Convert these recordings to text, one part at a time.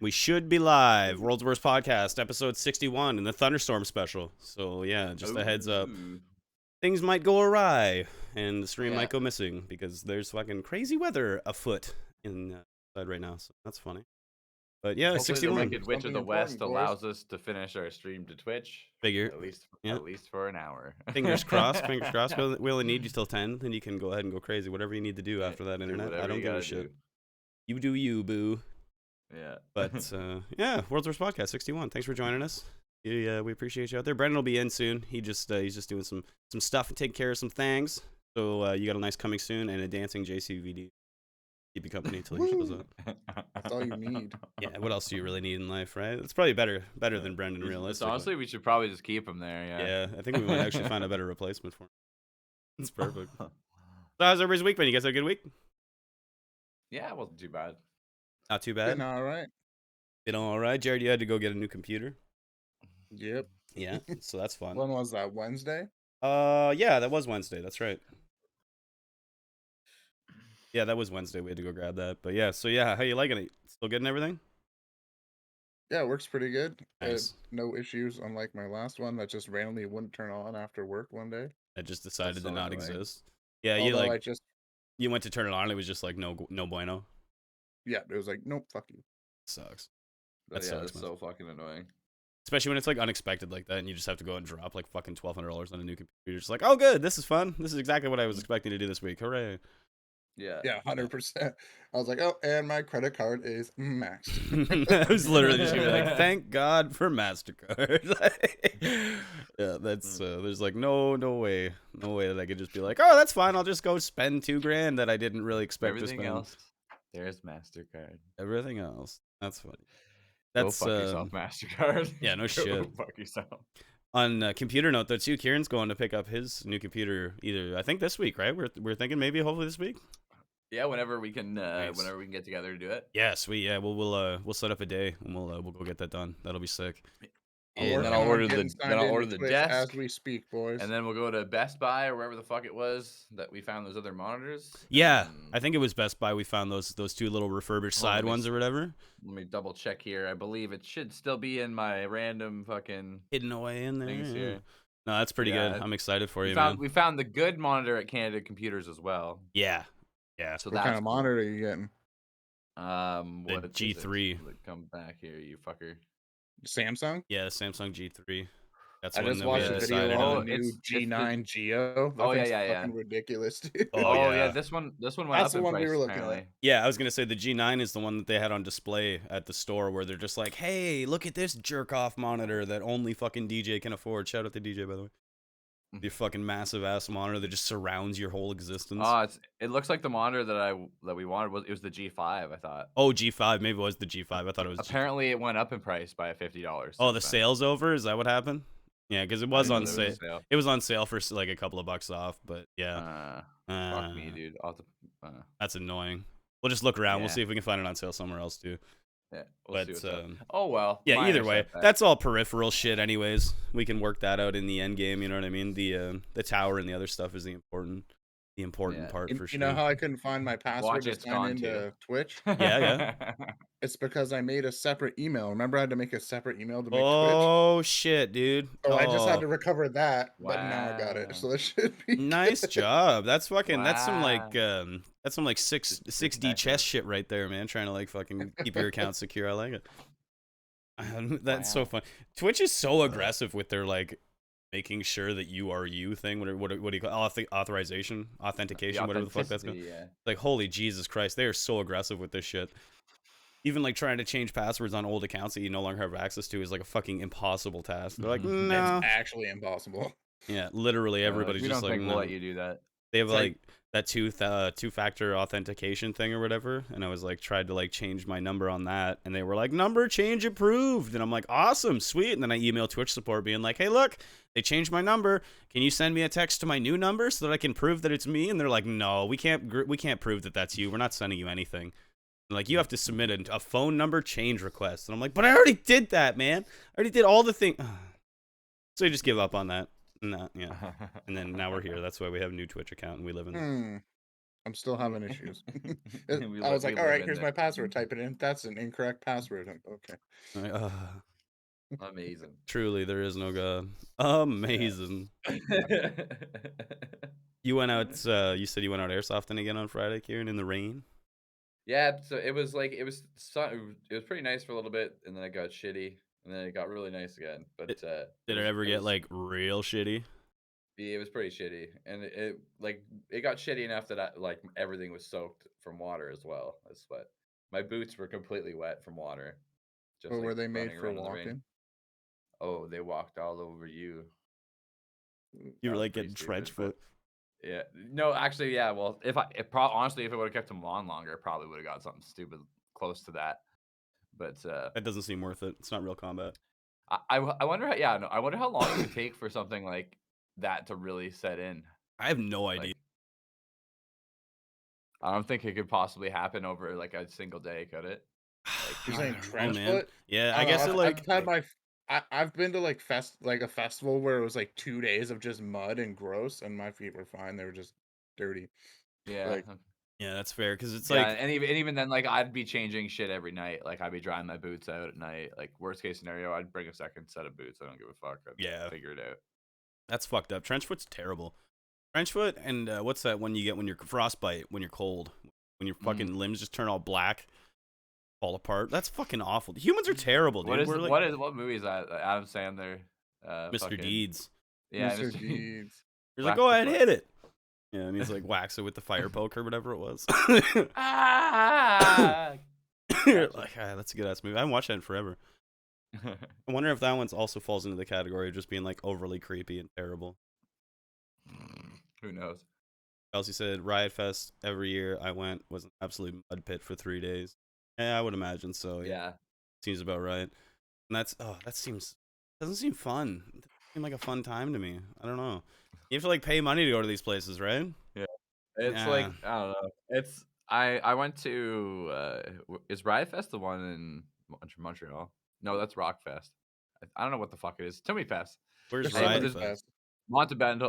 We should be live. World's Worst Podcast, episode 61, in the Thunderstorm special. So, yeah, just a heads up. Ooh. Things might go awry, and the stream Yeah. might go missing, because there's fucking crazy weather afoot inside right now, so that's funny. But yeah, Hopefully 61. the Wicked Witch of the Something West important, boys. allows us to finish our stream to Twitch. Figure. At least Yeah. for an hour. Fingers crossed, fingers crossed. We only need you till 10, then you can go ahead and go crazy. Whatever you need to do after that, Do internet. I whatever don't you give a gotta shit. do. You do you, boo. Yeah. But yeah, World's Worst Podcast 61. Thanks for joining us. Yeah, we appreciate you out there. Brendan will be in soon. He's just doing some stuff and taking care of some things. So you got a nice coming soon and a dancing JCVD. Keep you company until he shows up. That's all you need. Yeah, what else do you really need in life, right? It's probably better than Brendan, realistically. Honestly, we should probably just keep him there. Yeah, I think we might actually find a better replacement for him. It's perfect. So how's everybody's week been? You guys had a good week? Yeah, it wasn't too bad. Not too bad. Been all right. Been all right. Jarrod, you had to go get a new computer. Yep. Yeah, so that's fun. When was that? Wednesday? Yeah, that was Wednesday. That's right. Yeah, that was Wednesday. We had to go grab that. But yeah, so yeah, how you liking it? Still getting everything? Yeah, it works pretty good. Nice. No issues, unlike my last one that just randomly wouldn't turn on after work one day. It just decided to so not annoying. exist. Yeah, Although you went to turn it on. It was just like no bueno. Yeah, it was like, nope, fuck you. Sucks. But That yeah, sucks, that's so fucking annoying. Especially when it's like unexpected like that, and you just have to go and drop like fucking $1,200 on a new computer. You're just like, oh, good, this is fun. This is exactly what I was expecting to do this week. Hooray! Yeah. Yeah, 100%. I was like, oh, and my credit card is maxed. I was literally just gonna be like, thank God for MasterCard. Yeah, that's there's like no way that I could just be like, oh, that's fine. I'll just go spend $2,000 that I didn't really expect to spend. Everything else, there's MasterCard. Everything else, that's funny. Go fuck yourself, MasterCard. Yeah, no Go shit. fuck yourself. On computer note though too, Kieran's going to pick up his new computer I think this week, right? We're thinking maybe hopefully this week. Yeah, whenever we can, Nice. whenever we can get together to do it. Yeah, sweet. Yeah, we'll set up a day and we'll go get that done. That'll be sick. And then Working I'll on order getting signed into the Twitch desk as we speak, boys. and then we'll go to Best Buy or wherever the fuck it was that we found those other monitors. Yeah, and I think it was Best Buy. We found those two little refurbished side ones or whatever. Let me double check here. I believe it should still be in my random fucking Hidden away in there. things here. No, that's pretty Yeah, good. I'm excited for We you, found, man. we found the good monitor at Canada Computers as well. Yeah. So what that's kind of cool. monitor are you getting? What is it? G3. Come back here, you fucker. Samsung? Yeah, the Samsung G3. That's I one just that we watched had a decided video on. on the new It's the- G9 Geo. That Oh, yeah, thing's yeah, yeah. fucking ridiculous, dude. Oh, yeah. This one went That's up the in one we price, were looking at. apparently. Yeah, I was gonna say the G9 is the one that they had on display at the store where they're just like, hey, look at this jerk off monitor that only fucking DJ can afford. Shout out to DJ, by the way. The fucking massive ass monitor that just surrounds your whole existence. It looks like the monitor that we wanted was the G5. I thought. Oh, G5, maybe it was the G5. I thought it was. Apparently, it went up in price by $50. Oh, the sale's over. Is that what happened? Yeah, because it was on sale. sale. It was on sale for like a couple of bucks off, but yeah. Fuck me, dude. That's annoying. We'll just look around. We'll Yeah. see if we can find it on sale somewhere else too. Yeah, we'll see But what's up. Oh well. yeah, minor either way, setback. that's all peripheral shit. Anyways, we can work that out in the end game. You know what I mean? The tower and the other stuff is the important part for sure. You know how I couldn't find my password Watch to it's sign gone, into too. Twitch? Yeah. It's because I made a separate email. Remember, I had to make a separate email to make Twitch. Oh shit, dude! So I just had to recover that, but now I got Wow. it. So it should be Nice good. job. That's fucking. That's some Wow. like 6D chess shit right there, man. Trying to like fucking keep your account secure. I like it. That's so fun. Twitch is so aggressive with their like making sure that you are you thing. What do you call authentication, whatever the fuck that's called. Yeah. Like, holy Jesus Christ, they are so aggressive with this shit. Even like trying to change passwords on old accounts that you no longer have access to is like a fucking impossible task. They're like, no. It's actually impossible. Yeah, literally everybody's we just don't like, think no. we'll let you do that. They have It's like that two-factor authentication thing or whatever, and I was like tried to like change my number on that, and they were like, number change approved, and I'm like, awesome, sweet. And then I emailed Twitch support being like, hey, look, they changed my number. Can you send me a text to my new number so that I can prove that it's me? And they're like, no, we can't prove that that's you. We're not sending you anything. And like, you have to submit a phone number change request, and I'm like, but I already did that, man. I already did all the things. So you just give up on that. No, yeah. And then now we're here. That's why we have a new Twitch account and we live in I'm still having issues. We I was we like, all live right, in here's it. my password. Type it in. That's an incorrect password. Okay. Like, Amazing. truly, there is no God. Yeah. Amazing. You went out. You said you went out airsofting again on Friday, Kieran, in the rain. Yeah, so it was like it was pretty nice for a little bit, and then it got shitty, and then it got really nice again. But It, did it ever it get was like real shitty? it was pretty shitty, and it got shitty enough that like everything was soaked from water as well as sweat. My boots were completely wet from water, just Or like were they made running for around in the rain. walking? Oh, they walked all over you. You were That was like pretty getting trench stupid, but foot. yeah, no, actually, yeah. Well, honestly, if it would have kept them on longer, it probably would have got something stupid close to that. But That doesn't seem worth it. It's not real combat. I wonder how, yeah, no, I wonder how long it would take for something like that to really set in. I have no idea. Like, I don't think it could possibly happen over like a single day, could it? Like, You're I saying don't know, trench man. foot? Yeah, I I don't know. guess it I've like had I've been to like a festival where it was like 2 days of just mud and gross, and my feet were fine. They were just dirty. yeah, Like yeah, that's fair because it's yeah, like and even then, like I'd be changing shit every night. Like I'd be drying my boots out at night. Like worst case scenario, I'd bring a second set of boots. I don't give a fuck. I'd yeah, figure it out. that's fucked up. Trench foot's terrible. Trench foot and what's that one you get when you're frostbite when you're cold when your fucking limbs just turn all black, fall apart. That's fucking awful. Humans are terrible, dude. We're like What movie is that? Adam Sandler, Mr. fucking Deeds. yeah, Mr. Mr. Deeds. He's like, Whack go the ahead, foot. hit it. Yeah, and he's like wax it with the fire poke or whatever it was. Ah! You're Gotcha. like, that's a good ass movie. I haven't watched that in forever. I wonder if that one also falls into the category of just being like overly creepy and terrible. Who knows? Kelsey said Riot Fest every year I went was an absolute mud pit for 3 days. Yeah, I would imagine so. Yeah. Seems about right. And that doesn't seem fun. It doesn't seem like a fun time to me. I don't know. You have to like pay money to go to these places, right? Yeah. It's Yeah. like I don't know. It's I went to is Riot Fest the one in Montreal? No, that's Rock Fest. I don't know what the fuck it is. Tell me Fest. Where's There's Hey, so but Riot many there's Fest? fast.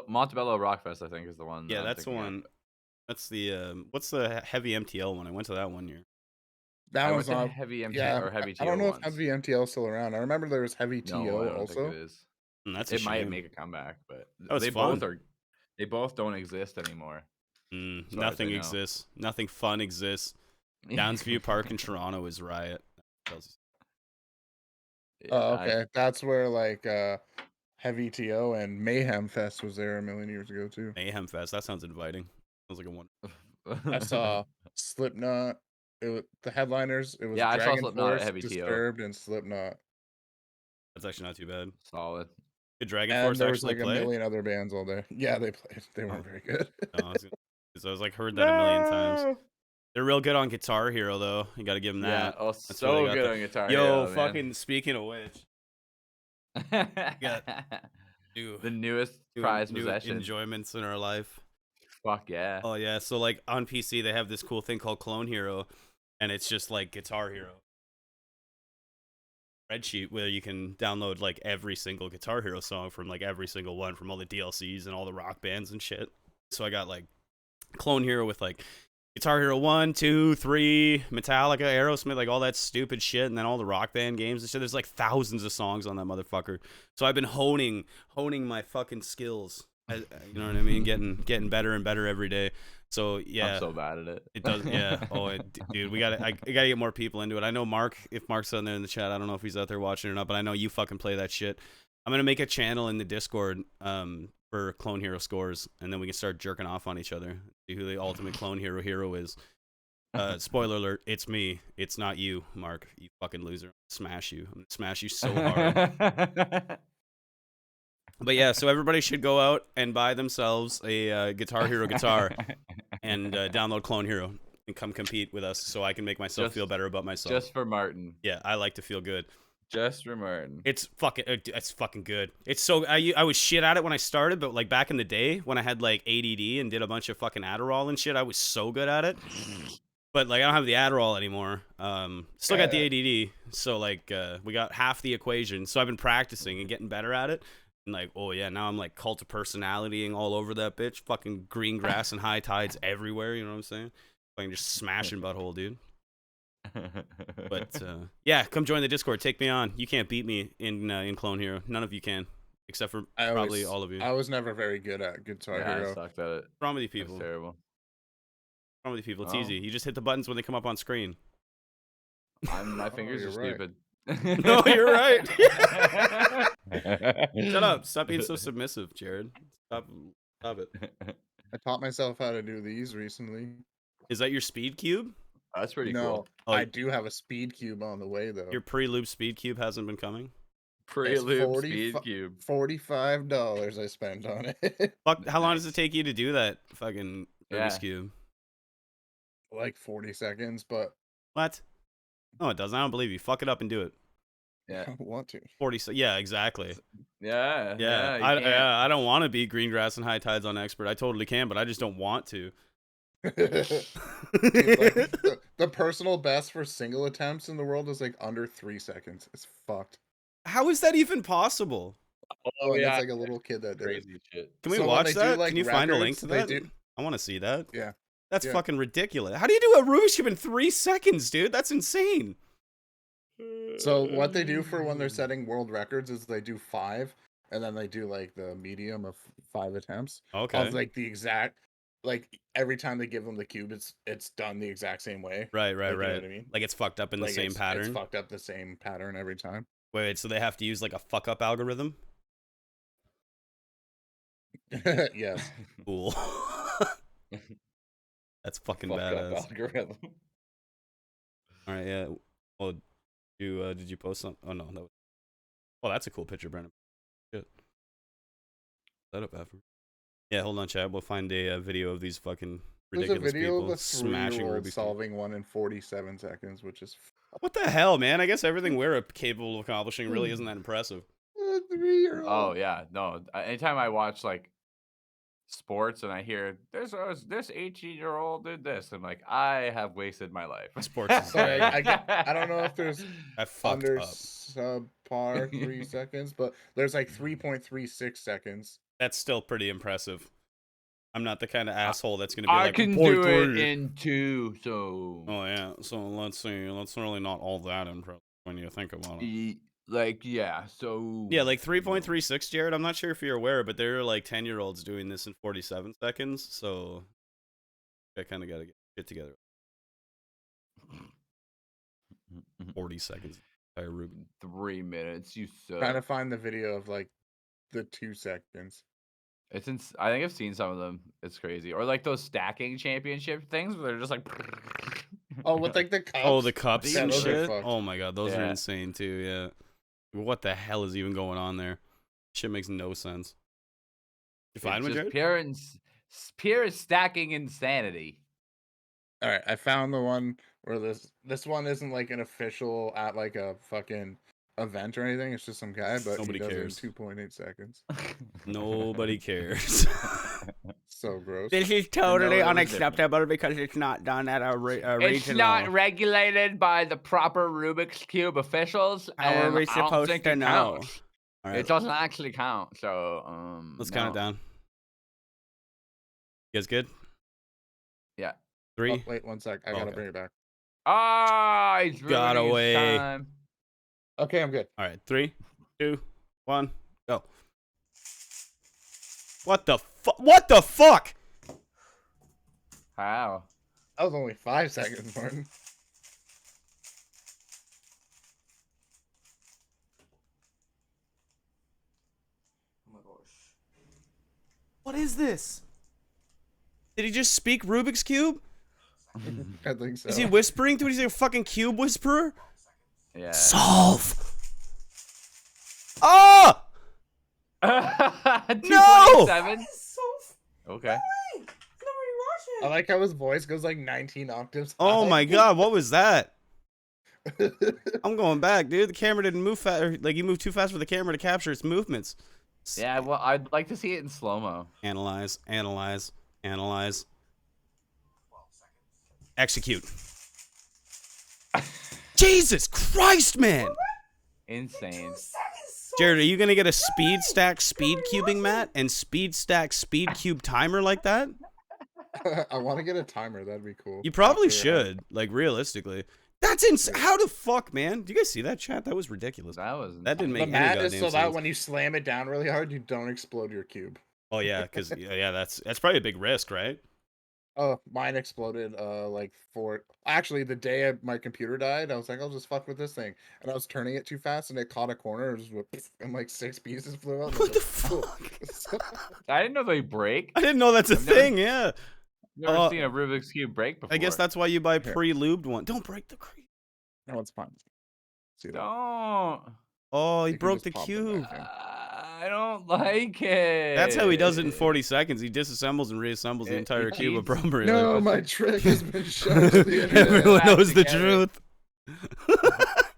Montebello Rock Fest, I think, is the one that Yeah, I'm that's the thinking of. one. That's the what's the heavy MTL one? I went to that one year. That I one's went to not. Heavy Yeah, or Heavy I don't TO know if once. Heavy MTL is still around. I remember there was Heavy No, TO I don't think it also. is. And that's a It might shame. make a comeback, but That was fun. they both don't exist anymore. As far as I Nothing know. exists. Nothing fun exists. Downsview Park in Toronto is Riot. Oh, I okay. That's where like Heavy TO and Mayhem Fest was there a million years ago too. Mayhem Fest. That sounds inviting. Sounds like a one. I saw Slipknot. The headliners. It was Yeah, I saw Dragon Slipknot at Force, Heavy TO. Disturbed, and Slipknot. That's actually not too bad. Solid. Did Dragon And Force there was actually like a play? million other bands all there. Yeah, they played. They weren't very good. No, I was like heard that a million times. They're real good on Guitar Hero though. You got to give them Yeah, that. oh, That's where they so got good the. on Guitar Yo, Hero, fucking speaking of which, man. got new The newest prized new possession. enjoyments in our life. Fuck yeah. Oh yeah, so like on PC they have this cool thing called Clone Hero, and it's just like Guitar Hero spreadsheet where you can download like every single Guitar Hero song from like every single one from all the DLCs and all the rock bands and shit. So I got like Clone Hero with like Guitar Hero 1, 2, 3, Metallica, Aerosmith, like all that stupid shit, and then all the rock band games and shit. There's like thousands of songs on that motherfucker. So I've been honing my fucking skills. You know what I mean? Getting better and better every day. So yeah, I'm so bad at it. it does. Yeah. Oh, dude, I gotta get more people into it. I know Mark. If Mark's on there in the chat, I don't know if he's out there watching or not, but I know you fucking play that shit. I'm gonna make a channel in the Discord for Clone Hero scores, and then we can start jerking off on each other. See who the ultimate Clone Hero is. Spoiler alert: it's me. It's not you, Mark. You fucking loser. Smash you. I'm gonna smash you so hard. But yeah, so everybody should go out and buy themselves a Guitar Hero guitar and download Clone Hero and come compete with us so I can make myself feel better about myself. Just for Martin. Yeah, I like to feel good. Just for Martin. It's fucking good. It's so I was shit at it when I started, but like back in the day when I had like ADD and did a bunch of fucking Adderall and shit, I was so good at it. But like I don't have the Adderall anymore. Still got the ADD, so like we got half the equation. So I've been practicing and getting better at it. And like, oh yeah, now I'm like cult of personalitying all over that bitch. Fucking green grass and high tides everywhere. You know what I'm saying? Fucking just smashing butthole, dude. But yeah, come join the Discord. Take me on. You can't beat me in Clone Hero. None of you can, except for probably all of you. I was never very good at Guitar Hero. I sucked at it. Wrong with you people? It's terrible. Wrong with you people? It's easy. You just hit the buttons when they come up on screen. My fingers are stupid. No, you're right. Shut up. Stop being so submissive, Jarrod. Stop it. I taught myself how to do these recently. Is that your speed cube? That's pretty No, cool. Oh, I do have a speed cube on the way though. Your pre-loop speed cube hasn't been coming? Pre-loop speed cube. $45 I spent on it. Fuck, how long does it take you to do that fucking Rubik's cube? Like 40 seconds, but What? No, it doesn't. I don't believe you. Fuck it up and do it. Yeah. I don't want to. 40. Yeah, exactly. Yeah. I don't want to be green grass and high tides on expert. I totally can, but I just don't want to. Dude, like, the personal best for single attempts in the world is like under 3 seconds. It's fucked. How is that even possible? Oh, and it's like a little kid that did crazy shit. Can we So when watch they do, that? like, Can you find a link records, to they that? do- I want to see that. Yeah. That's Yeah. fucking ridiculous. How do you do a Rubik's Cube in 3 seconds, dude? That's insane. So what they do for when they're setting world records is they do 5, and then they do like the medium of 5 attempts. Okay. Of like the exact, like every time they give them the cube, it's done the exact same way. Right. You know what I mean? Like it's fucked up in the Like, same pattern. It's fucked up the same pattern every time. Wait, so they have to use like a fuck up algorithm? Yes. Cool. That's fucking Fuck badass. up algorithm. All right, yeah. Well, did you post something? Oh no, that was. Oh, that's a cool picture, Brandon. Shit. Set up effort. Yeah, hold on, chat. We'll find a video of these fucking There's a ridiculous video people of a smashing 3-year-old Rubik's Cube. solving one in 47 seconds, which is What the hell, man? I guess everything we're capable of accomplishing really isn't that impressive. a 3-year-old. Oh yeah, no. Anytime I watch like sports and I hear this 18-year-old did this, I'm like, I have wasted my life. Sports is Sorry, bad. I don't know if there's I fucked under up. subpar 3 seconds, but there's like 3.36 seconds. That's still pretty impressive. I'm not the kind of asshole that's gonna be I like, can do it in 2, so oh yeah, so let's see. That's really not all that impressive when you think about it. like so Yeah, like 3.36, Jarrod. I'm not sure if you're aware, but there are like 10-year-olds doing this in 47 seconds. So I kind of got to get shit together. 40 seconds. Entire Rubik. 3 minutes. You suck. Trying to find the video of like the 2 seconds. I think I've seen some of them. It's crazy. Or like those stacking championship things where they're just like. Oh, with like the cups. Oh, the cups Yeah, and those are shit. fucked. Oh my god, those are Yeah. insane too. Yeah. What the hell is even going on there? Shit makes no sense. You find one, just Jarrod? pure stacking insanity. All right, I found the one where this one isn't like an official at like a fucking event or anything. It's just some guy, but Nobody he does cares. it in 2.8 seconds. Nobody cares. So gross. This is totally unacceptable because it's not done at a regional. It's not regulated by the proper Rubik's Cube officials. How are and we I don't supposed think to it know? counts. All right, It doesn't actually count. So let's count it down. You guys good? Yeah. 3. Oh, wait 1 sec. I gotta Okay. bring it back. Ah, he's Got ruining his away. time. Okay, I'm good. All right, 3, 2, 1, go. What the fuck? What the fuck? How? That was only 5 seconds, Martin. Oh my gosh. What is this? Did he just speak Rubik's Cube? I think so. Is he whispering? Dude, is he a fucking cube whisperer? Yeah. Solve. Ah! 2.7? So Okay. wait, I never watched I it. like how his voice goes like 19 octaves. Oh high. my god, what was that? I'm going back, dude. The camera didn't move fast. Like, you moved too fast for the camera to capture its movements. Yeah, well, I'd like to see it in slow-mo. Analyze, analyze, analyze. 12 seconds. Execute. Jesus Christ, man! Insane. 2 seconds, so Jarrod, are you gonna get a speed stack speed cubing mat and speed stack speed cube timer like that? I want to get a timer. That'd be cool. You probably After, should, like realistically. That's insane. How the fuck, man? Do you guys see that chat? That was ridiculous. That didn't the make any mat goddamn is so sense. that when you slam it down really hard, you don't explode your cube. Oh yeah, because yeah, that's probably a big risk, right? Oh, mine exploded like actually the day my computer died. I was like, I'll just fuck with this thing, and I was turning it too fast, and it caught a corner, and like 6 pieces flew out. What the fuck? I didn't know they break. I didn't know that's a thing. Yeah. Never seen a Rubik's Cube break before. I guess that's why you buy pre-lubed one. Don't break the cream. No, it's fine. See that? Don't. Oh, he You can broke just the pop them cube. back in. I don't like it. That's how he does it in 40 seconds. He disassembles and reassembles the entire cube appropriately. No, my trick has been shown to the internet. Everyone knows the Together. truth.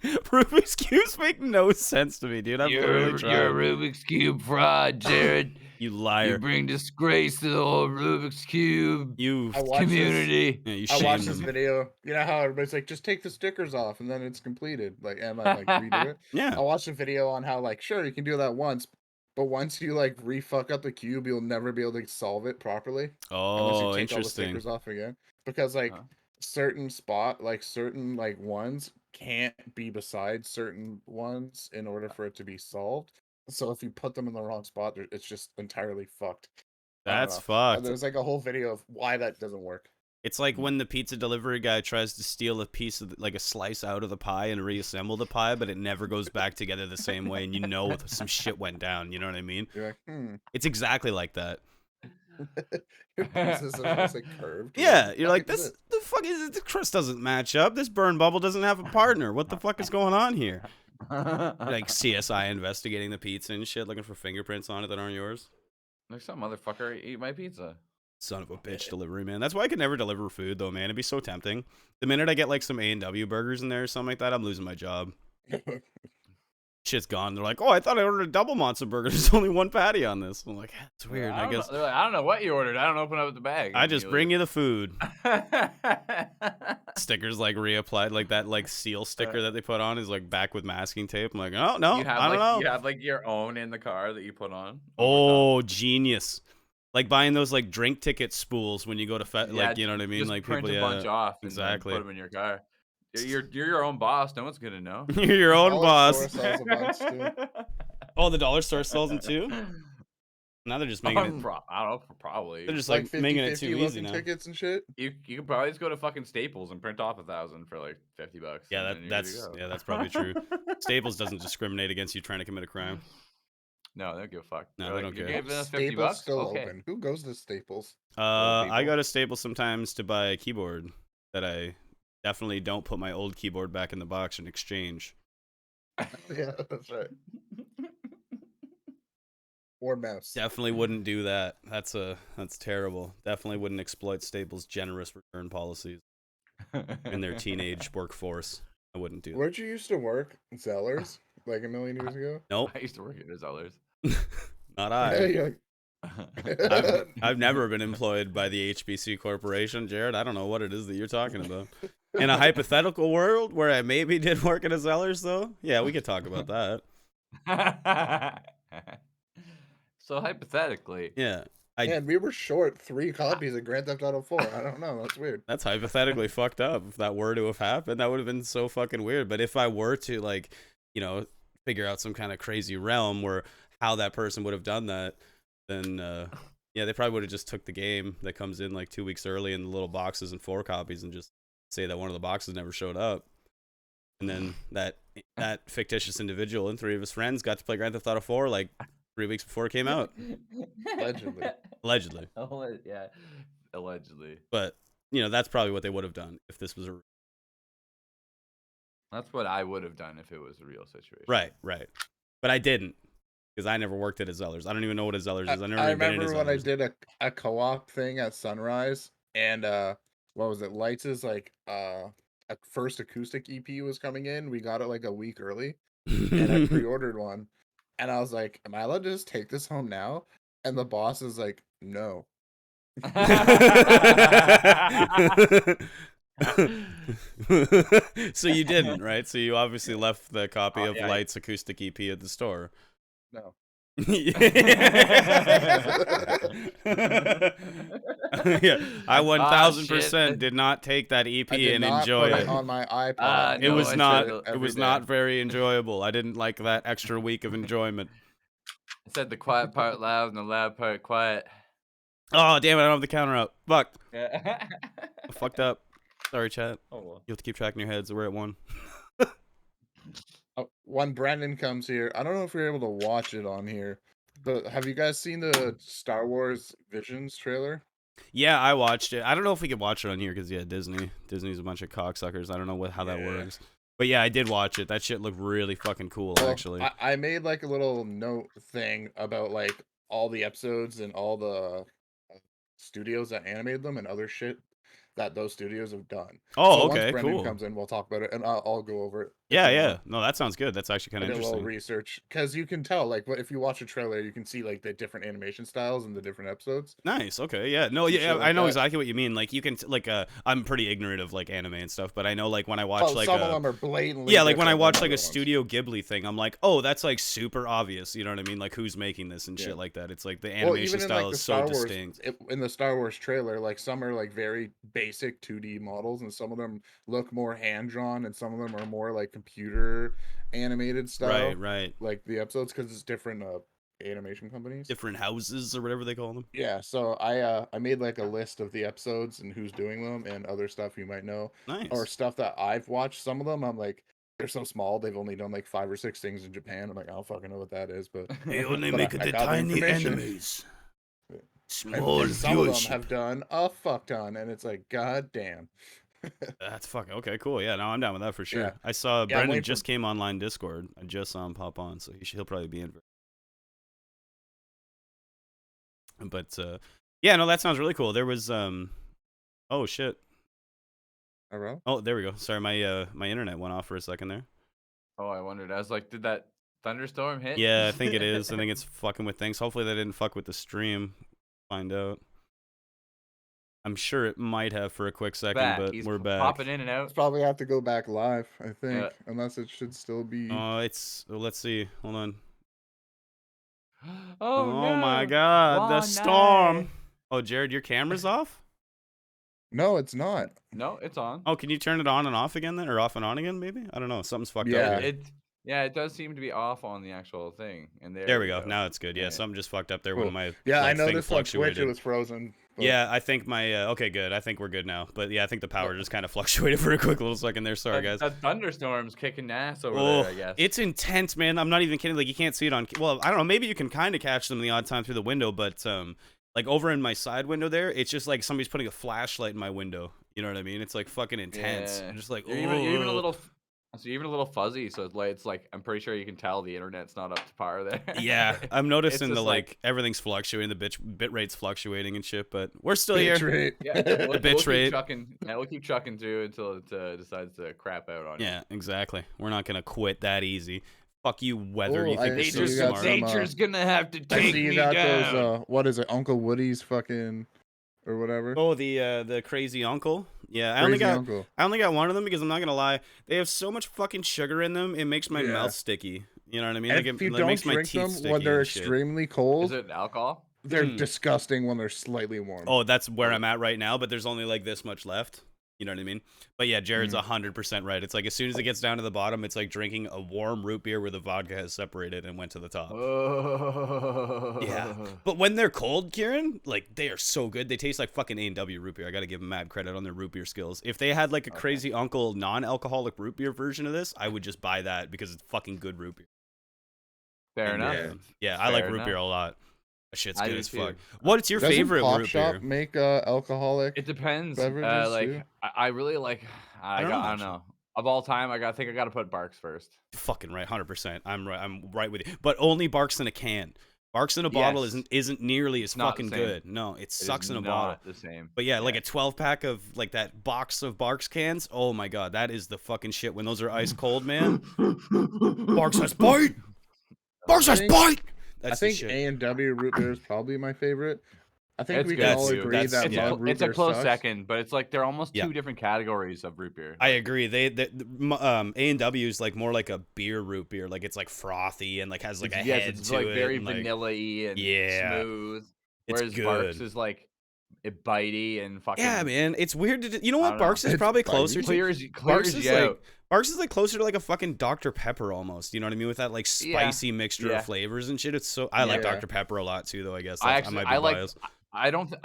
Rubik's cubes make no sense to me, dude. I've literally tried. You're a Rubik's Cube fraud, Jarrod. You liar. You bring disgrace to the whole Rubik's Cube You I watched community. yeah, you I shamed watched this them. video. You know how everybody's like, just take the stickers off and then it's completed. Like, and I like redo it. Yeah. I watched a video on how like, sure, you can do that once, but once you like re-fuck up the cube, you'll never be able to solve it properly unless you Oh, take all the interesting. stickers off again. Because like Huh. certain ones can't be beside certain ones in order for it to be solved. So if you put them in the wrong spot, it's just entirely fucked. I don't That's know. fucked. There's like a whole video of why that doesn't work. It's like when the pizza delivery guy tries to steal a piece of, like a slice out of the pie and reassemble the pie, but it never goes back together the same way, and you know some shit went down. You know what I mean? You're like, It's exactly like that. Your pieces are just like curved. Yeah, you're like, What the this. The fuck is it? The crust doesn't match up. This burn bubble doesn't have a partner. What the fuck is going on here? Like CSI investigating the pizza and shit, looking for fingerprints on it that aren't yours. Like some motherfucker ate my pizza. Son of a bitch delivery, man. That's why I could never deliver food, though, man. It'd be so tempting. The minute I get like some A&W burgers in there or something like that, I'm losing my job. Shit's gone. They're like, oh, I thought I ordered a double monster burger. There's only one patty on this. I'm like, it's weird. I guess They're like, I don't know what you ordered. I don't open up the bag. I just bring you the food. the. Stickers like reapplied, like that like seal sticker that they put on is like back with masking tape. I'm like, oh no, I don't know. You have like your own in the car that you put on. Oh, genius! Like buying those like drink ticket spools when you go to like, you know what I mean? Just Like print people, a bunch off. And then exactly. put them in your car. You're your own boss. No one's gonna know. You're your own Dollar boss. Store sells a bunch, too. Oh, the dollar store sells them too. Now they're just making it. I don't know. Probably. They're just Like like 50, making it 50 too easy looking now. tickets and shit. You could probably just go to fucking Staples and print off 1,000 for like $50. Yeah, and then you're good to that's go. that's probably true. Staples doesn't discriminate against you trying to commit a crime. No, they don't give a fuck. No, They're they like, don't "You're care." giving us $50 Staples still okay. open. Who goes to Staples? I people. go to Staples sometimes to buy a keyboard that I definitely don't put my old keyboard back in the box in exchange. Yeah, that's right. Or mouse. Definitely wouldn't do that. That's terrible. Definitely wouldn't exploit Staples' generous return policies in their teenage workforce. I wouldn't do that. Where'd you used to work? Zellers? Like a million years ago? Nope, I used to work at Zellers. not Yeah, I. you're I've never been employed by the HBC Corporation, Jarrod. I don't know what it is that you're talking about. In a hypothetical world where I maybe did work at a Zellers, though, yeah, we could talk about that. So hypothetically, Yeah, Man, we were short 3 copies of Grand Theft Auto 4. I don't know. That's weird. that's hypothetically fucked up. If that were to have happened, that would have been so fucking weird. But if I were to, like, you know, figure out some kind of crazy realm where how that person would have done that, then yeah, they probably would have just took the game that comes in like 2 weeks early in the little boxes and 4 copies and just say that one of the boxes never showed up. And then that fictitious individual and 3 of his friends got to play Grand Theft Auto 4 like 3 weeks before it came out. Allegedly. Allegedly. Yeah, allegedly. But, you know, that's probably what they would have done if this was a... That's what I would have done if it was a real situation. Right. But I didn't, because I never worked at a Zellers. I don't even know what a Zellers is. I never I even been in a remember when I Zellers. did a co-op thing at Sunrise, and what was it? Lights' like a first acoustic EP was coming in. We got it like a week early, and I pre-ordered one. And I was like, am I allowed to just take this home now? And the boss is like, no. So you didn't, right? So you obviously left the copy of yeah. Light's acoustic EP at the store. No. Yeah, I Ah, shit. 1000% did not take that EP I did and not enjoy put it. it on my iPod. Ah, It no, was I not. said It was not very enjoyable. I didn't like that extra week of enjoyment. I said the quiet part loud and the loud part quiet. Oh damn it! I don't have the counter up. Fuck. Yeah. I fucked up. Sorry, chat. Oh well. You have to keep track in your heads. We're at 1. When Brandon comes here, I don't know if you're able to watch it on here, but have you guys seen the Star Wars Visions trailer? Yeah, I watched it. I don't know if we could watch it on here because Disney's a bunch of cocksuckers. I don't know how that Yeah. works. But yeah, I did watch it. That shit looked really fucking cool, Well, actually. I made like a little note thing about like all the episodes and all the studios that animated them and other shit that those studios have done. Oh, So okay, once Brendan cool. comes in, we'll talk about it, and I'll go over it. Yeah, if you yeah. want. No, that sounds good. That's actually kind I of did a little interesting. research because you can tell, like, if you watch a trailer, you can see like the different animation styles and the different episodes. Nice. Okay. Yeah. No. And Yeah. shit like I know that. exactly what you mean. Like you can I'm pretty ignorant of like anime and stuff, but I know like when I watch Well, like some of them are blatantly. yeah, like when I different watch than like a other ones. Studio Ghibli thing, I'm like, oh, that's like super obvious. You know what I mean? Like who's making this and Yeah. shit like that. It's like the Well, animation even in style like the is so Star Wars, distinct. in the Star Wars trailer, like some are like very basic 2D models, and some of them look more hand drawn, and some of them are more like computer animated style. Right. Like the episodes, because it's different animation companies. Different houses or whatever they call them. Yeah, so I made like a list of the episodes and who's doing them and other stuff you might know, Nice. or stuff that I've watched. Some of them I'm like, they're so small, they've only done like 5 or 6 things in Japan. I'm like, I don't fucking know what that is, but They only But make I it the got the tiny information. enemies. and Small some of them viewership. have done a fuck ton, and it's like, god damn. That's fucking okay. Cool. Yeah. No, I'm down with that for sure. Yeah. I saw Yeah, I'm Brendan waiting just came online Discord. I just saw him pop on, so he'll probably be in. But yeah, no, that sounds really cool. There was oh shit. All right. Oh, there we go. Sorry, my internet went off for a second there. Oh, I wondered. I was like, did that thunderstorm hit? Yeah, I think it is. I think it's fucking with things. Hopefully that didn't fuck with the stream. Find out. I'm sure it might have for a quick second, Back. but He's we're back. popping in and out. It's probably have to go back live, I think, Yeah. unless it should still be. Let's see. Hold on. Oh, no. My god, the Long storm. night. Oh, Jarrod, your camera's off? No, it's not. No, it's on. Oh, can you turn it on and off again then? Or off and on again, maybe? I don't know. Something's fucked Yeah. up here. It does seem to be off on the actual thing. And There we go. Now it's good. Yeah, Yeah. something just fucked up there Cool. when my Yeah, like, I thing noticed on Twitch fluctuated. it was frozen. But Yeah, I think my okay, good. I think we're good now. But yeah, I think the power just kind of fluctuated for a quick little second there. Sorry, guys. That thunderstorm's kicking ass over Oh, there, I guess. it's intense, man. I'm not even kidding. Like you can't see it on. Well, I don't know. Maybe you can kind of catch them the odd time through the window, but like over in my side window there, it's just like somebody's putting a flashlight in my window. You know what I mean? It's like fucking intense. Yeah. I'm just like, You're even a "Ugh." little. So you're even a little fuzzy, so it's like I'm pretty sure you can tell the internet's not up to par there. Yeah, I'm noticing It's the just like everything's fluctuating, the bit rate's fluctuating and shit, but we're still Bitch here. rate. Yeah, we'll bitch keep rate. chucking. Yeah, we'll keep chucking through until it decides to crap out on you. Yeah, exactly. We're not gonna quit that easy. Fuck you, weather. Oh, You think I you're see so you got smart? some, Nature's gonna have to I take see you me got down. those. What is it, Uncle Woody's fucking or whatever? Oh, the crazy uncle. Yeah, Crazy uncle. I only got one of them because I'm not gonna lie, they have so much fucking sugar in them. It makes my Yeah. mouth sticky. You know what I mean? And Like if you it don't makes my drink teeth them sticky when they're and shit. extremely cold, Is it alcohol? they're Hmm. disgusting when they're slightly warm. Oh, that's where I'm at right now, but there's only like this much left. You know what I mean? But yeah, Jared's Mhm. 100% right. It's like as soon as it gets down to the bottom, it's like drinking a warm root beer where the vodka has separated and went to the top. Oh. Yeah. But when they're cold, Kieran, like they are so good. They taste like fucking A&W root beer. I got to give them mad credit on their root beer skills. If they had like a crazy uncle non-alcoholic root beer version of this, I would just buy that because it's fucking good root beer. Fair And, enough. Yeah, I like Fair root beer a enough. lot. That shit's I good do as too. fuck. What's your Doesn't favorite Pop root Shop beer? make alcoholic? It depends. Beverages, Like too? I really like. I don't know, don't know. Of all time, I think I got to put Barks first. Fucking right, 100%. I'm right with you. But only Barks in a can. Barks in a bottle Yes. isn't nearly as not the fucking same. good. No, it It sucks is in a not bottle. the same. But yeah, like a 12-pack of like that box of Barks cans. Oh my god, that is the fucking shit when those are ice cold, man. Barks has bite. Barks has think- bite. I That's the think shit. A&W root beer is probably my favorite. I think It's we good can all too. agree that It's, Yeah. mug it's a root beer close sucks. second, but it's like they're almost Yeah. two different categories of root beer. I Like, agree. A&W is like more like a beer root beer. Like it's like frothy and like has like a yes, head it's to like it. very and, like, vanilla-y and yeah, smooth. it's Whereas Barks good. is like bitey and fucking. Yeah, man, it's weird. You know I what? don't know. Barks is It's probably bitey. closer to. clear as Barks is you like out. Barks is like closer to like a fucking Dr Pepper almost. You know what I mean? With that like spicy mixture Yeah. of flavors and shit. It's so I like Yeah. Dr Pepper a lot too, though. I guess I might be I like. biased. I don't think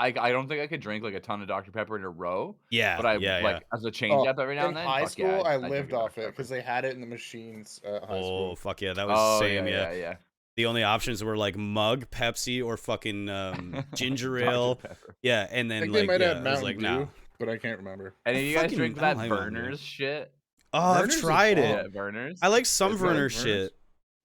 I could drink like a ton of Dr Pepper in a row. Yeah, But I yeah, like as a change up every now In and then. high fuck school, yeah, I I'd drink lived a off Dr. it because Pepper. they had it in the machines at high Oh school. fuck yeah, that was the same. Yeah. The only options were like mug, Pepsi, or fucking ginger ale. Dr. Pepper. Yeah, and I then think they like might yeah, have I was Mountain like, Dew, nah. but I can't remember. And you guys fucking- drink I that don't like Mountain Dew. Vernors shit? Oh, I've Vernors is tried bomb. it. Yeah, Vernors. I like some It's like Verner Vernors. shit,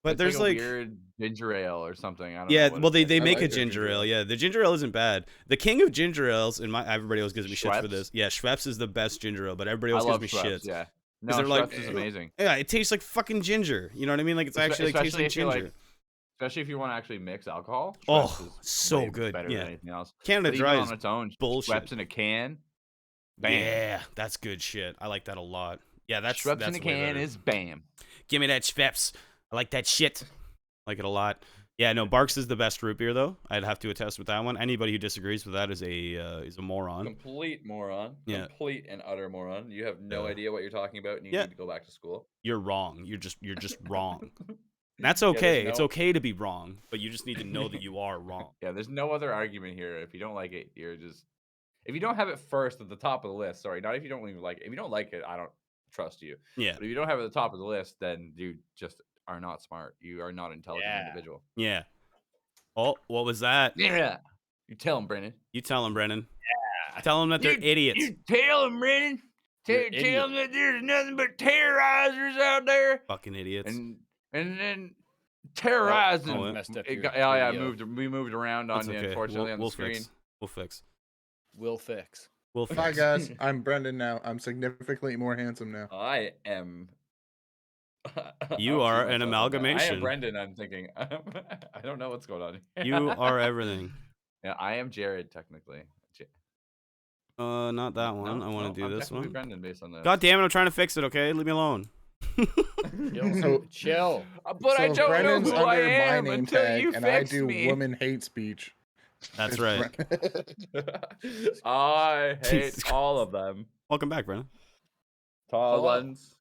but It's there's like, like a weird ginger ale or something. I don't yeah, know what well they it's make like a their ginger ginger ale. ale. Yeah, the ginger ale isn't bad. The king of ginger ales, and everybody always gives me shit for Schweppes? this. Yeah, Schweppes is the best ginger ale, but everybody I else love gives me Schweppes, shit. yeah. No, they're like, Schweppes is amazing. Yeah, it tastes like fucking ginger. You know what I mean? Like it's actually like tastes like if you ginger. especially if you want to actually mix alcohol. Oh, Schweppes is so way good, better yeah. than anything else. Canada But even Dry on is its own, bullshit. Schweppes in a can. Bam. Yeah, that's good shit. I like that a lot. Yeah, that's Schweppes that's in a way can better. is bam. Give me that Schweppes. I like that shit. I like it a lot. Yeah, no, Barks is the best root beer though. I'd have to attest with that one. Anybody who disagrees with that is a moron. Complete moron. Yeah. Complete and utter moron. You have no Yeah. idea what you're talking about, and you Yeah. need to go back to school. You're wrong. You're just wrong. That's Yeah, there's okay. It's no- okay to be wrong, but you just need to know that you are wrong. Yeah, there's no other argument here. If you don't like it, you're just. If you don't have it first at the top of the list, sorry, not if you don't even like it. If you don't like it, I don't trust you. Yeah. But if you don't have it at the top of the list, then you just are not smart. You are not an intelligent Yeah. individual. Yeah. Oh, what was that? Yeah. You tell him, Brennan. You tell them, Brennan. Tell them that they're idiots. You tell him, Brennan. You're Tell him that there's nothing but terrorizers out there. Fucking idiots. And then terrorizing. Oh, messed up It your got- oh yeah, video. we moved around on That's you, okay. unfortunately, on the We'll screen. fix. We'll fix. Will fix. We'll fix. Hi guys, I'm Brendan now. I'm significantly more handsome now. I am. You I'll are shoot an myself in that. I amalgamation. am Brendan. I'm thinking. I don't know what's going on here. You are everything. Yeah, I am Jarrod technically. Not that No, one. I want no, to do I'm this technically one. Brendan based on this. God damn it! I'm trying to fix it. Okay, leave me alone. Chill. Chill. But I So don't Brendan's know who I under my am name until tag, you and I fix do me. woman hate speech. That's It's right. I hate Jesus all of them. Welcome back, Brennan. Tall Hello. ones,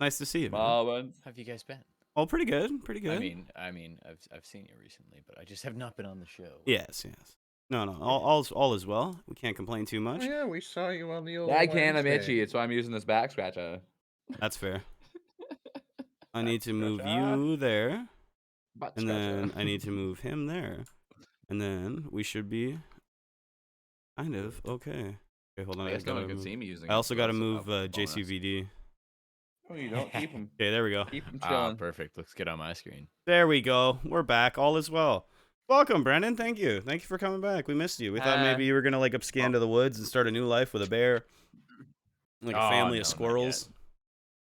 Nice to see you. Man. small ones. How have you guys been? Oh, pretty good. Pretty good. I mean, I've seen you recently, but I just have not been on the show. Yes, yes. No, no. All is well. We can't complain too much. Oh, yeah, we saw you on the old. Yeah, I can. I'm Wednesday. itchy. It's why I'm using this back scratcher. That's fair. I need to Back move scratcher. you there, Butt and scratcher. then I need to move him there, and then we should be kind of okay. Okay, hold on. I I guess no gotta one can move. see me using. I also got to that's a move bonus. JCVD. Oh, you don't keep them. Okay, there we go. Keep them Ah, chilling. perfect. Looks good on my screen. There we go. We're back. All is well. Welcome, Brendan. Thank you. Thank you for coming back. We missed you. We thought maybe you were gonna like upscan to the woods and start a new life with a bear, like a Oh, family no, of not squirrels.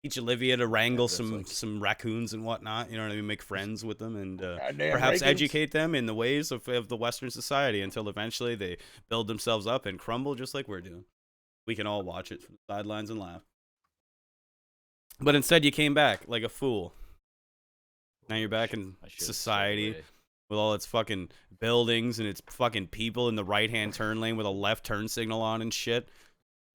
Teach Olivia to wrangle that's like- some raccoons and whatnot. You know what I mean? Make friends with them and Goddamn perhaps Reagans. educate them in the ways of the Western society until eventually they build themselves up and crumble just like we're doing. We can all watch it from the sidelines and laugh. But instead, you came back like a fool. Now you're back in I should've stayed society away. with all its fucking buildings and its fucking people in the right-hand turn lane with a left turn signal on and shit.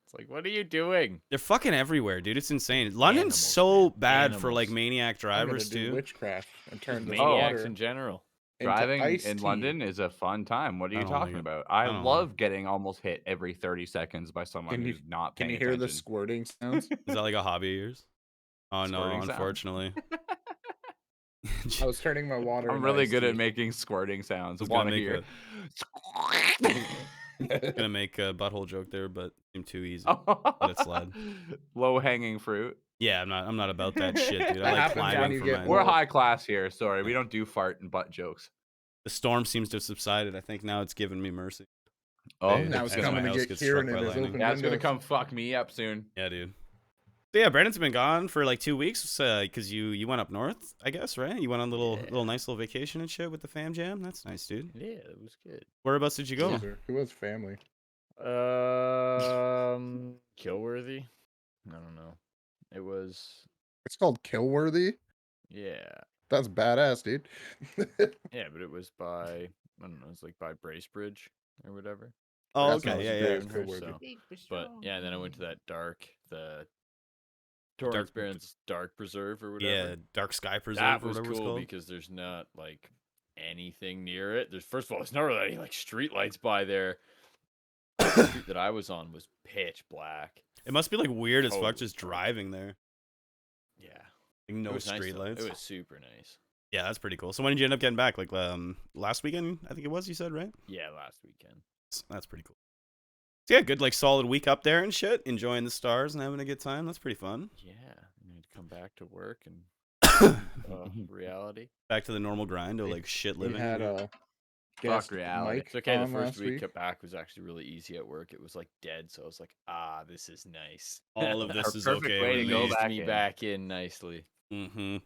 It's like, what are you doing? They're fucking everywhere, dude. It's insane. London's Animals, so man. bad for like Animals. maniac I'm gonna drivers do too. witchcraft and turn the Maniacs water in general. into Driving iced in tea. London is a fun time. What are I you don't like talking it. about? I I don't like love getting almost hit every 30 seconds by someone Can you- who's not Can paying you hear the attention. squirting sounds? Is that like a hobby of yours? Oh no, Squirting sound. unfortunately. I was turning my water. I'm into really iced good at tea. making squirting sounds. was Want gonna to make hear? Gonna make a butthole joke there, but seemed too easy. Let it slide. Low hanging fruit. Yeah, I'm not about that shit, dude. That I like happens when climbing you for get mine. We're Well- high class here. Sorry, we don't do fart and butt jokes. The storm seems to have subsided. I think now it's given me mercy. Oh, Hey, Now it's as my coming to house get gets Kieran struck by in his lightning. open that's gonna windows. come fuck me up soon. Yeah, dude. So yeah, Brandon's been gone for like 2 weeks because you went up north, I guess, right? You went on a little nice little vacation and shit with the fam jam. That's nice, dude. Yeah, it was good. Whereabouts did you go? Who was family? Killworthy. I don't know. It was It's called Killworthy. yeah, That's badass, dude. yeah, but it was by I don't know. It's like by Bracebridge or whatever. Oh, That's not okay, as yeah, big yeah. as Killworthy. But yeah, and then I went to that the Torrance Barrens Dark Preserve or whatever. Yeah, Dark Sky Preserve. That or was whatever it's cool called. because there's not like anything near it. There's first of all, there's not really any like street lights by there. The street that I was on was pitch black. It must be like weird as fuck Totally just dark. driving there. Yeah, Like, no it was nice, street though. lights. It was super nice. Yeah, that's pretty cool. So when did you end up getting back? Like last weekend, I think it was. You said, right? Yeah, last weekend. That's pretty cool. So yeah, good like solid week up there and shit, enjoying the stars and having a good time. That's pretty fun. Yeah, I need to come back to work and reality. Back to the normal grind of like shit We living. had Fuck reality. Mike It's okay. The on first last week week. back was actually really easy at work. It was like dead, so I was like, this is nice. All of this is perfect okay. way with to go me. back me in. back in nicely. Mm-hmm.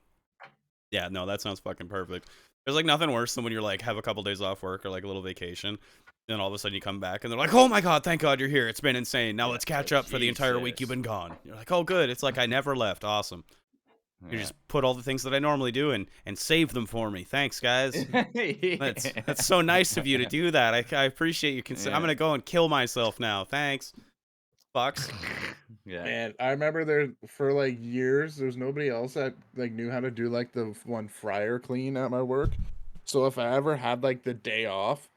Yeah, no, that sounds fucking perfect. There's like nothing worse than when you're like have a couple days off work or like a little vacation, and all of a sudden you come back and they're like, "Oh my god, thank God you're here. It's been insane. Now Yeah, let's it's catch like, up for the entire week Jesus. you've been gone." You're like, "Oh, good. It's like I never left. Awesome. You just put all the things that I normally do and save them for me. Thanks, guys. That's so nice of you to do that. I appreciate you. I'm gonna go and kill myself now. Thanks, fucks." Yeah. And I remember there for like years, there's nobody else that like knew how to do like the one fryer clean at my work. So if I ever had like the day off,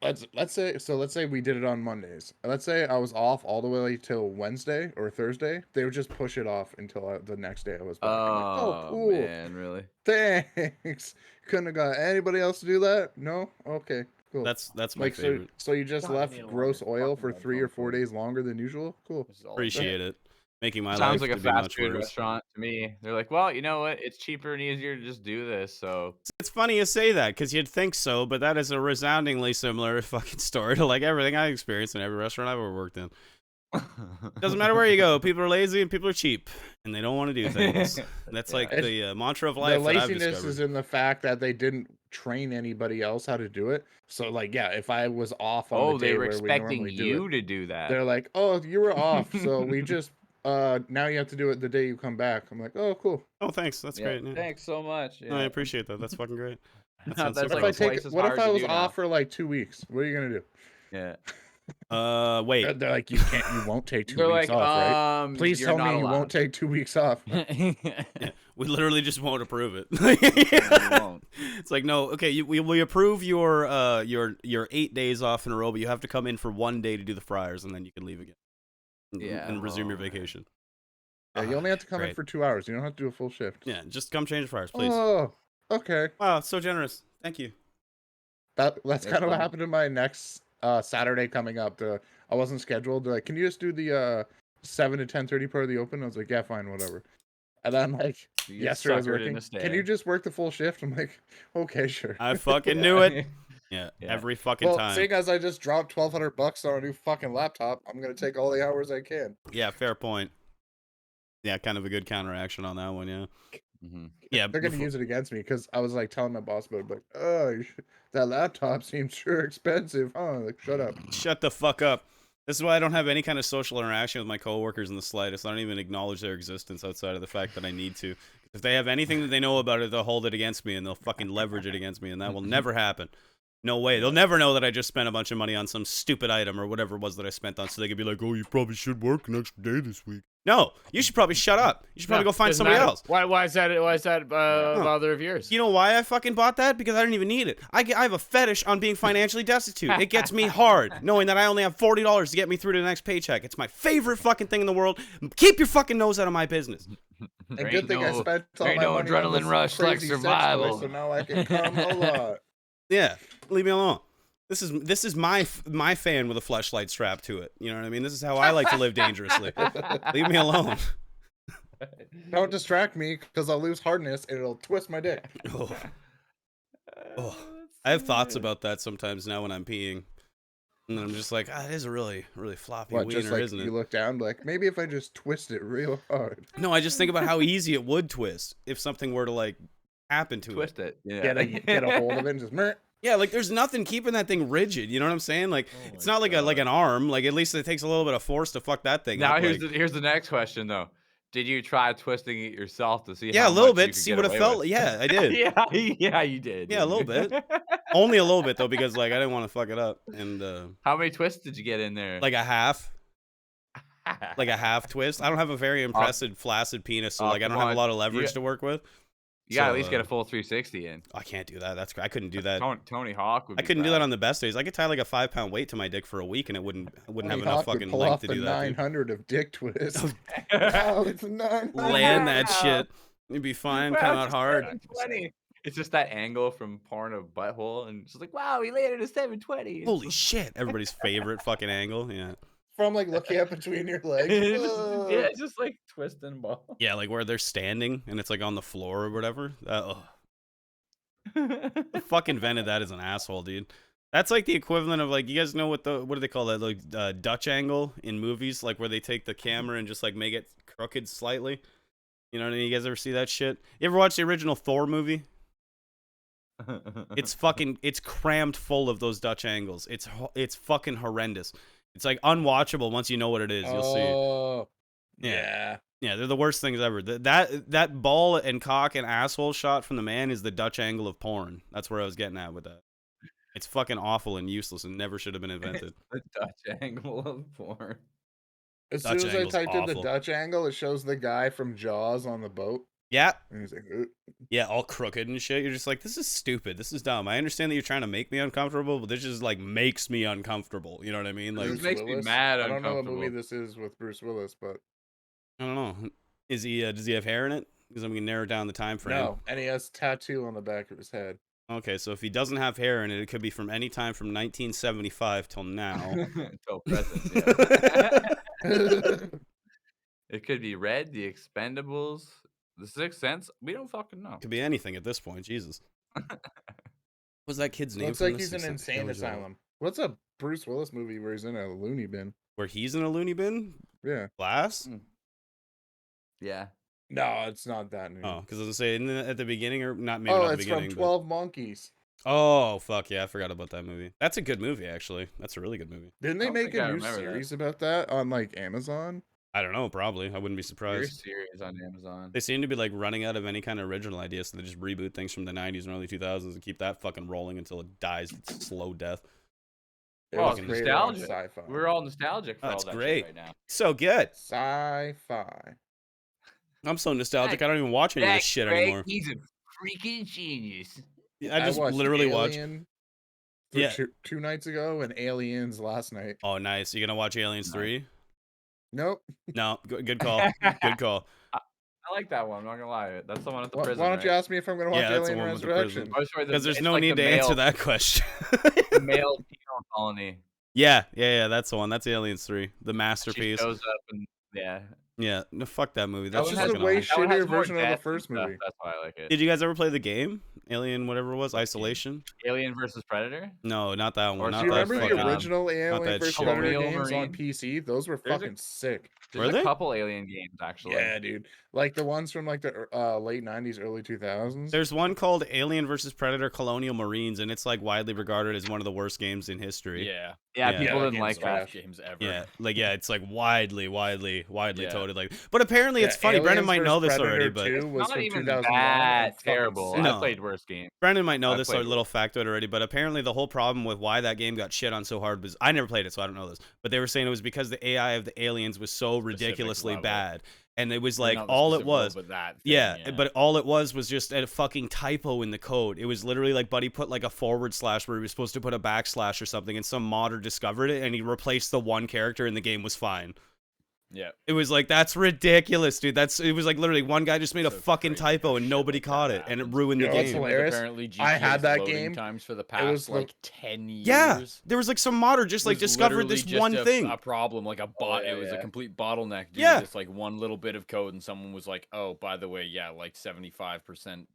let's say we did it on Mondays. Let's say I was off all the way till Wednesday or Thursday. They would just push it off until the next day I was back. I'm like, oh, cool. Man, really? Thanks. Couldn't have got anybody else to do that? No? Okay, cool. That's my like favorite. so you just God, I left need a gross water. oil Fucking for red 3 or phone 4 cord. days longer than usual. Cool. This is all Appreciate it. Making my Sounds life like a to be fast much food worse. restaurant to me. They're like, well, you know what? It's cheaper and easier to just do this. So It's funny you say that because you'd think so, but that is a resoundingly similar fucking story to like everything I experienced in every restaurant I've ever worked in. Doesn't matter where you go, people are lazy and people are cheap, and they don't want to do things. That's like the mantra of life. The that I've laziness discovered. is in the fact that they didn't train anybody else how to do it. So like, yeah, if I was off on the they day were where we expecting normally do you it, to do that. they're like, "Oh, you were off, so we just now you have to do it the day you come back." I'm like, "Oh, cool." Oh, thanks. That's Yeah, great. Yeah. Thanks so much. No, I Yeah. appreciate that. That's fucking great. That No, sounds so that's What like if cool. I twice take? as What if hard I to was do now. off for like 2 weeks? What are you gonna do? Yeah. Wait. They're like, you won't take 2 They're weeks like, off, right? Please you're tell not me you allowed. won't take 2 weeks off. Yeah, we literally just won't approve it. You won't. It's like, no, okay, we approve your 8 days off in a row, but you have to come in for 1 day to do the fryers, and then you can leave again. Yeah. And resume your Oh, man. vacation. Yeah, you only have to come in Great. for 2 hours. You don't have to do a full shift. Yeah, just come change the fryers, please. Oh, okay. Wow, so generous. Thank you. That's That's kind of what fun. happened to my next Saturday coming up. I wasn't scheduled. They're like, can you just do the 7 to 10:30 part of the open? I was like, yeah, fine, whatever. And then like You get yesterday I was suckered working. into Can you staying. just work the full shift? I'm like, okay, sure. I fucking Yeah. knew it. Yeah, Yeah. every fucking Well, time. seeing as I just dropped $1,200 on a new fucking laptop, I'm gonna take all the hours I can. Yeah, fair point. Yeah, kind of a good counteraction on that one, yeah. Mhm. Yeah, They're gonna before- use it against me because I was like telling my boss about it, like, oh, that laptop seems sure expensive, huh? Like, shut up. Shut the fuck up. This is why I don't have any kind of social interaction with my coworkers in the slightest. I don't even acknowledge their existence outside of the fact that I need to. If they have anything that they know about it, they'll hold it against me and they'll fucking leverage it against me, and that will never happen. No way. They'll never know that I just spent a bunch of money on some stupid item or whatever it was that I spent on, so they could be like, "Oh, you probably should work an extra day this week." No, you should probably shut up. You should probably go find Doesn't somebody matter. else. Why is that bother of yours? You know why I fucking bought that? Because I didn't even need it. I have a fetish on being financially destitute. It gets me hard, knowing that I only have $40 to get me through to the next paycheck. It's my favorite fucking thing in the world. Keep your fucking nose out of my business. And There good ain't thing I no- spent all there ain't my no money on adrenaline this rush like crazy sex toy, survival. so now I can come a lot. Yeah, leave me alone. This is my fan with a fleshlight strapped to it. You know what I mean? This is how I like to live dangerously. Leave me alone. Don't distract me because I'll lose hardness and it'll twist my dick. Oh. I have thoughts about that sometimes now when I'm peeing. And I'm just like, ah, it is a really, really floppy What, just wiener, like isn't you it? look down, like maybe if I just twist it real hard, No, I just think about how easy it would twist if something were to like happen to it. Twist it. Yeah. get a hold of it, and just meh. Yeah, like there's nothing keeping that thing rigid. You know what I'm saying? Like Oh it's my not like God. an arm. Like at least it takes a little bit of force to fuck that thing Now up. here's like, the next question though. Did you try twisting it yourself to see yeah, how a little much bit you to could see get what it away felt. with? Yeah, I did. yeah, you did. Yeah, a little didn't you? bit. Only a little bit though, because like I didn't want to fuck it up. And How many twists did you get in there? like a half twist. I don't have a very impressive flaccid penis, so like I come don't have a on. lot of leverage to work with. You gotta So, at least get a full 360 in. I can't do that. I couldn't do that. Tony Hawk would I be couldn't do that proud. on the best days. I could tie like a 5-pound weight to my dick for a week, and I wouldn't have Tony enough Hawk would fucking pull length off to the do that. Dude. 900 of dick twist. Oh, it's a 900. Land that shit. You'd be fine. Come out hard. 720. It's just that angle from porn of butthole, and it's like, wow, he landed a 720. Holy shit! Everybody's favorite fucking angle. Yeah. From like looking up between your legs. Whoa. yeah, it's just like twisting ball. Yeah, like where they're standing and it's like on the floor or whatever. Who fuck invented that as an asshole, dude? That's like the equivalent of like, you guys know what do they call that, like Dutch angle in movies, like where they take the camera and just like make it crooked slightly. You know what I mean? You guys ever see that shit? You ever watch the original Thor movie? It's crammed full of those Dutch angles. It's fucking horrendous. It's like unwatchable once you know what it is. You'll see. Oh, Yeah. Yeah, they're the worst things ever. That ball and cock and asshole shot from the man is the Dutch angle of porn. That's where I was getting at with that. It's fucking awful and useless and never should have been invented. The Dutch angle of porn. As Dutch soon as I angle's typed in the awful. Dutch angle, it shows the guy from Jaws on the boat. Yeah. And he's like, "Ugh." Yeah, all crooked and shit. You're just like, this is stupid. This is dumb. I understand that you're trying to make me uncomfortable, but this just like makes me uncomfortable. You know what I mean? Like, This makes me mad I don't know what movie uncomfortable. this is with Bruce Willis, but I don't know. Is he? Does he have hair in it? Because I'm gonna narrow down the time frame. no. And he has tattoo on the back of his head. Okay, so if he doesn't have hair in it, it could be from any time from 1975 till now. Until present, yeah. It could be Red, The Expendables, The Sixth Sense. We don't fucking know. Could be anything at this point. Jesus. What's that kid's name? Looks from like The he's in an Sixth Sense? insane asylum. What's a Bruce Willis movie where he's in a loony bin? Where he's in a loony bin? Yeah. Glass? Yeah. No, it's not that new. Oh, because I was gonna say, isn't it at the beginning or not? Maybe Oh, not the it's beginning. from but- 12 Monkeys. Oh fuck yeah, I forgot about that movie. That's a good movie actually. That's a really good movie. Didn't they don't make think I a new remember that. series about that on like Amazon? I don't know, probably. I wouldn't be Your surprised. series on Amazon. They seem to be like running out of any kind of original idea, so they just reboot things from the 90s and early 2000s and keep that fucking rolling until it dies its slow death. It Oh, was it's created on nostalgia. Sci-fi. We're all nostalgic for all That's that great. shit right now. So good. Sci-fi. I'm so nostalgic. I don't even watch any of this shit anymore. He's a freaking genius. I just literally watched. Alien Yeah. two nights ago and Aliens last night. Oh, nice. You gonna watch Aliens 3? Nope. No. Good call. Good call. I like that one. I'm not gonna lie. That's the one at the Why prison. don't you right? ask me if I'm going to watch Yeah, that's the Alien one with the Resurrection? prison. Oh, sorry, Because there's it's no like need the to answer male- that question. The male penal colony. Yeah. That's the one. That's Aliens 3. The She masterpiece. shows up and yeah. Yeah. No, fuck that movie. That That's one just just a fucking way awful. That one has shittier more version of the death and first stuff, movie. That's why I like it. Did you guys ever play the game? Alien, whatever it was, Isolation? Alien versus Predator. No, not that Or one. do Not Do you that remember fucking. the original that Alien vs. shit. Predator Colonial games on Marine? PC? Those were There's a- fucking sick. There's Were a they? couple Alien games actually. Yeah, dude. Like the ones from like the late 90s, early 2000s. There's one called Alien vs. Predator Colonial Marines, and it's like widely regarded as one of the worst games in history. Yeah. Yeah, Yeah. people Yeah, didn't game's like that. trash. Games ever. Yeah, like it's like widely Yeah. toted. Like, but apparently Yeah, it's funny. Brendan Aliens might know vs. this already, Predator but 2 was Not from even 2001 that and fucking terrible. sick. No. I played worse games. Brendan might know I this played little factoid already. But apparently the whole problem with why that game got shit on so hard was I never played it, so I don't know this. But they were saying it was because the AI of the aliens was so ridiculously level. bad, and it was Or like not the all it specific role, was. but that thing, Yeah, but all it was just a fucking typo in the code. It was literally like Buddy put like a forward slash where he was supposed to put a backslash or something, and some modder discovered it, and he replaced the one character, and the game was fine. yeah. It was like, that's ridiculous, dude. It was like literally one guy just made a So fucking crazy typo how and shit nobody like that caught it, and it happens. ruined the You know what's game. hilarious? Apparently, I had GTA's that loading game. times for the was past like- like 10 years. Yeah, there was like some modder just like was discovered literally this just one a, thing. a problem, like a bot. yeah, It was a yeah. complete bottleneck. Due Yeah. to this like one little bit of code, and someone was like, "Oh, by the way, yeah, like 75%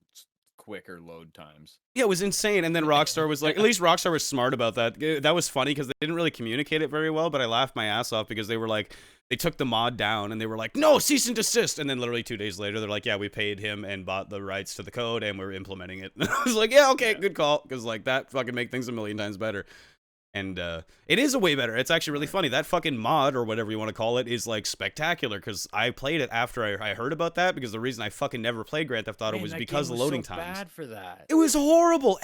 quicker load times. Yeah, it was insane. And then Rockstar was like, at least Rockstar was smart about that. That was funny because they didn't really communicate it very well, but I laughed my ass off because they were like, they took the mod down and they were like, no, cease and desist. And then literally 2 days later, they're like, yeah, we paid him and bought the rights to the code and we're implementing it. I was like, yeah, okay, good call. Because like that fucking make things a million times better. And it is a way better. It's actually really funny. That fucking mod, or whatever you want to call it, is like spectacular. Because I played it after I heard about that. Because the reason I fucking never played Grand Theft Auto was because of the loading times. Bad for that. It was horrible.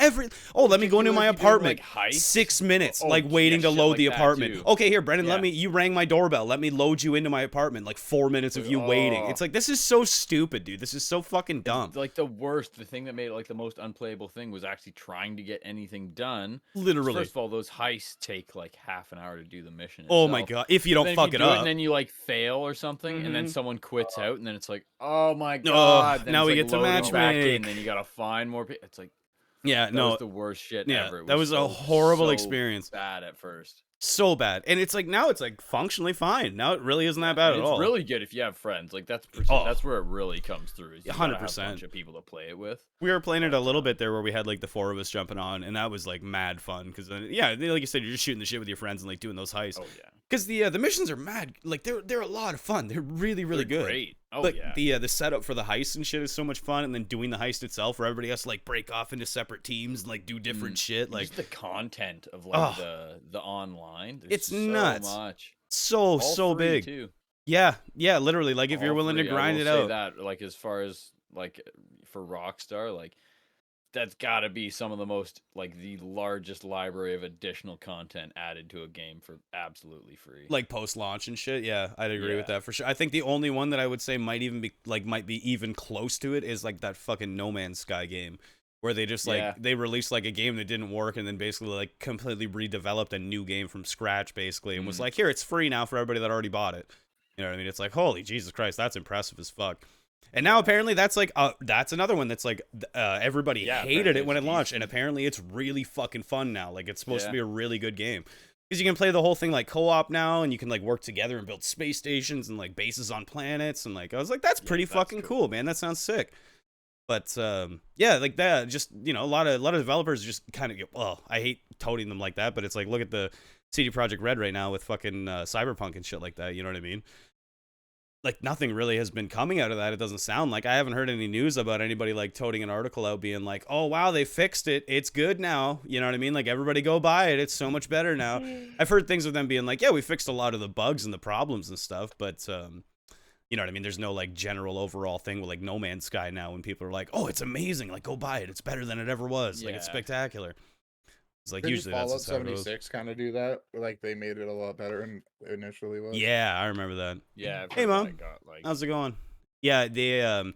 Let me go into my apartment. Like 6 minutes, Oh, like waiting yeah, to shit load like the that, apartment. too. Okay, here, Brendan. Yeah. You rang my doorbell. Let me load you into my apartment. Like 4 minutes of you waiting. It's like, this is so stupid, dude. This is so fucking dumb. Like the worst, the thing that made it like the most unplayable thing was actually trying to get anything done. Literally. First of all, those heists take like half an hour to do the mission. Oh my itself. god! If you don't Then fuck if you it do up, and then you like fail or something, and then Mhm. someone quits out, and then it's like, oh my Oh, god! Then now it's, we like, get to loading back in, matchmake. then you gotta find more people. It's like, yeah, that no, was the worst shit yeah, ever. It that was a so, horrible so experience. Bad at first. So bad, and it's like now it's like functionally fine. Now it really isn't that bad And at it's all. really good if you have friends. Like that's Oh. that's where it really comes through. Is you gotta have a 100%. bunch of people to play it with. We were playing it a little bit there where we had like the 4 of us jumping on, and that was like mad fun because yeah, like you said, you're just shooting the shit with your friends and like doing those heists. Oh yeah, Because the missions are mad, like they're a lot of fun. They're really They're good. Great. Oh But yeah. the setup for the heist and shit is so much fun, and then doing the heist itself where everybody has to like break off into separate teams and like do different shit. Like Just the content of like the online. There's It's so nuts. much. so All free, big. too. Yeah, literally. Like if you're All willing to free. I grind will it say out. that like as far as like for Rockstar, like that's got to be some of the most like the largest library of additional content added to a game for absolutely free. Like post launch and shit. Yeah, I'd agree with Yeah. that for sure. I think the only one that I would say might be even close to it is like that fucking No Man's Sky game where they just like Yeah. they released like a game that didn't work and then basically like completely redeveloped a new game from scratch basically and was like, here, it's free now for everybody that already bought it. You know what I mean? It's like, holy Jesus Christ, that's impressive as fuck. And now apparently that's like that's another one that's like everybody Yeah, hated apparently it when it it's launched, easy. and apparently it's really fucking fun now. Like it's supposed to Yeah. be a really good game because you can play the whole thing like co-op now, and you can like work together and build space stations and like bases on planets, and like I was like, that's pretty that's fucking cool, man. That sounds sick. But yeah, like that, just a lot of developers just kind of well, I hate toting them like that, but it's like look at the CD Projekt Red right now with fucking Cyberpunk and shit like that. You know what I mean? Like nothing really has been coming out of that. It doesn't sound like. I haven't heard any news about anybody like toting an article out being like, oh wow, they fixed it, it's good now. You know what I mean? Like everybody go buy it, it's so much better now. I've heard things of them being like, yeah, we fixed a lot of the bugs and the problems and stuff, but you know what I mean? There's no like general overall thing with like No Man's Sky now when people are like, oh, it's amazing, like go buy it, it's better than it ever was, like it's Yeah. spectacular. It's like Didn't usually Fallout that's just how it goes. 76 kind of do that? Like they made it a lot better than it initially was. Yeah, I remember that. Yeah. I've Hey, heard Mom. that got, like, How's it going? Yeah, the a lot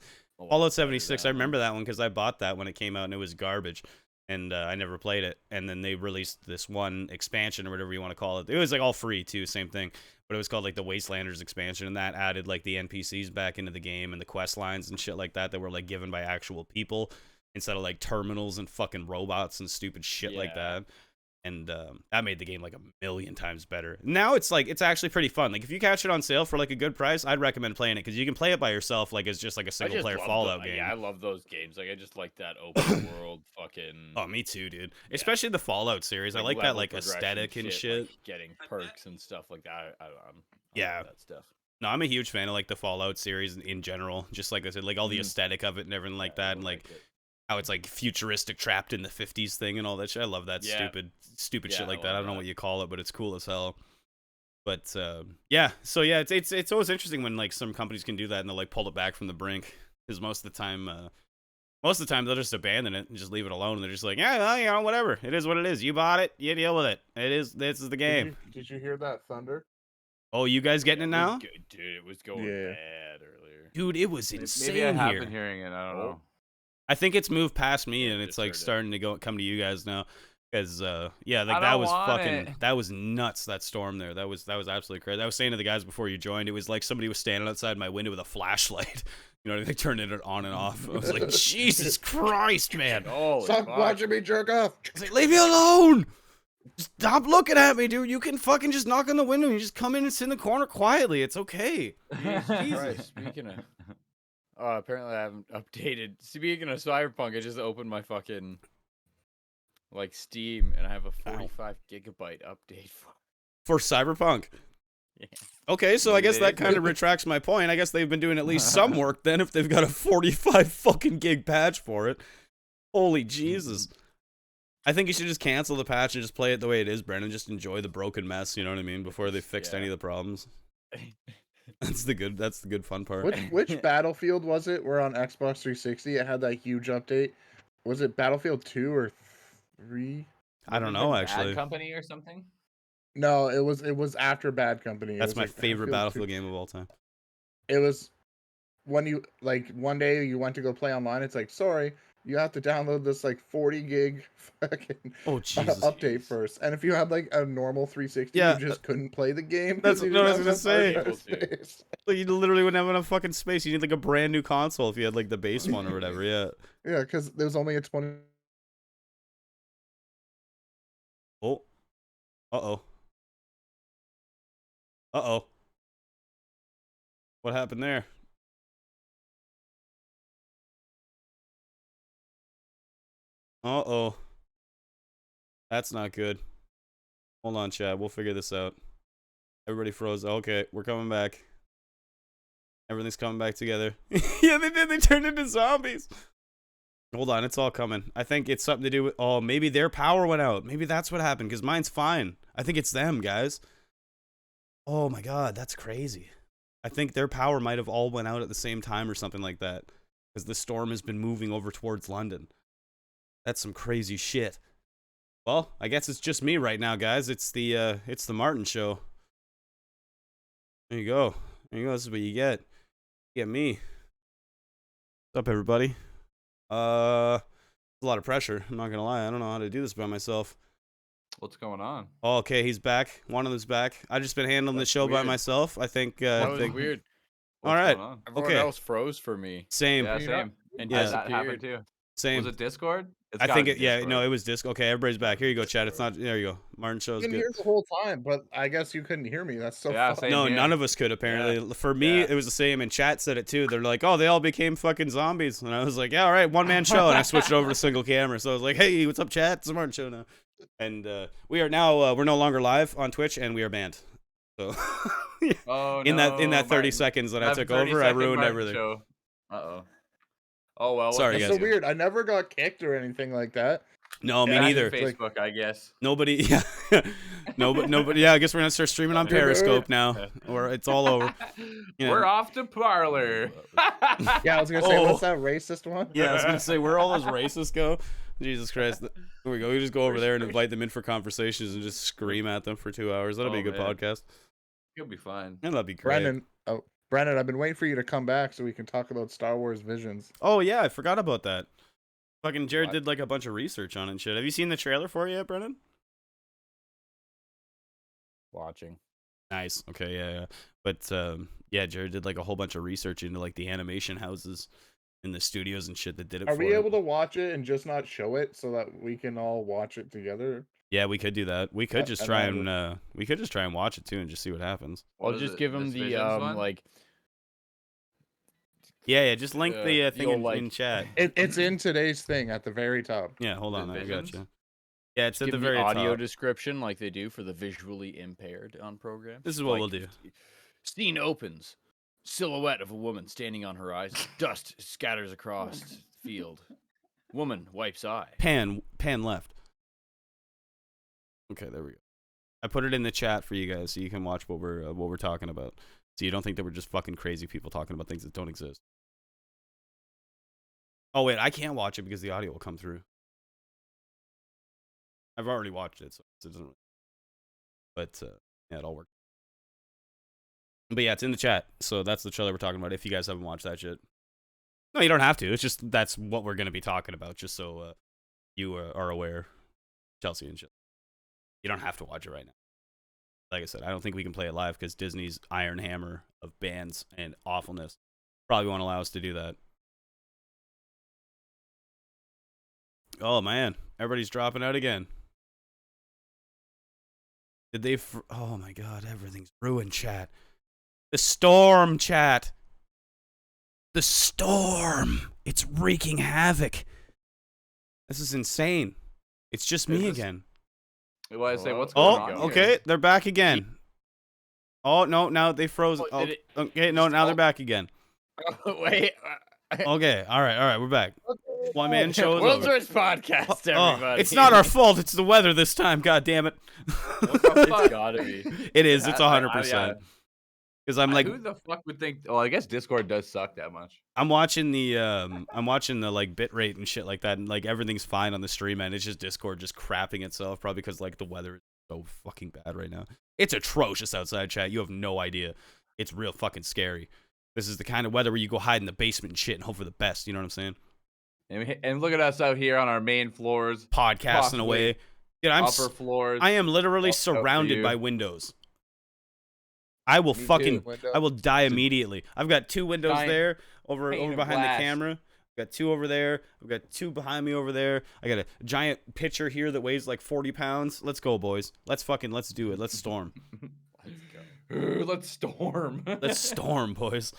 Fallout better 76, I than- remember that one because I bought that when it came out and it was garbage. And I never played it. And then they released this one expansion or whatever you want to call it. It was like all free too, same thing. But it was called like the Wastelanders expansion. And that added like the NPCs back into the game and the quest lines and shit like that that were like given by actual people instead of like terminals and fucking robots and stupid shit like Yeah. that. And that made the game like a million times better. Now it's like it's actually pretty fun. Like if you catch it on sale for like a good price, I'd recommend playing it because you can play it by yourself like it's just like a I single just player love Fallout the- game. Yeah, I love those games. Like I just like that open world fucking. Oh, me too, dude. Especially the Fallout series. I like that level like progression aesthetic and shit. like, getting perks and stuff like that. I Yeah. love that stuff. No, I'm a huge fan of like the Fallout series in general. Just like I said, like all the Mhm. aesthetic of it and everything like Yeah, I that, and really like it. how it's like futuristic, trapped in the 50s thing and all that shit. I love that Yeah. stupid Yeah, shit I like that. I love don't know that. what you call it, but it's cool as hell. But yeah, so yeah, it's always interesting when like some companies can do that and they'll like pull it back from the brink because most of the time they'll just abandon it and just leave it alone. And they're just like, yeah, well, you know, whatever. It is what it is. You bought it. You deal with it. This is the game. Did you hear that thunder? Oh, you guys getting it was now? good, dude, it was going Yeah. bad earlier. Dude, it was insane Maybe I have here. been hearing it. I don't know. I think it's moved past me Yeah, and just it's like heard it. starting to come to you guys now. Because yeah, like I that don't was want fucking it. that was nuts, that storm there. That was absolutely crazy. I was saying to the guys before you joined, it was like somebody was standing outside my window with a flashlight. You know, they turned it on and off. I was like, Jesus Christ, man. Holy Stop fuck. watching me jerk off. I was like, leave me alone. Stop looking at me, dude. You can fucking just knock on the window and you just come in and sit in the corner quietly. It's okay. Jesus Christ, speaking of, Apparently I haven't updated. Speaking of Cyberpunk, I just opened my fucking like Steam, and I have a 45 gigabyte update For Cyberpunk. Yeah. Okay, so I guess that Indeed. kind of retracts my point. I guess they've been doing at least some work then if they've got a 45 fucking gig patch for it. Holy Jesus. I think you should just cancel the patch and just play it the way it is, Brennan. Just enjoy the broken mess, you know what I mean, before they fixed any of the problems. That's the good fun part. Which Battlefield was it? Where on Xbox 360 it had that huge update. Was it Battlefield 2 or 3? I don't Wouldn't it know have been actually. Bad Company or something. No, it was after Bad Company. It That's was my like favorite Battlefield 2. game of all time. It was when you like one day you went to go play online. It's like, sorry, you have to download this like 40 gig fucking Oh Jesus. update first. And if you had like a normal 360, Yeah, you just couldn't play the game. that's 'cause you what I didn't was have gonna enough hard say. drive space. Like you literally wouldn't have enough fucking space. You need like a brand new console if you had like the base one or whatever. Yeah. Yeah, because there was only a 20. Oh. Uh-oh. Uh-oh. What happened there? Uh-oh. That's not good. Hold on, chat. We'll figure this out. Everybody froze. Okay, we're coming back. Everything's coming back together. Yeah, they did. They turned into zombies. Hold on, it's all coming. I think it's something to do with... Oh, maybe their power went out. Maybe that's what happened, because mine's fine. I think it's them, guys. Oh my god, that's crazy. I think their power might have all went out at the same time or something like that. Because the storm has been moving over towards London. That's some crazy shit. Well, I guess it's just me right now, guys. It's the Martin show. There you go. There you go. This is what you get. You get me. What's up, everybody? A lot of pressure. I'm not gonna lie. I don't know how to do this by myself. What's going on? Oh, okay, he's back. One of them's back. I just been handling the That's show by weird. myself. I think. That I was think weird. All What's right. going on? Everyone Okay. else froze for me. Same. Yeah, same. And Yeah. That happened disappeared. too. Same. Was it Discord? It's I gotta think be it. Yeah. Discord. No, it was disc. Okay, everybody's back. Here you go, Chad. It's not. There you go. Martin show I is couldn't good. hear the whole time, but I guess you couldn't hear me. That's so Yeah, fucked. same No, here. none of us could apparently. For me, Yeah. it was the same, and chat said it too. They're like, "Oh, they all became fucking zombies," and I was like, "Yeah, all right, one man show." And I switched over to single camera, so I was like, "Hey, what's up, chat? It's the Martin show now." And we are now we're no longer live on Twitch, and we are banned. So Oh, in that 30 Martin. seconds that I That took 30 over, I second ruined Martin everything. show. Uh-oh. Oh, well. what Sorry, can That's guys. so you do? weird. I never got kicked or anything like that. No, me Yeah, neither. like- Facebook, I guess. Nobody, yeah, nobody. Yeah, I guess we're gonna start streaming on Dude. Periscope now, or it's all over. Yeah. We're off to Parlor. Yeah, I was gonna say, what's Oh. that racist one? Yeah, I was gonna say where all those racists go. Jesus Christ! Here we go. We just go over Where's there and Chris? invite them in for conversations and just scream at them for 2 hours. That'll be a Oh, good man. podcast. You'll be fine. Yeah, that'd be great. Brennan, I've been waiting for you to come back so we can talk about Star Wars Visions. Oh yeah, I forgot about that. Fucking Jarrod What? did like a bunch of research on it and shit. Have you seen the trailer for it yet, Brennan? Watching. Nice. Okay, yeah. But yeah, Jarrod did like a whole bunch of research into like the animation houses and the studios and shit that did it Are for we it. able to watch it and just not show it so that we can all watch it together? Yeah, we could do that. We could just and try then and watch it too and just see what happens. What I'll is just it, give him this the Visions one? like. Yeah, just link the the thing old, in, like- in chat. It's in today's thing at the very top. Yeah, hold The on, I got Visions? you. Yeah, it's at Give the him very audio top. description like they do for the visually impaired on programs. This is what we'll do. Scene opens. Silhouette of a woman standing on horizon. Dust scatters across field. Woman wipes eye. Pan left. Okay, there we go. I put it in the chat for you guys so you can watch what we're talking about. So you don't think that we're just fucking crazy people talking about things that don't exist. Oh wait, I can't watch it because the audio will come through. I've already watched it, so it doesn't. But yeah, it all worked. But yeah, it's in the chat, so that's the trailer we're talking about. If you guys haven't watched that shit, no, you don't have to. It's just that's what we're gonna be talking about, just so you are aware, Chelsea and shit. You don't have to watch it right now. Like I said, I don't think we can play it live because Disney's iron hammer of bans and awfulness probably won't allow us to do that. Oh man, everybody's dropping out again. Did they? Oh my god, everything's ruined, chat. The storm, chat. The storm. It's wreaking havoc. This is insane. It's just me again. Well, I say, what's Oh, going on here? okay. They're back again. Oh, no. Now they froze. Oh, did it Okay. No, now they're back again. Wait. Okay. All right. We're back. One man show is World's over. Worst Podcast, Oh, everybody. it's not our fault. It's the weather this time. God damn it. What the fuck? It's gotta be. It is. It's Yeah, 100%. Because I'm like, who the fuck would think? Well, I guess Discord does suck that much. I'm watching the like bit rate and shit like that, and like everything's fine on the stream, and it's just Discord just crapping itself, probably because like the weather is so fucking bad right now. It's atrocious outside, chat. You have no idea. It's real fucking scary. This is the kind of weather where you go hide in the basement and shit and hope for the best. You know what I'm saying? And look at us out here on our main floors, Podcasting Possibly away. Dude, upper floors. I am literally Fucked up for surrounded you. by windows. I will Me fucking too, window. I will die immediately. I've got 2 windows Giant there over pane of behind glass. the camera. I've got 2 over there. I've got 2 behind me over there. I got a giant pitcher here that weighs like 40 pounds. Let's go, boys. Let's do it. Let's storm. Let's storm. Let's storm, boys.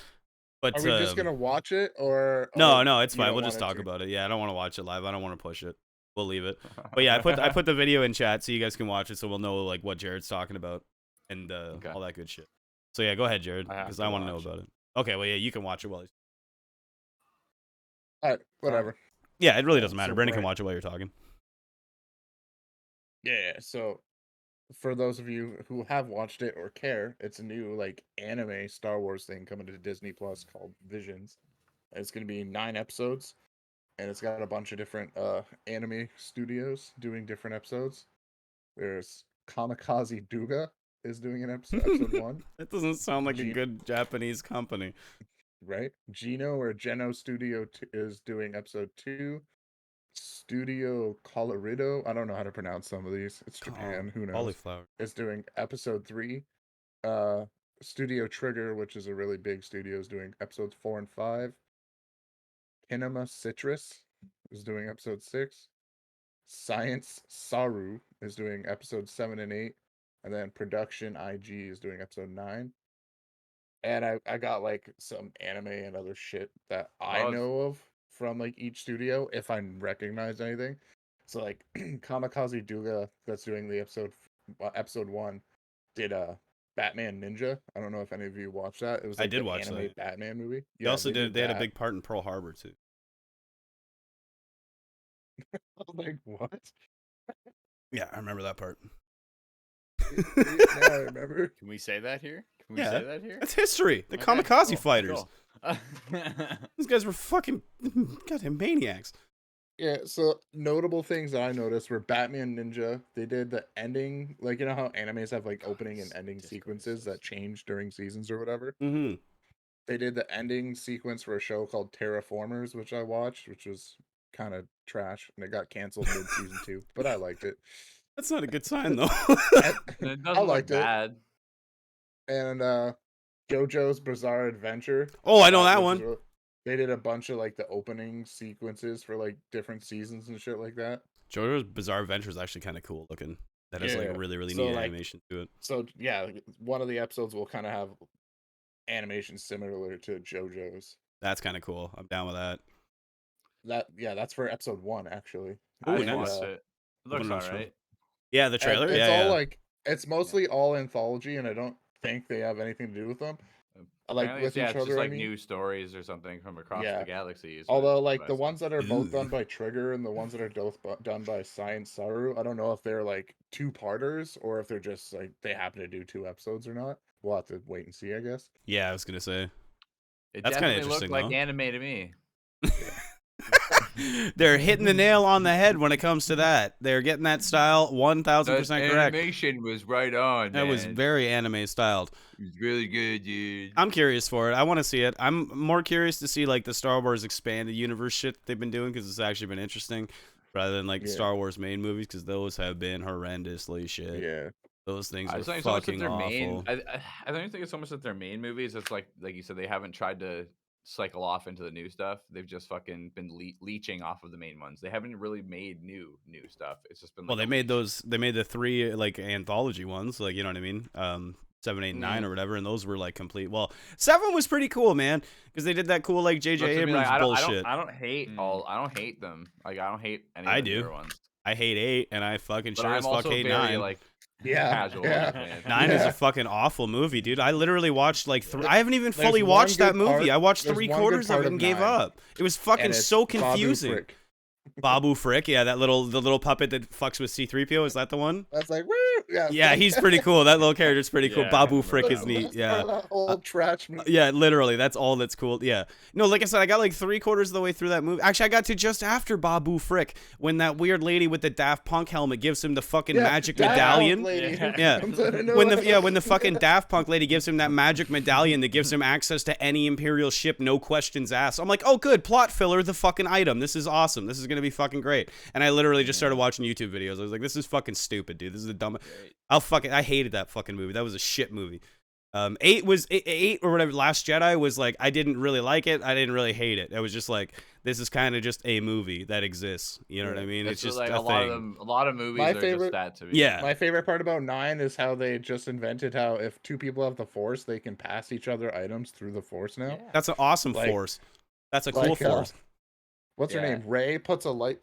But Are we just gonna watch it or? no, it's you fine. don't We'll just want talk to? about it. Yeah, I don't want to watch it live. I don't want to push it. We'll leave it. But yeah, I put the video in chat so you guys can watch it, so we'll know like what Jared's talking about and all that good shit. So yeah, go ahead, Jared, I have because to I want to know watch. about it. Okay, well yeah, you can watch it while. All right, whatever. Yeah, it really Yeah, doesn't matter. so Brendan can Brian- watch it while you're talking. Yeah. So, for those of you who have watched it or care, it's a new like anime Star Wars thing coming to Disney Plus called Visions. It's gonna be 9 episodes, and it's got a bunch of different anime studios doing different episodes. There's Kamikaze Duga is doing an episode 1, That doesn't sound like a Gene- good Japanese company. right? Geno Studio is doing episode 2. Studio Colorido, I don't know how to pronounce some of these. It's Japan, who knows? Cauliflower. Is doing episode 3. Studio Trigger, which is a really big studio, is doing episodes 4 and 5. Kinema Citrus is doing episode 6. Science Saru is doing episode 7 and 8. And then Production IG is doing episode 9. And I got like some anime and other shit that I Oh, know of from like each studio if I recognize anything. So like Kamikaze Duga that's doing the episode 1 did Batman Ninja. I don't know if any of you watched that. It was I like did the watch anime that. Batman movie. They also did. They had a that. big part in Pearl Harbor too. I was like, what? Yeah, I remember that part. Yeah, I remember. Can we say that here? Can we Yeah. say that here? That's history. The Okay, kamikaze cool, fighters. cool. These guys were fucking goddamn maniacs. Yeah, so notable things that I noticed were Batman Ninja. They did the ending, like you know how animes have like opening and ending sequences that change during seasons or whatever. Mm-hmm. They did the ending sequence for a show called Terraformers, which I watched, which was kind of trash, and it got canceled mid season 2. But I liked it. That's not a good sign though. It doesn't I look liked it. bad. And JoJo's Bizarre Adventure. Oh, I know that which is one. real- They did a bunch of like the opening sequences for like different seasons and shit like that. JoJo's Bizarre Adventure is actually kind of cool looking. That has like Yeah. a really, really So, neat like, animation to it. So yeah, one of the episodes will kind of have animation similar to JoJo's. That's kind of cool. I'm down with that. That's for episode 1 actually. Ooh, I nice. watched it. It looks Open up alright. Yeah, the And trailer. It's Yeah, all yeah. like it's mostly all anthology, and I don't think they have anything to do with them. Like Apparently with it's- each it's other, just I like mean. new stories or something from across Yeah. the galaxies. Although, like but the ones that are both Ooh. done by Trigger and the ones that are done by Science Saru, I don't know if they're like 2-parters or if they're just like they happen to do 2 episodes or not. We'll have to wait and see, I guess. Yeah, I was gonna say. it That's kinda definitely looked interesting, like though. anime to me. They're hitting the nail on the head when it comes to that. They're getting that style 1000% correct. animation was right on. That was very anime styled. It was really good, dude. I'm curious for it. I want to see it. I'm more curious to see like the Star Wars expanded universe shit they've been doing because it's actually been interesting, rather than like Yeah. Star Wars main movies because those have been horrendously shit. Yeah. Those things I are just think so much that fucking their awful. main. I don't think it's so much that their main movies. It's like you said, they haven't tried to cycle off into the new stuff. They've just fucking been leeching off of the main ones. They haven't really made new stuff. It's just been like Well, they a made leech. those. They made the 3 like anthology ones. Like you know what I mean. 7, 8, and 9 or whatever, and those were like complete. Well, 7 was pretty cool, man, because they did that cool like J.J. Looks to me Abrams like, bullshit. I don't hate I don't hate them. Like I don't hate any of I the do. newer ones. I hate 8, and I fucking But sure I'm as fuck also hate very 9. like Yeah. casual. fan. 9 is Yeah. a fucking awful movie, dude. I literally watched like I haven't even There's fully one watched that good movie. part- I watched there's 3 one good quarters of part it of and gave 9, up. It was fucking and it's so Babu confusing. Frick. Babu Frick, yeah, the little puppet that fucks with C-3PO. Is that the one? That's like, woo! Yeah, Yeah, he's pretty cool. That little character's pretty cool. Yeah, I Babu remember Frick that is one. neat. Yeah. That old trash movie. Yeah, literally. That's all that's cool. Yeah. No, like I said, I got like 3/4 of the way through that movie. Actually, I got to just after Babu Frick when that weird lady with the Daft Punk helmet gives him the fucking magic Daft Punk medallion. lady who Yeah. comes out of When nowhere. the fucking Daft Punk lady gives him that magic medallion that gives him access to any Imperial ship, no questions asked. I'm like, oh, good plot filler, the fucking item. This is awesome. This is gonna be fucking great. And I literally just started watching YouTube videos. I was like, this is fucking stupid, dude. This is the dumbest. I hated that fucking movie. That was a shit movie. 8 was 8 or whatever. Last Jedi was like, I didn't really like it. I didn't really hate it. I was just like, this is kind of just a movie that exists. You know what I mean? It's just like a a lot thing. of them. A lot of movies My are favorite- just that to me. Yeah. My favorite part about 9 is how they just invented how if 2 people have the Force, they can pass each other items through the Force now. That's an awesome Like- force. That's a cool like, force. What's her Yeah. name? Ray puts a light.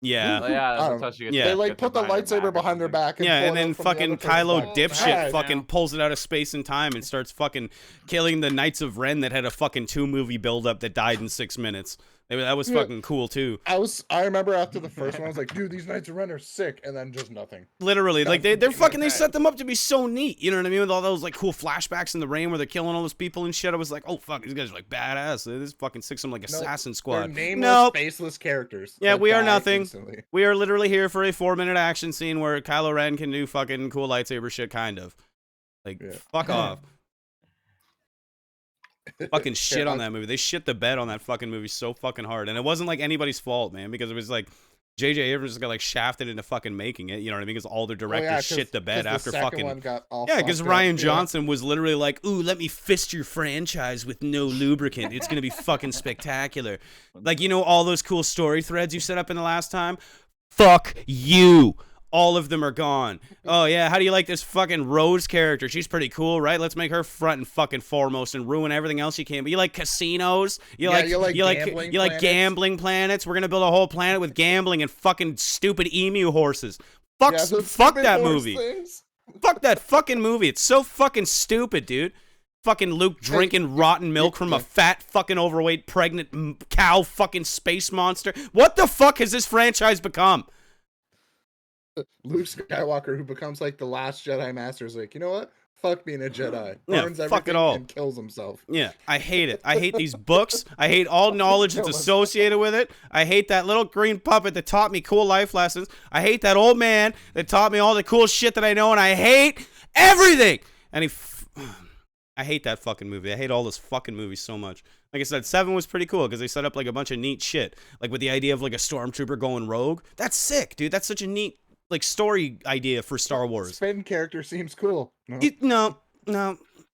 Yeah. Oh, yeah, that's Um, how she gets yeah. to They like get put the behind her lightsaber back or behind their something. back. And Yeah, pull and it then out from the fucking other person's Kylo back. dipshit Yeah. fucking pulls it out of space and time and starts fucking killing the Knights of Ren that had a fucking 2-movie buildup that died in 6 minutes. That was Yeah. fucking cool too. I remember after the first one, I was like, dude, these Knights of Ren are sick, and then just nothing. Literally, like they're fucking fucking. They okay. set them up to be so neat. You know what I mean? With all those like cool flashbacks in the rain where they're killing all those people and shit. I was like, oh fuck, these guys are like badass. This fucking sick some like assassin They're squad. nameless, Nope. faceless characters. Yeah, that we are die nothing. instantly. We are literally here for a 4-minute action scene where Kylo Ren can do fucking cool lightsaber shit, kind of. Like, Yeah. fuck off. Fucking shit Yeah, on that movie. They shit the bed on that fucking movie so fucking hard. And it wasn't like anybody's fault, man, because it was like J.J. Abrams got like shafted into fucking making it. You know what I mean? Because all their directors Oh, yeah, shit the bed 'cause after second fucking. one got all Yeah, because fucked Ryan up, Johnson was literally like, ooh, let me fist your franchise with no lubricant. It's going to be fucking spectacular. Like, you know, all those cool story threads you set up in the last time? Fuck you. All of them are gone. Oh, yeah, how do you like this fucking Rose character? She's pretty cool, right? Let's make her front and fucking foremost and ruin everything else you can. But you like casinos? You like gambling gambling planets? We're going to build a whole planet with gambling and fucking stupid emu horses. Fuck, Yeah, those fuck stupid that horse movie. things. Fuck that fucking movie. It's so fucking stupid, dude. Fucking Luke drinking rotten milk from a fat fucking overweight pregnant cow fucking space monster. What the fuck has this franchise become? Luke Skywalker, who becomes like the last Jedi Master, is like, you know what? Fuck being a Jedi. Yeah, Burns fuck it everything all. and kills himself. Yeah, I hate it. I hate these books. I hate all knowledge that's associated with it. I hate that little green puppet that taught me cool life lessons. I hate that old man that taught me all the cool shit that I know, and I hate everything. And I hate that fucking movie. I hate all those fucking movies so much. Like I said, 7 was pretty cool because they set up like a bunch of neat shit. Like with the idea of like a stormtrooper going rogue. That's sick, dude. That's such a neat like story idea for Star Wars. Spin character seems cool. No.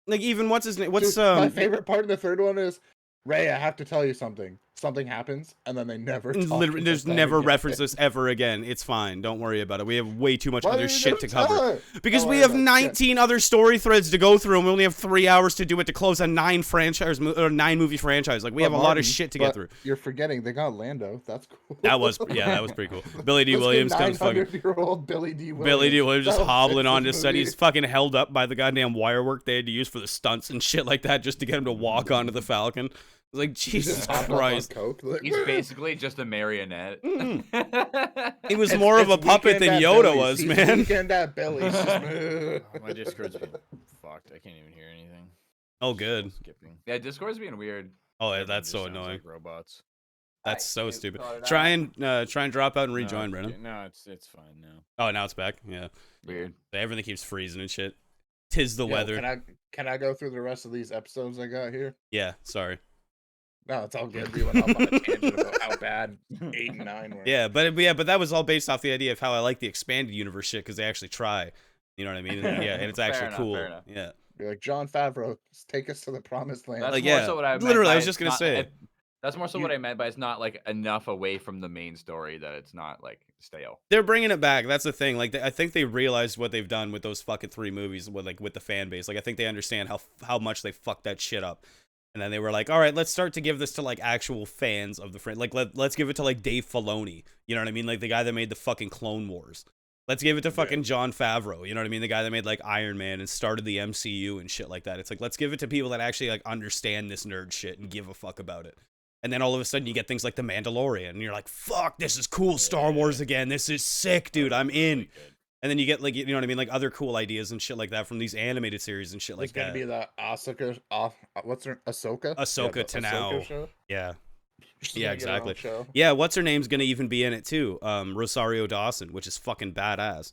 Like even what's his name? What's Dude, my favorite part of the third one is Ray, I have to tell you something. Something happens, and then they never talk Literally, about there's that never again. reference this ever again. It's fine. Don't worry about it. We have way too much Why other didn't you shit to tell cover. her? Because Don't we worry have about it. 19 other story threads to go through, and we only have 3 hours to do it to close a 9 movie franchise. Like we But have a lot Martin, of shit to get but through. You're forgetting they got Lando. That's cool. That was pretty cool. Billy D. Let's get Williams comes fucking. 900-year-old Billy D. Williams. Billy D. Williams just That'll hobbling fix on to this set. movie. He's fucking held up by the goddamn wire work they had to use for the stunts and shit like that just to get him to walk onto the Falcon. It's like He's Jesus just hopped up on Christ. coke, like, He's basically just a marionette. He was It's- more of a it's puppet Weekend than at Yoda Billy's. was, He's man. Weekend at Billy's. Just, My Discord's been fucked. I can't even hear anything. Oh, good. Skipping. Yeah, Discord's being weird. Oh, yeah, Everyone that's just so sounds annoying. Like robots. That's so stupid. sorted out. Try and drop out and rejoin, no, Brennan. No, it's fine now. Oh, now it's back. Yeah, Weird. everything keeps freezing and shit. Tis the Yo, weather. Can I go through the rest of these episodes I got here? Yeah, sorry. No, it's all good. We went off on a tangent about how bad 8 and 9 were. Yeah, but that was all based off the idea of how I like the expanded universe shit because they actually try. You know what I mean? And, yeah, and it's Fair actually enough, cool. fair enough. Yeah. You're like, John Favreau, take us to the promised land. That's Like, more yeah, so what I meant literally, I by was just it's gonna not- say. it- That's more so what I meant by it's not like enough away from the main story that it's not like stale. They're bringing it back. That's the thing. Like, I think they realized what they've done with those fucking 3 movies with the fan base. Like, I think they understand how much they fucked that shit up. And then they were like, all right, let's start to give this to like actual fans of the friend. Like, let's give it to like Dave Filoni. You know what I mean? Like the guy that made the fucking Clone Wars. Let's give it to fucking Jon Favreau. You know what I mean? The guy that made like Iron Man and started the MCU and shit like that. It's like, let's give it to people that actually like understand this nerd shit and give a fuck about it. And then all of a sudden you get things like The Mandalorian and you're like, fuck, this is cool. Star Wars again. This is sick, dude. I'm in. Really good. And then you get like, you know what I mean? Like other cool ideas and shit like that from these animated series and shit like It's gonna that. be the what's her Ahsoka? Ahsoka the Tano. Ahsoka show. Yeah. She's Yeah, gonna get her own exactly. show. Yeah, what's her name's gonna even be in it too? Rosario Dawson, which is fucking badass.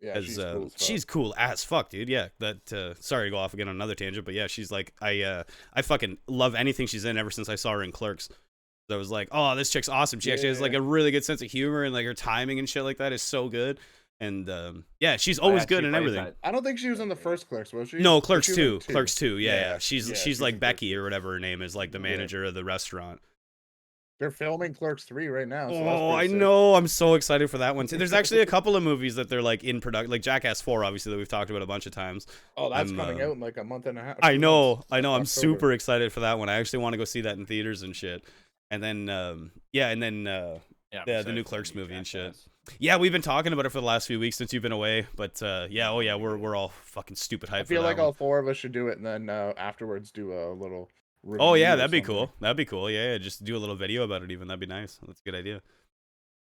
Yeah, As, she's cool as fuck. she's cool as fuck, dude. Yeah, that. Sorry to go off again on another tangent, but yeah, she's like I fucking love anything she's in ever since I saw her in Clerks. So I was like, oh, this chick's awesome. She actually has like a really good sense of humor and like her timing and shit like that is so good. And yeah, she's always good in everything. I don't think she was in the first Clerks, was she? No, Or Clerks she was 2. in Clerks 2. Yeah, yeah. Yeah, She's in like Clerks Becky 2. or whatever her name is, like the manager of the restaurant. They're filming Clerks 3 right now. So Oh, I know. I'm so excited for that one too. There's actually a couple of movies that they're like in production, like Jackass 4, obviously, that we've talked about a bunch of times. Oh, that's I'm, coming out in like a month and a half. I 2 know. months. I'm October. super excited for that one. I actually want to go see that in theaters and shit. And then, Yeah, the I'm new excited for Clerks the new movie and shit. Jackass. Yeah, we've been talking about it for the last few weeks since you've been away. But yeah, oh yeah, we're all fucking stupid hyped. I feel for that like one. all 4 of us should do it, and then afterwards do a little. Oh yeah, review or that'd be something. cool. That'd be cool. Yeah, just do a little video about it. Even that'd be nice. That's a good idea.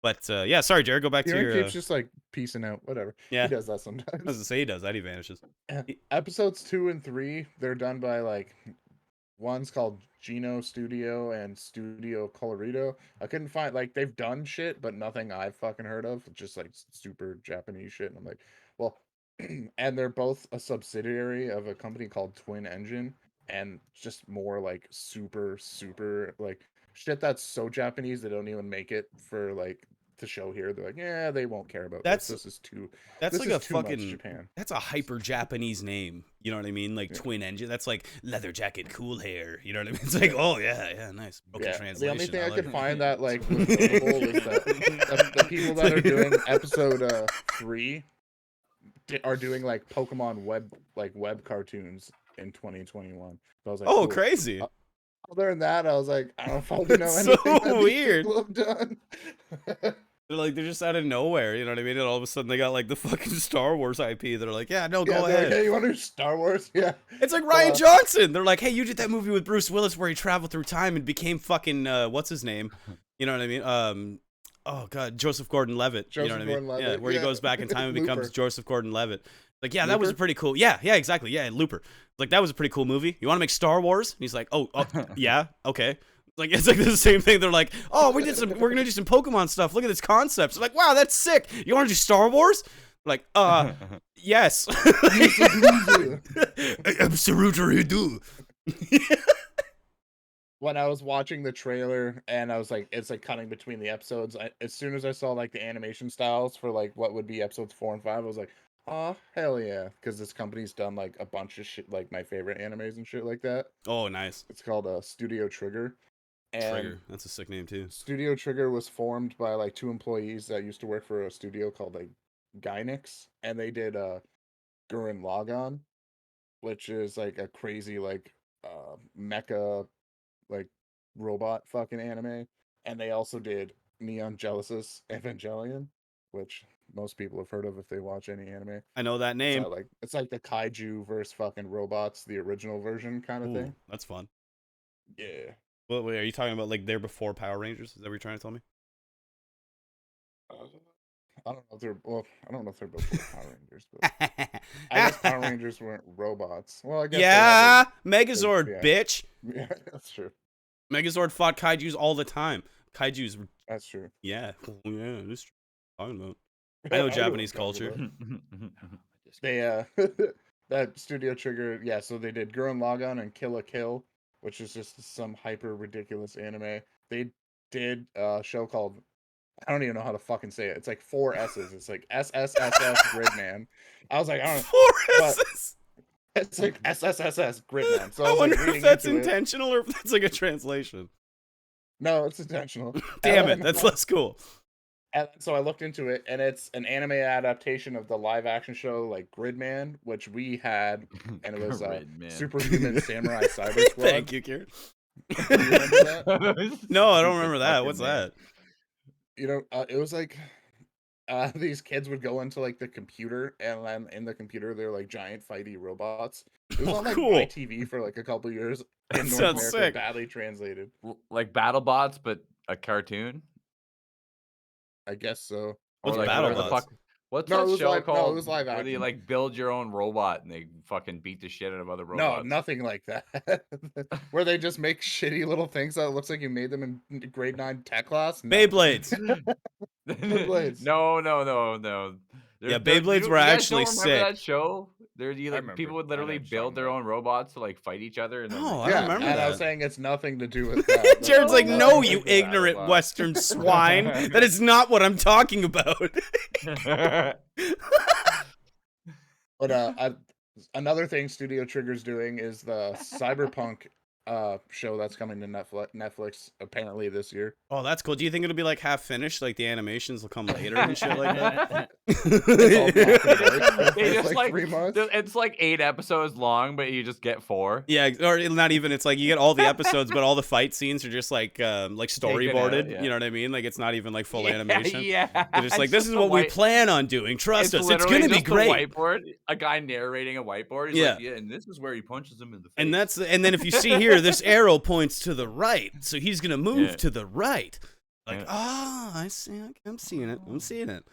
But yeah, sorry, Jared. Go back to Kieran your. keeps just like piecing out. Whatever. Yeah. He does that I was sometimes. gonna say he does that. He vanishes. Episodes 2 and 3, they're done by like one's called Gino Studio and Studio Colorido. I couldn't find like they've done shit, but nothing I've fucking heard of. Just like super Japanese shit. And I'm like, well, and they're both a subsidiary of a company called Twin Engine, and just more like super like shit that's so Japanese they don't even make it for like to show here. They're like, yeah, they won't care about That's- this. This is too. That's This like is a too much fucking. Japan. That's a hyper Japanese name. You know what I mean? Like Yeah. Twin Engine. That's like leather jacket, cool hair. You know what I mean? It's like, oh yeah, nice. Broken Yeah, translation. the only thing I like could it. find that like was notable is that the people that are doing episode 3 are doing like Pokemon web cartoons in 2021. So I was like, Oh, cool. crazy. Other than that, I was like, I don't fucking know That's anything so that these weird. people have done. They're just out of nowhere. You know what I mean? And all of a sudden they got like the fucking Star Wars IP. They're like, yeah, no, Yeah, go they're like, ahead. hey, you want to do Star Wars? Yeah. It's like Ryan Johnson. They're like, hey, you did that movie with Bruce Willis where he traveled through time and became fucking what's his name? You know what I mean? Oh god, Joseph Gordon-Levitt. You know what I mean? Yeah, Gordon-Levitt, where he yeah. goes back in time and becomes Looper. Joseph Gordon-Levitt. Like, yeah, that was a Looper? pretty cool. Yeah, exactly. Yeah, Looper. Like that was a pretty cool movie. You want to make Star Wars? And he's like, oh yeah, okay. Like it's like the same thing. They're like, oh, we're gonna do some Pokemon stuff. Look at this concept. It's like, wow, that's sick. You want to do Star Wars? Like, yes. Absolutely do. When I was watching the trailer and I was like, it's like cutting between the episodes. As soon as I saw like the animation styles for like what would be episodes 4 and 5, I was like, oh hell yeah, because this company's done like a bunch of shit, like my favorite animes and shit like that. Oh, nice. It's called Studio Trigger. And Trigger. That's a sick name too. Studio Trigger was formed by like 2 employees that used to work for a studio called like Gainax, and they did Gurren Lagann, which is like a crazy like mecha like robot fucking anime, and they also did Neon Genesis Evangelion, which most people have heard of if they watch any anime. I know that It's name. like it's like the kaiju versus fucking robots, the original version kind of Ooh, thing. that's fun. Yeah. Well, wait, are you talking about like they're before Power Rangers? Is that what you're trying to tell me? I don't know if they're I don't know if they're before Power Rangers, but I guess Power Rangers weren't robots. Well, I guess Yeah, Megazord, yeah. bitch. Yeah, that's true. Megazord fought kaijus all the time. Kaijus were, That's true. yeah. Oh, yeah, this is what I'm talking about. I know what Japanese you're talking culture. about. They that Studio Trigger, yeah, so they did Gurren Lagann and Kill la Kill, which is just some hyper ridiculous anime. They did a show called, I don't even know how to fucking say it. It's like 4 S's. It's like SSSS Gridman. I was like, I don't know. Four but- S's. It's like SSSS Gridman. So I I was wonder like if reading that's into it. intentional or if that's like a translation. No, it's intentional. Damn it, And that's less cool. and so I looked into it, and it's an anime adaptation of the live action show like Gridman, which we had, and it was Gridman. Superhuman Samurai Cyber Squad. Thank you, Kieran. You remember that? No, I don't Stupid remember that. fucking What's name. that? You know, it was like these kids would go into like the computer, and then in the computer they're like giant fighty robots. It was Oh, on like cool. MyTV for like a couple years That in North sounds America, sick. badly translated. Like BattleBots, but a cartoon. I guess so. What's Or like BattleBots? whatever the fuck. What's No, that it was show live- no, it called? was live where you action. like build your own robot and they fucking beat the shit out of other No, robots. nothing like that. Where they just make shitty little things that it looks like you made them in grade 9 tech class. No. Beyblades. Beyblades. No. Yeah, Beyblades were you guys actually don't sick. remember that show? There, you like remember- people would I know literally what you're build their talking own robots to like fight each other. And then, No, like, I Yeah, don't remember and I that. was saying it's nothing to do with that. Jared's like, That's no, nothing you to do with ignorant BattleBots. Western swine. That is not what I'm talking about. But another thing Studio Trigger's doing is the Cyberpunk show that's coming to Netflix apparently this year. Oh, that's cool. Do you think it'll be like half finished, like the animations will come later and shit like that? It's all black and white for the They first, just, like 3 months. it's like 8 episodes long, but you just get 4. Yeah, or not even. It's like you get all the episodes, but all the fight scenes are just like storyboarded. yeah. You know what I mean? Like it's not even like full Yeah, animation. Yeah, They're just like, It's this is a what we white- plan on doing. Trust us, it's literally gonna be just a great. whiteboard, a guy narrating a whiteboard. He's Yeah. like, yeah, and this is where he punches him in the face. And then if you see here, this arrow points to the right, so he's gonna move Yeah. to the right. Like, Yeah. I see. I'm seeing it. I'm seeing it.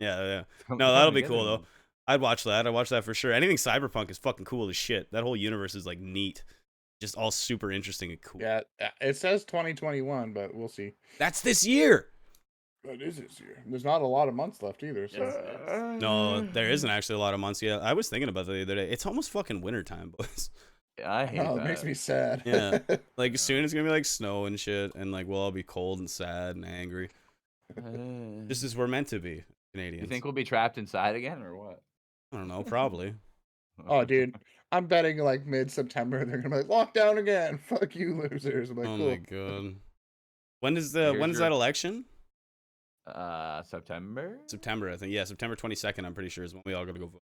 Yeah. Come- No, come that'll be together, cool though. man. I'd watch that. I'd watch that for sure. Anything cyberpunk is fucking cool as shit. That whole universe is like neat, just all super interesting and cool. Yeah, it says 2021, but we'll see. That's this year. What is this year? There's not a lot of months left either. So. No, there isn't actually a lot of months yet. I was thinking about that the other day. It's almost fucking wintertime, boys. Yeah, I hate Oh, that. it makes me sad. Yeah. Like soon it's gonna be like snow and shit, and like we'll all be cold and sad and angry. Just as we're meant to be, Canadians. You think we'll be trapped inside again, or what? I don't know, probably. Oh, dude, I'm betting like mid-September they're gonna be like lockdown again. Fuck you, losers. I'm like, Oh cool. my god. When is Here's that your- election? September. September, I think. Yeah, September 22nd. I'm pretty sure is when we all gotta go vote.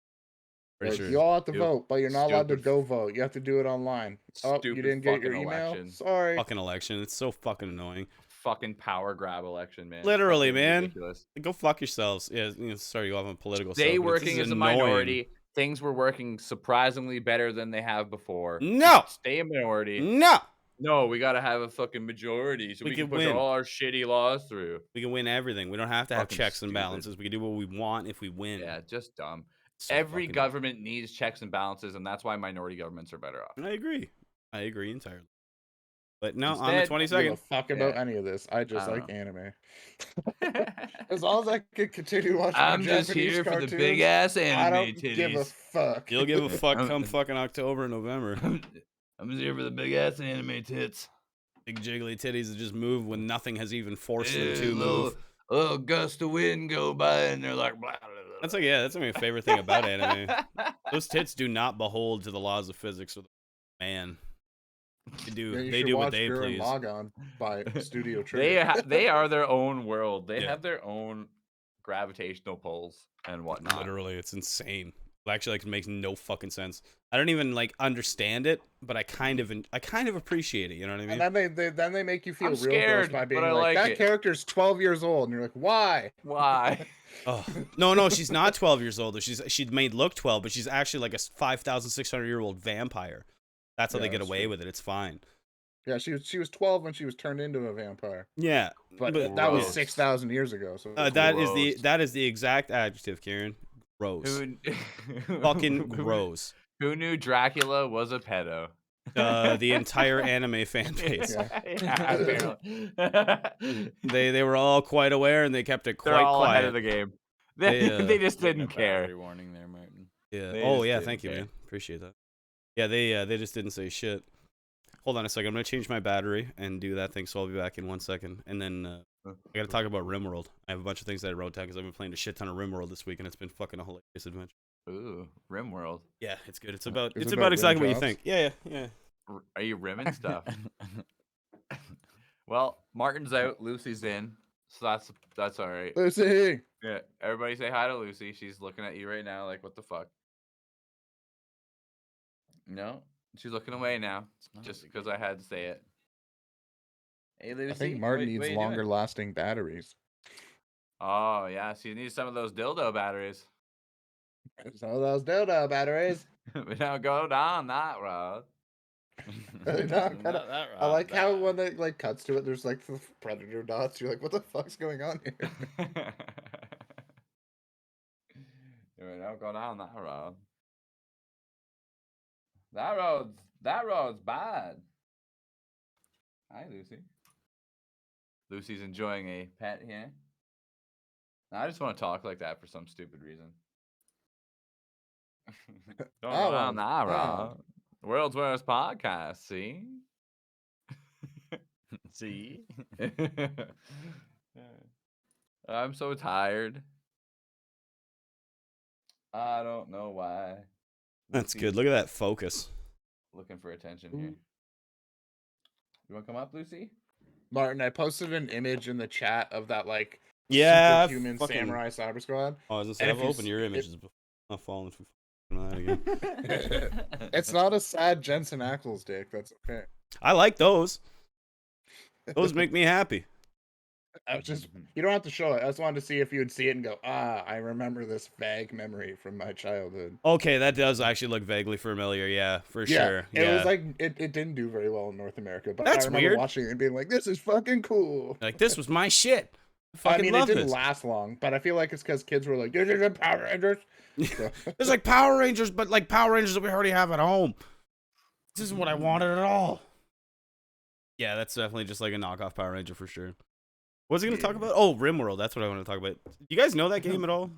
Pretty Like, sure. you all have to Stupid- vote, but you're not allowed to stupid- go vote. You have to do it online. Oh, you stupid didn't get your fucking email? election. Sorry. Fucking election. It's so fucking annoying. Fucking power grab election, man. Literally, Fucking man. ridiculous. Go fuck yourselves. Yeah, sorry, you off on political stuff. They but it's working just as a annoying. minority. Things were working surprisingly better than they have before. No, Stay a minority. no. No, we gotta have a fucking majority so We we can can push win. all our shitty laws through. We can win everything. We don't have to have Fucking checks and stupid. balances. We can do what we want if we win. Yeah, just dumb. So Every fucking- government needs checks and balances, and that's why minority governments are better off. I agree. I agree entirely. But no, on the Instead, I don't 22nd. give a fuck about Yeah. any of this. I just I don't like anime. As long as I can continue watching I'm the just Japanese here for the cartoons, big ass I anime don't titties. give a fuck. You'll give a fuck I'm- come fucking October and November. I'm just here for the big ass anime tits. Big jiggly titties that just move when nothing has even forced them Yeah, to move. little gust of wind go by, and they're like, blah, blah, blah, That's like, yeah, that's my favorite thing about anime. Those tits do not behold to the laws of physics or the man. They do. Yeah, you they should do what watch they Gurren please. Lagann by Studio Trigger. they are their own world. They Yeah. have their own gravitational pulls and whatnot. Literally, it's insane. It actually like makes no fucking sense. I don't even like understand it, but I kind of appreciate it. You know what I mean? And then they make you feel I'm real scared, gross by being but I like, like that it." character's 12 years old, and you're like, why? Why? Oh no, she's not 12 years old. She's made look 12, but she's actually like a 5,600-year-old vampire. That's how Yeah, they get that's away true. with it. It's fine. Yeah, she was 12 when she was turned into a vampire, Yeah, but But- that was Gross. 6,000 years ago. So it's that gross. is the exact adjective, Kieran. Gross. Fucking gross. Who knew Dracula was a pedo? The entire anime fan base. Yeah. Apparently. They were all quite aware and they kept it They're quite all quiet. ahead of the game. They, They, they just Getting didn't a care. battery warning there, Martin. Yeah. They Oh just yeah, didn't thank you, care. man. Appreciate that. Yeah, they just didn't say shit. Hold on a second. I'm gonna change my battery and do that thing, so I'll be back in 1 second. And then I gotta talk about Rimworld. I have a bunch of things that I wrote down because I've been playing a shit ton of Rimworld this week, and it's been fucking a hilarious adventure. Ooh, Rimworld. Yeah, it's good. It's about Is it's it about about exactly rim what you jobs? think. Yeah. Are you rimming stuff? Well, Martin's out, Lucy's in, so that's all right. Lucy. Yeah, everybody say hi to Lucy. She's looking at you right now, like, what the fuck? No, she's looking away now, not a just big because deal. I had to say it. Hey, Lucy. I think Martin what needs are you longer doing? lasting batteries. Oh yeah, she needs some of those dildo batteries. Some of those dildo batteries. We don't go down that road. Not kinda, Not that I like how right. when it like cuts to it, there's like the predator dots. You're like, what the fuck's going on here? We don't go down that road. That road's bad. Hi, Lucy. Lucy's enjoying a pet here. I just want to talk like that for some stupid reason. Don't go down that road. World's worst podcast, see? See? I'm so tired. I don't know why. That's Lucy's good. Look at that focus. looking for attention here. You want to come up, Lucy? Martin, I posted an image in the chat of that like Yeah, I superhuman fucking- samurai cyber squad. Oh, I was gonna say, And I've if you opened your it- images before. I'm falling for that again. It's not a sad Jensen Ackles dick. That's okay. I like those. Those make me happy. I was just you don't have to show it. I just wanted to see if you would see it and go, I remember this vague memory from my childhood. Okay, that does actually look vaguely familiar. Yeah, for sure. It was like it didn't do very well in North America, but That's I remember weird. watching it and being like, this is fucking cool. Like, this was my shit. I fucking I mean, love it didn't this. last long, but I feel like it's because kids were like, this is Power Rangers. So- There's like Power Rangers, but like Power Rangers that we already have at home. This isn't what I wanted at all. Yeah, that's definitely just like a knockoff Power Ranger for sure. What was he gonna talk about? Oh, Rimworld. That's what I want to talk about. You guys know that game at all?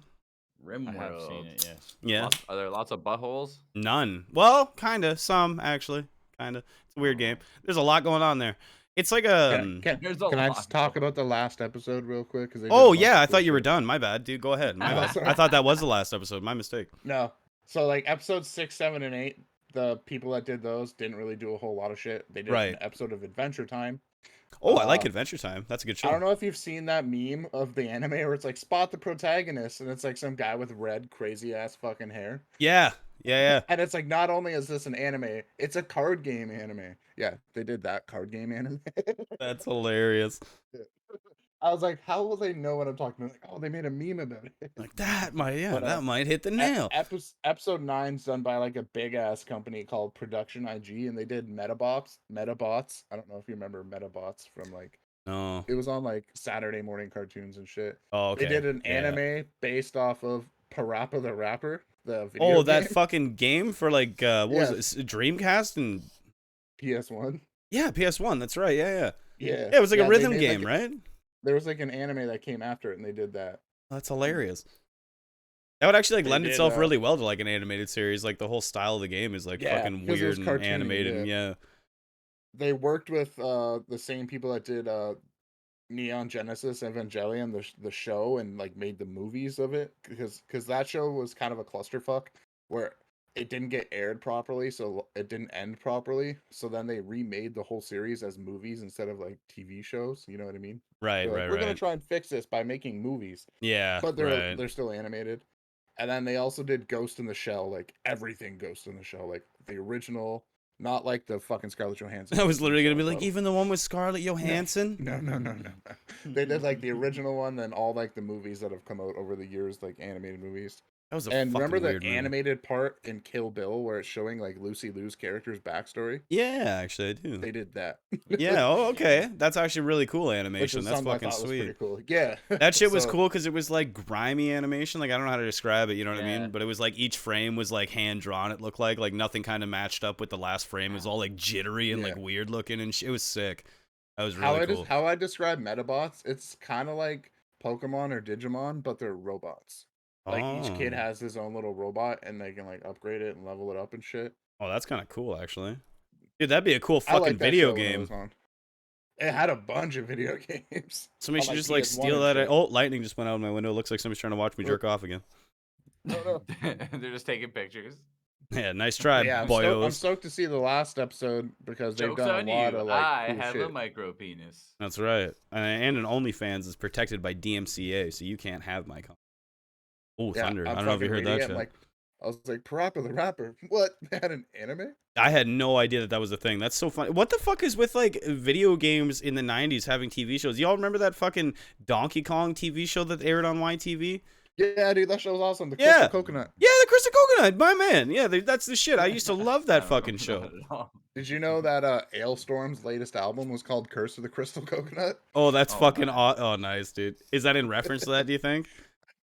I have seen Rimworld. it, yes. Yeah. Are there lots of buttholes? None. Well, kinda. Some actually. Kinda. It's a weird game. There's a lot going on there. It's like a. Can There's a I lot just talk going about the last episode real quick? Cause they did a Oh bunch yeah, of I cool thought you were shit. done. My bad, dude. Go ahead. My Oh, bad. sorry. I thought that was the last episode. My mistake. No. So like episodes 6, 7, and 8, the people that did those didn't really do a whole lot of shit. They did Right. an episode of Adventure Time. Oh, I like Adventure Time. That's a good show. I don't know if you've seen that meme of the anime where it's like spot the protagonist and it's like some guy with red crazy ass fucking hair. Yeah. Yeah. And it's like not only is this an anime, it's a card game anime. Yeah, they did that card game anime. That's hilarious. I was like, how will they know what I'm talking about? Like, oh, they made a meme about it. Like that might, yeah, But, that might hit the nail. Episode 9's done by like a big ass company called Production IG, and they did Metabots. I don't know if you remember Metabots from like No. it was on like Saturday morning cartoons and shit. Oh, okay. They did an Yeah. anime based off of Parappa the Rapper, the video Oh, that game, fucking game for like what Yeah. was it? Dreamcast and PS1. yeah, PS1. That's right. Yeah. Yeah, Yeah, it was like a they rhythm made, game, like, right? There was like an anime that came after it, and they did that. That's hilarious. That would actually like They lend did, itself really well to like an animated series. Like the whole style of the game is like Yeah, fucking 'cause it was weird and cartoony, animated. And yeah. They worked with the same people that did Neon Genesis Evangelion, the show, and like made the movies of it, because that show was kind of a clusterfuck where it didn't get aired properly, so it didn't end properly. So then they remade the whole series as movies instead of like TV shows. You know what I mean? Right. They're like, Right. We're gonna Right. try and fix this by making movies, Yeah. but right. they're still animated. And then they also did Ghost in the Shell, like everything Ghost in the Shell, like the original, not like the fucking Scarlett Johansson. I was literally gonna be Shell like, photo. even the one with Scarlett Johansson. No. They did like the original one, then all like the movies that have come out over the years, like animated movies. That was a And fucking remember the weird movie. animated part in Kill Bill where it's showing like Lucy Liu's character's backstory? Yeah, actually, I do. They did that. Yeah. Oh, okay. That's actually really cool Which animation. is That's something I fucking thought was sweet. pretty cool. Yeah. That shit was So- cool because it was like grimy animation. Like I don't know how to describe it. You know what I Yeah. mean? But it was like each frame was like hand drawn. It looked like nothing kind of matched up with the last frame. It was all like jittery and like Yeah. weird looking and it was sick. That was How really cool. how I describe Metabots, it's kind of like Pokemon or Digimon, but they're robots. Like each kid Oh. has his own little robot, and they can like upgrade it and level it up and shit. Oh, that's kind of cool actually. Dude, that'd be a cool I fucking like that video show when it game. was on. It had a bunch of video games. Somebody on, should like, just like PS1 steal and that. shit. Oh, lightning just went out of my window. It looks like somebody's trying to watch me Oh. jerk off again. No. They're just taking pictures. Yeah, nice try, Yeah, I'm boyos. stoked to see the last episode because they've Joke's done on a lot you. of like I cool have shit. a micro penis. That's right. And an OnlyFans is protected by DMCA, so you can't have my content. Oh, Yeah, Thunder. I I'm don't know if you fucking heard reading that it. I'm shit. like, I was like, Parappa the Rapper. What? They had an anime? I had no idea that was a thing. That's so funny. What the fuck is with like video games in the 90s having TV shows? Y'all remember that fucking Donkey Kong TV show that aired on YTV? Yeah, dude, that show was awesome. The Yeah. Crystal Coconut. Yeah, the Crystal Coconut, my man. Yeah, that's the shit. I used to love that fucking show. Did you know that Ailstorm's latest album was called Curse of the Crystal Coconut? Oh, that's Oh, fucking nice. oh, nice, dude. Is that in reference to that, do you think?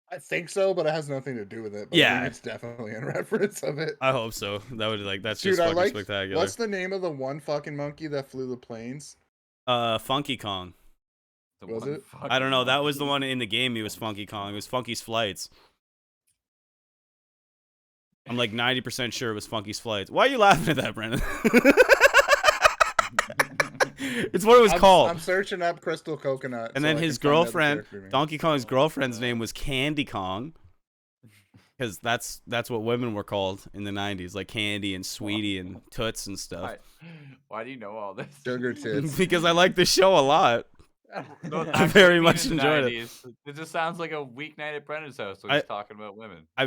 I think so, but it has nothing to do with it. But Yeah. I think it's definitely in reference of it. I hope so. That would like that's Dude, just I fucking like. spectacular. What's the name of the one fucking monkey that flew the planes? Funky Kong. The Was one it? I don't know. That was the fucking one in the game. He was Funky Kong. It was Funky's Flights. I'm like 90% sure it was Funky's Flights. Why are you laughing at that, Brennan? It's what it was called. I'm searching up Crystal Coconut. And so then I his can find out the girlfriend, character name. Donkey Kong's girlfriend's name was Candy Kong. Because that's what women were called in the 90s, like Candy and Sweetie and Toots and stuff. Why do you know all this? Sugar tits. Because I like this show a lot. No, I very much enjoyed it. It just sounds like a weeknight at Brendan's house when I- he's talking about women. I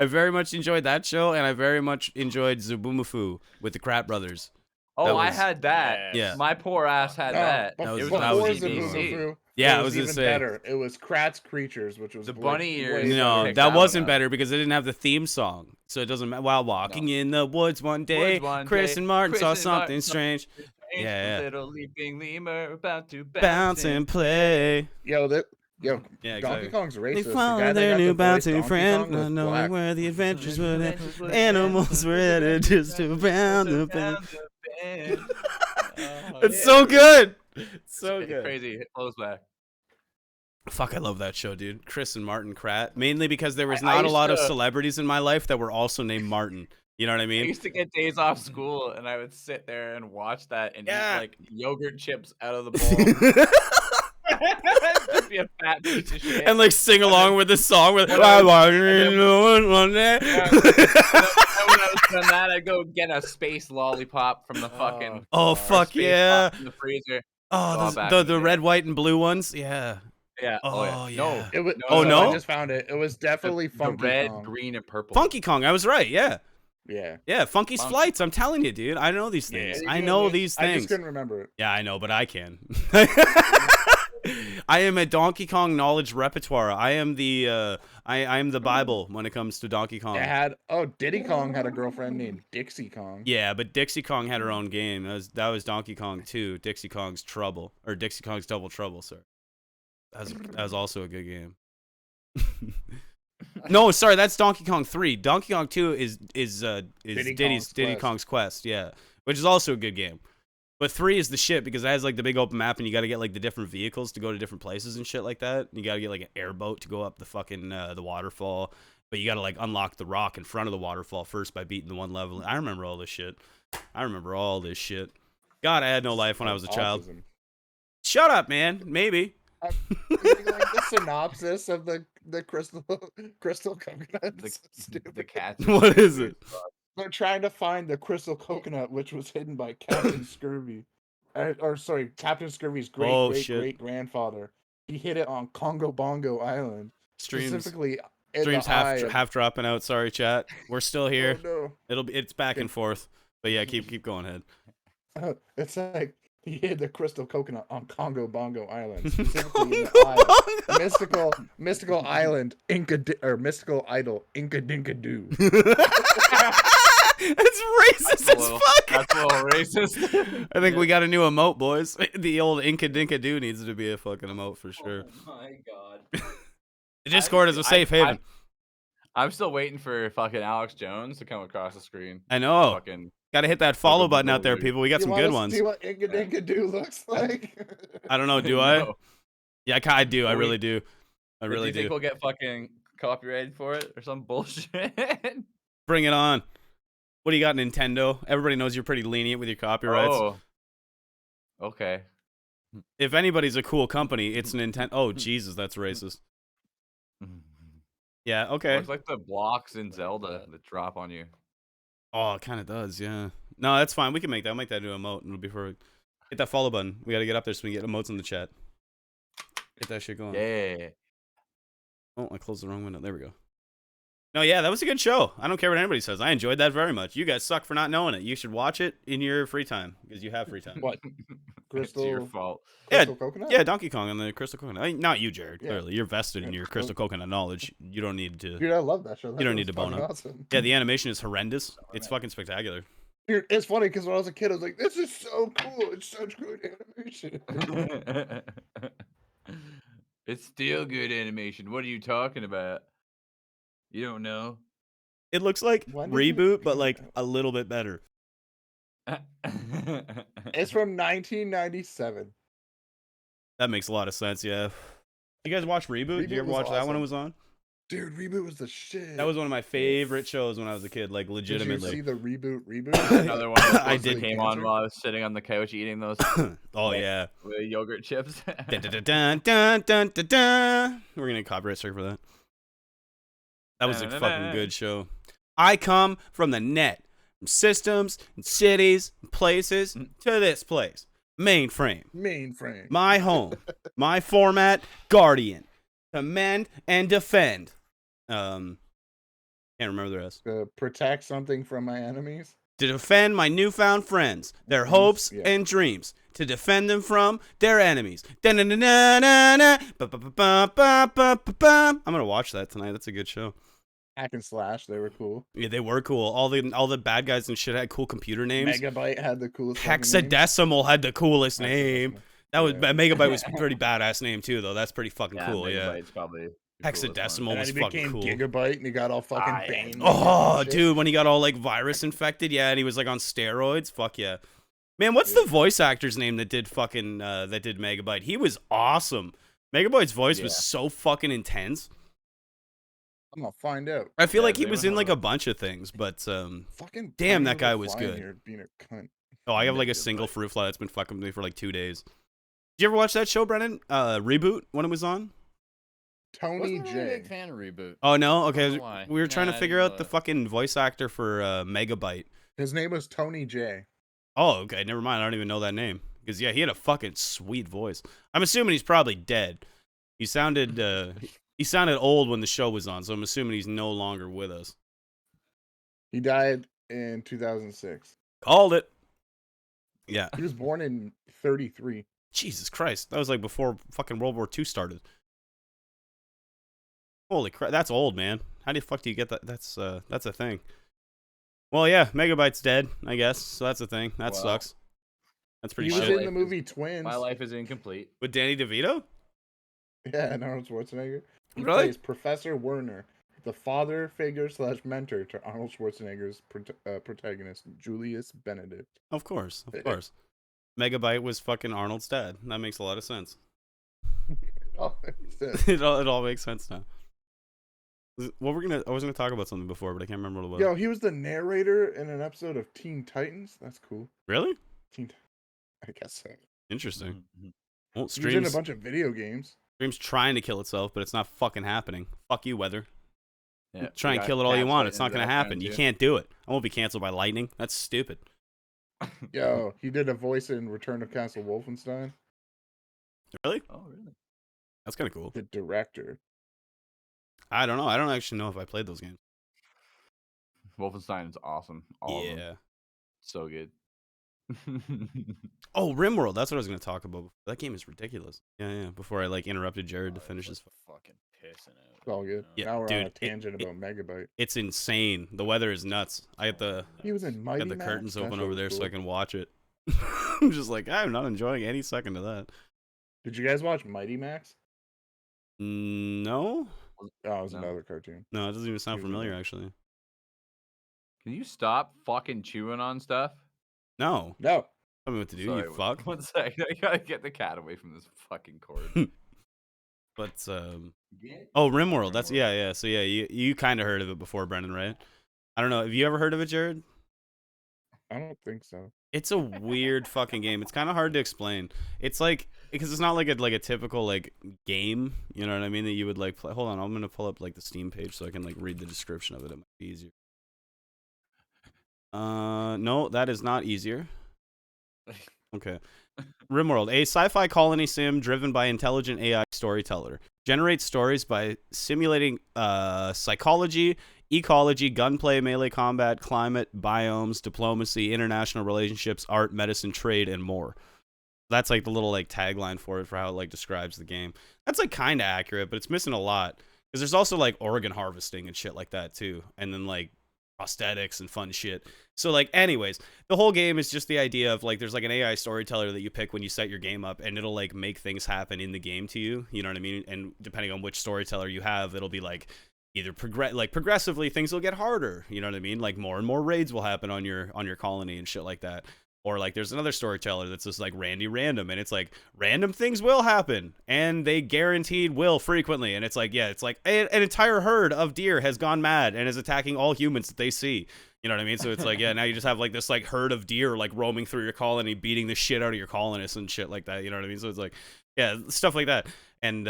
very much enjoyed that show, and I very much enjoyed Zoboomafoo with the Crap Brothers. Oh, That I was- had that. Yeah. My poor ass had No, that. That was- It was that on was CBC. Zoboomafoo. Yeah, it I was was gonna even say. better. It was Kratz Creatures, which was The way- bunny ears. way No, picked that that wasn't one up. better because it didn't have the theme song. So it doesn't matter. While walking in the woods one day, Woods one Chris day, and Martin Chris saw and something Martin- strange. Ain't Yeah, the little leaping lemur about to Bounce and play. Yo, Yeah, Donkey exactly. Kong's racist. They The follow guy that their got new to voice bouncing Donkey friend, Kong was not knowing black. where the adventures would end. Animals were headed just to bound the bend. It's so good. It's so good. Crazy. It flows back. Fuck, I love that show, dude. Chris and Martin Kratt. Mainly because there was I not a used lot of to- celebrities in my life that were also named Martin. You know what I I mean? used to get days off school and I would sit there and watch that and Yeah. eat like yogurt chips out of the bowl. Just be a fat piece of shit. And like sing along with the song with and I then- want and to know one day. And then when I was done that, I'd go get a space lollipop from the fucking Oh Oh, fuck space yeah. pop in the freezer. Oh, Oh, back the in the day. red, white, and blue ones. Yeah. Yeah. Oh, yeah. No. yeah. It was, Oh, no? I just found it. It was definitely The Funky red, Kong. green, and purple. Funky Kong. I was right. Yeah. Yeah. Yeah. Funky's Funky. Flights. I'm telling you, dude. I know these things. Yeah, I you know know, these I things. just couldn't remember it. Yeah, I know, but I can. I am a Donkey Kong knowledge repertoire. I am the I am the Bible when it comes to Donkey Kong. Diddy Kong had a girlfriend named Dixie Kong. Yeah, but Dixie Kong had her own game. That was Donkey Kong 2, Dixie Kong's Trouble, or Dixie Kong's Double Trouble, sorry. That was also a good game. No, sorry, that's Donkey Kong 3. Donkey Kong 2 is Diddy Kong's Quest, yeah, which is also a good game. But 3 is the shit because it has like the big open map and you got to get like the different vehicles to go to different places and shit like that. You got to get like an airboat to go up the fucking the waterfall, but you got to like unlock the rock in front of the waterfall first by beating the one level. I remember all this shit. God, I had no life when I was a child. Autism. Shut up, man. Maybe. Reading, like the synopsis of the crystal coconut. The, It's so stupid. the cats. What is it? They're trying to find the crystal coconut, which was hidden by Captain Scurvy, Captain Scurvy's Oh, great shit. great grandfather. He hid it on Congo Bongo Island, Streams specifically in streams the eye of- half dropping out. Sorry, chat. We're still here. Oh, It's back and forth. But yeah, keep going ahead. no. It's like he hid the crystal coconut on Congo Bongo Island, specifically in Congo the eye of Bongo. mystical island mystical idol Inca Dinka Doo. It's racist as fuck. That's a little racist. I think we got a new emote, boys. The old Inca Dinka Doo needs to be a fucking emote for sure. Oh my god. The Discord is a safe haven. I'm still waiting for fucking Alex Jones to come across the screen. I know. Fucking Gotta hit that follow Fucking button out there, dude. people. We got You some wanna good ones. See what Inca Dinka Doo looks like? I don't know. Do I? No. Yeah, I do. I Wait. really do. I Do really you think do. we'll get fucking copyrighted for it or some bullshit? Bring it on. What do you got, Nintendo? Everybody knows you're pretty lenient with your copyrights. Oh. Okay. If anybody's a cool company, it's Nintendo. Oh, Jesus, that's racist. Yeah. Or Okay. it's like the blocks in Zelda that drop on you. Oh, it kind of does. Yeah. No, that's fine. We can make that. I'll make that into a emote, and it'll be perfect. Hit that follow button. We gotta get up there so we can get emotes in the chat. Get that shit going. Yeah. Oh, I closed the wrong window. There we go. No, yeah, that was a good show. I don't care what anybody says. I enjoyed that very much. You guys suck for not knowing it. You should watch it in your free time because you have free time. What? It's your Crystal fault. Crystal Coconut? Yeah, Donkey Kong and the Crystal Coconut. I mean, not you, Jared. Yeah. Clearly, you're vested in Yeah, your well- Crystal Coconut knowledge. You don't need to. Dude, I love that show. That You don't show need was to bone fucking up. awesome. Yeah, the animation is horrendous. It's fucking spectacular. Dude, it's funny because when I was a kid, I was like, "This is so cool! It's such good animation." It's still good animation. What are you talking about? You don't know. It looks like When did it Reboot, but come like out? a little bit better. It's from 1997. That makes a lot of sense. Yeah. You guys watch Reboot? Did you Reboot ever was watch that when it awesome. was on? Dude, Reboot was the shit. That was one of my favorite shows when I was a kid. Like Did you legitimately. see the Reboot? Another one that I supposedly did. came on Cancer? while I was sitting on the couch eating those Oh Yeah. yeah. yogurt chips. Dun, dun, dun, dun, dun, dun, dun. We're gonna copyright strike for that. That was a fucking good show. I come from the net, from systems and cities and places to this place. Mainframe. Mainframe. My home. My format. Guardian. Commend and defend. Can't remember the rest. To protect something from my enemies. To defend my newfound friends, their Mhm, hopes yeah. and dreams. To defend them from their enemies. Da-na-na-na-na-na. Ba-ba-ba-ba-ba-ba-ba. I'm gonna watch that tonight. That's a good show. Hack and Slash, they were cool. Yeah, they were cool. All the bad guys and shit had cool computer names. Megabyte had the coolest fucking name. Hexadecimal had the coolest name. Hexadecimal. That was Yeah. Megabyte was a pretty badass name too, though. That's pretty fucking cool. Yeah. Megabyte's probably the coolest one. Hexadecimal And was then he fucking became cool. Gigabyte, and he got all fucking Ah, yeah. Bane. Oh, and shit. dude, when he got all like virus infected, yeah, and he was like on steroids. Fuck yeah, man. What's the voice actor's name that did fucking that did Megabyte? He was awesome. Megabyte's voice was Yeah. so fucking intense. I'm gonna find out. I feel Yeah, like he they was would in like have a bunch of things, but Fucking Damn, tiny that guy little was fly in good. here being a cunt. oh, I have like a Megabyte. single fruit fly that's been fucking with me for like 2 days. Did you ever watch that show, Brennan? Reboot when it was on? Tony Wasn't really a big J. fan of Reboot. Oh no, okay. know why. We were trying Nah, to I figure didn't out know the that. fucking voice actor for Megabyte. His name was Tony J. Oh, okay. Never mind. I don't even know that name. Because yeah, he had a fucking sweet voice. I'm assuming he's probably dead. He sounded he sounded old when the show was on, so I'm assuming he's no longer with us. He died in 2006. Called it. Yeah. He was born in 33. Jesus Christ. That was like before fucking World War II started. Holy crap. That's old, man. How the fuck do you get that? That's a thing. Well, yeah, Megabyte's dead, I guess. So that's a thing. That Well, sucks. That's pretty He was shit. in the movie Twins. My life is incomplete. With Danny DeVito? Yeah, and Arnold Schwarzenegger. He Really? plays Professor Werner, the father figure / mentor to Arnold Schwarzenegger's protagonist, Julius Benedict. Of course. Of Yeah. course. Megabyte was fucking Arnold's dad. That makes a lot of sense. Oh, makes sense. it all makes sense now. What I was gonna talk about something before, but I can't remember what it was. Yo, he was the narrator in an episode of Teen Titans. That's cool. Really? I guess so. Interesting. Mhm. Well, He was in a streams bunch of video games. trying to kill itself, but it's not fucking happening. Fuck you, weather. Yeah, Try we and got kill it all you cats want. fighting It's not into gonna that happen. friend, You too. can't do it. I won't be canceled by lightning. That's stupid. Yo, he did a voice in Return of Castle Wolfenstein. Really? Oh, really? That's kind of cool. The director. I don't know. I don't actually know if I played those games. Wolfenstein is awesome. All of them. Yeah. So good. Oh, Rimworld. That's what I was gonna talk about. That game is ridiculous. Yeah. Before I like interrupted Jared to finish his. Fucking pissing out. It's all good. Yeah, now we're on dude, a tangent about Megabyte. It's insane. The weather is nuts. I have the He was in Mighty got the Max. curtains That open show over was there so cool. I can watch it. I'm just like I'm not enjoying any second of that. Did you guys watch Mighty Max? No, Oh, it was No. another cartoon. no, it doesn't even sound He was in familiar it. actually. Can you stop fucking chewing on stuff? No, No. tell me what to do. Sorry, You fuck. One sec. I gotta get the cat away from this fucking cord. But oh, Rimworld. That's Rimworld. yeah. So yeah, you kind of heard of it before, Brendan, right? I don't know. Have you ever heard of it, Jared? I don't think so. It's a weird fucking game. It's kind of hard to explain. It's like because it's not like a typical like game. You know what I mean? That you would like play. Hold on, I'm gonna pull up like the Steam page so I can like read the description of it. It might be easier. No, that is not easier. Okay. Rimworld, a sci-fi colony sim driven by intelligent AI storyteller. Generates stories by simulating psychology, ecology, gunplay, melee combat, climate, biomes, diplomacy, international relationships, art, medicine, trade, and more. That's like the little like tagline for it for how it like describes the game. That's like kind of accurate, but it's missing a lot because there's also like organ harvesting and shit like that too, and then like prosthetics and fun shit. So like anyways, the whole game is just the idea of like there's like an AI storyteller that you pick when you set your game up, and it'll like make things happen in the game to you. You know what I mean? And depending on which storyteller you have, it'll be like either progressively things will get harder. You know what I mean? Like more and more raids will happen on your colony and shit like that. Or like there's another storyteller that's just like random, and it's like random things will happen and they guaranteed will frequently, and it's like yeah, it's like an entire herd of deer has gone mad and is attacking all humans that they see. You know what I mean? So it's like yeah, now you just have like this like herd of deer like roaming through your colony, beating the shit out of your colonists and shit like that. You know what I mean? So it's like yeah, stuff like that. And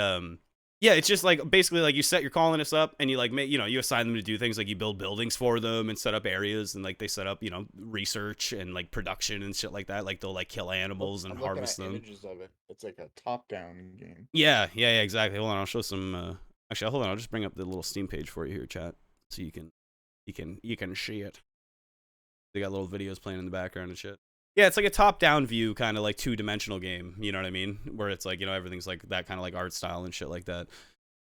yeah, it's just like basically like you set your colonists up and you like make, you know, you assign them to do things like you build buildings for them and set up areas, and like they set up, you know, research and like production and shit like that. Like they'll like kill animals and I'm looking harvest at them. images of it. It's like a top-down game. Yeah, exactly. Hold on, I'll show some. Actually, hold on, I'll just bring up the little Steam page for you here, chat, so you can see it. They got little videos playing in the background and shit. Yeah, it's like a top-down view, kind of like two-dimensional game. You know what I mean? Where it's like, you know, everything's like that kind of like art style and shit like that.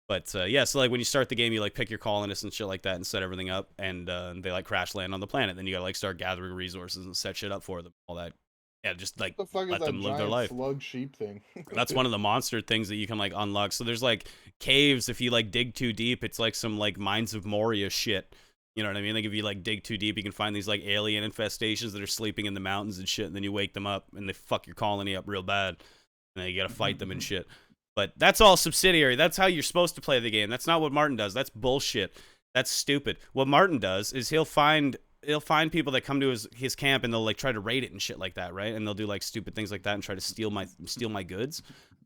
But yeah, so like when you start the game, you like pick your colonists and shit like that and set everything up, and they like crash land on the planet. Then you gotta like start gathering resources and set shit up for them, all that. Yeah, just like What the fuck let is that them live their giant life. slug sheep thing? That's one of the monster things that you can like unlock. So there's like caves. If you like dig too deep, it's like some like Mines of Moria shit. You know what I mean? Like if you like dig too deep, you can find these like alien infestations that are sleeping in the mountains and shit. And then you wake them up and they fuck your colony up real bad. And then you gotta fight them and shit. But that's all subsidiary. That's how you're supposed to play the game. That's not what Martin does. That's bullshit. That's stupid. What Martin does is he'll find people that come to his camp, and they'll like try to raid it and shit like that, right? And they'll do like stupid things like that and try to steal my goods.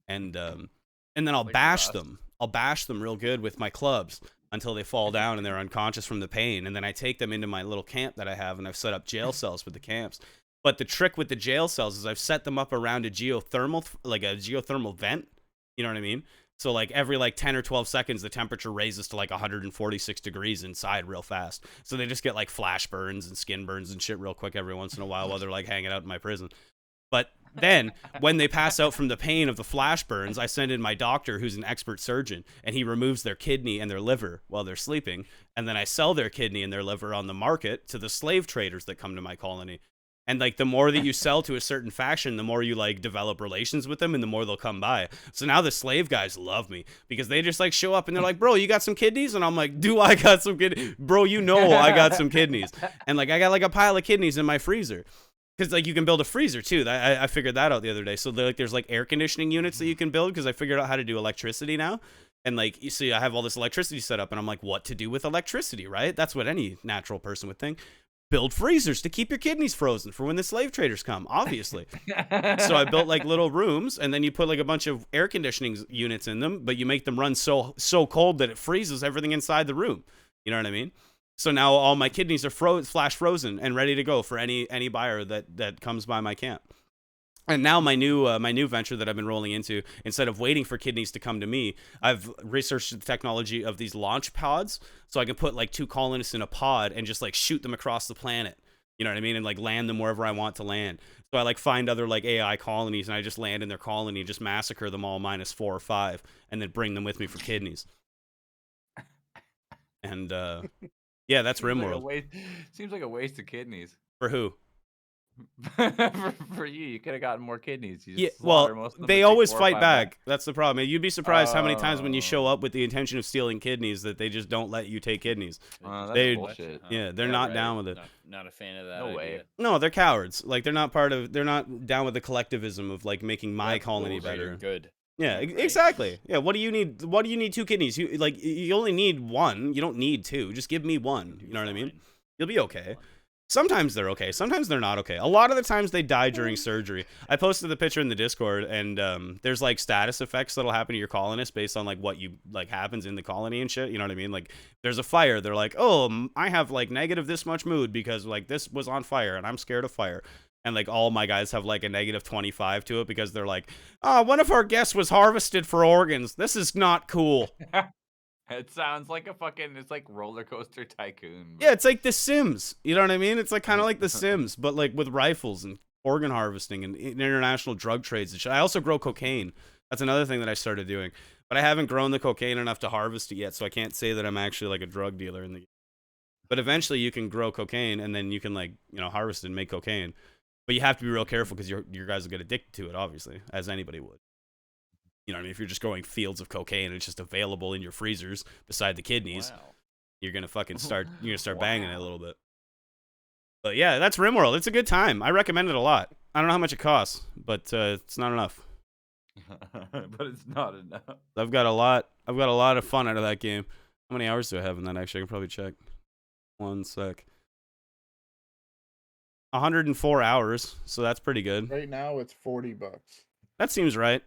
And then I'll Like bash Rust. them. I'll bash them real good with my clubs until they fall down and they're unconscious from the pain. And then I take them into my little camp that I have, and I've set up jail cells for the camps. But the trick with the jail cells is I've set them up around a geothermal vent. You know what I mean? So like every like 10 or 12 seconds, the temperature raises to like 146 degrees inside real fast. So they just get like flash burns and skin burns and shit real quick every once in a while they're like hanging out in my prison. But then when they pass out from the pain of the flash burns, I send in my doctor, who's an expert surgeon, and he removes their kidney and their liver while they're sleeping. And then I sell their kidney and their liver on the market to the slave traders that come to my colony. And like the more that you sell to a certain faction, the more you like develop relations with them, and the more they'll come by. So now the slave guys love me because they just like show up and they're like, "Bro, you got some kidneys?" And I'm like, "Do I got some kidneys? Bro, you know I got some kidneys." And like I got like a pile of kidneys in my freezer. Because like you can build a freezer too. I figured that out the other day. So there's like air conditioning units that you can build, because I figured out how to do electricity now. And like you see, I have all this electricity set up, and I'm like, what to do with electricity, right? That's what any natural person would think. Build freezers to keep your kidneys frozen for when the slave traders come, obviously. So I built like little rooms, and then you put like a bunch of air conditioning units in them, but you make them run so cold that it freezes everything inside the room. You know what I mean? So now all my kidneys are flash frozen and ready to go for any buyer that comes by my camp. And now my new venture that I've been rolling into, instead of waiting for kidneys to come to me, I've researched the technology of these launch pods, so I can put like 2 colonists in a pod and just like shoot them across the planet. You know what I mean? And like land them wherever I want to land. So I like find other like AI colonies, and I just land in their colony and just massacre them all -4 or 5, and then bring them with me for kidneys. And yeah, that's Rimworld. Seems like a waste of kidneys. For who? for you could have gotten more kidneys. You just Yeah, slaughter well, most of them they and take always 4 or fight 5 back. That's the problem. You'd be surprised how many times when you show Oh. up with the intention of stealing kidneys that they just don't let you take kidneys. That's They- bullshit. Yeah, they're Yeah, not right. down with it. Not a fan of that. No way. idea. No, they're cowards. Like they're not down with the collectivism of like making my That's colony bullshit. better. Good. Yeah, Right. exactly. Yeah, what do you need? What do you need 2 kidneys? You only need 1. You don't need 2. Just give me 1. You know what I mean? Fine. You'll be okay. Sometimes they're okay. Sometimes they're not okay. A lot of the times they die during surgery. I posted the picture in the Discord, and there's like status effects that'll happen to your colonists based on like what you like happens in the colony and shit. You know what I mean? Like there's a fire. They're like, oh, I have like negative this much mood because like this was on fire and I'm scared of fire. And like all my guys have like a negative 25 to it because they're like, oh, one of our guests was harvested for organs. This is not cool. It sounds like a fucking. It's like Roller Coaster Tycoon. Yeah, it's like The Sims. You know what I mean? It's like kind of like The Sims, but like with rifles and organ harvesting and international drug trades and shit. I also grow cocaine. That's another thing that I started doing. But I haven't grown the cocaine enough to harvest it yet, so I can't say that I'm actually like a drug dealer in the. But eventually you can grow cocaine and then you can like, you know, harvest it and make cocaine. But you have to be real careful because your guys will get addicted to it, obviously, as anybody would. You know what I mean? If you're just growing fields of cocaine and it's just available in your freezers beside the kidneys, you're gonna fucking start. You're gonna start banging it a little bit. But yeah, that's Rimworld. It's a good time. I recommend it a lot. I don't know how much it costs, but it's not enough. But it's not enough. I've got a lot of fun out of that game. How many hours do I have in that? Actually, I can probably check. 1 sec. 104 hours, so that's pretty good. Right now it's $40. That seems right.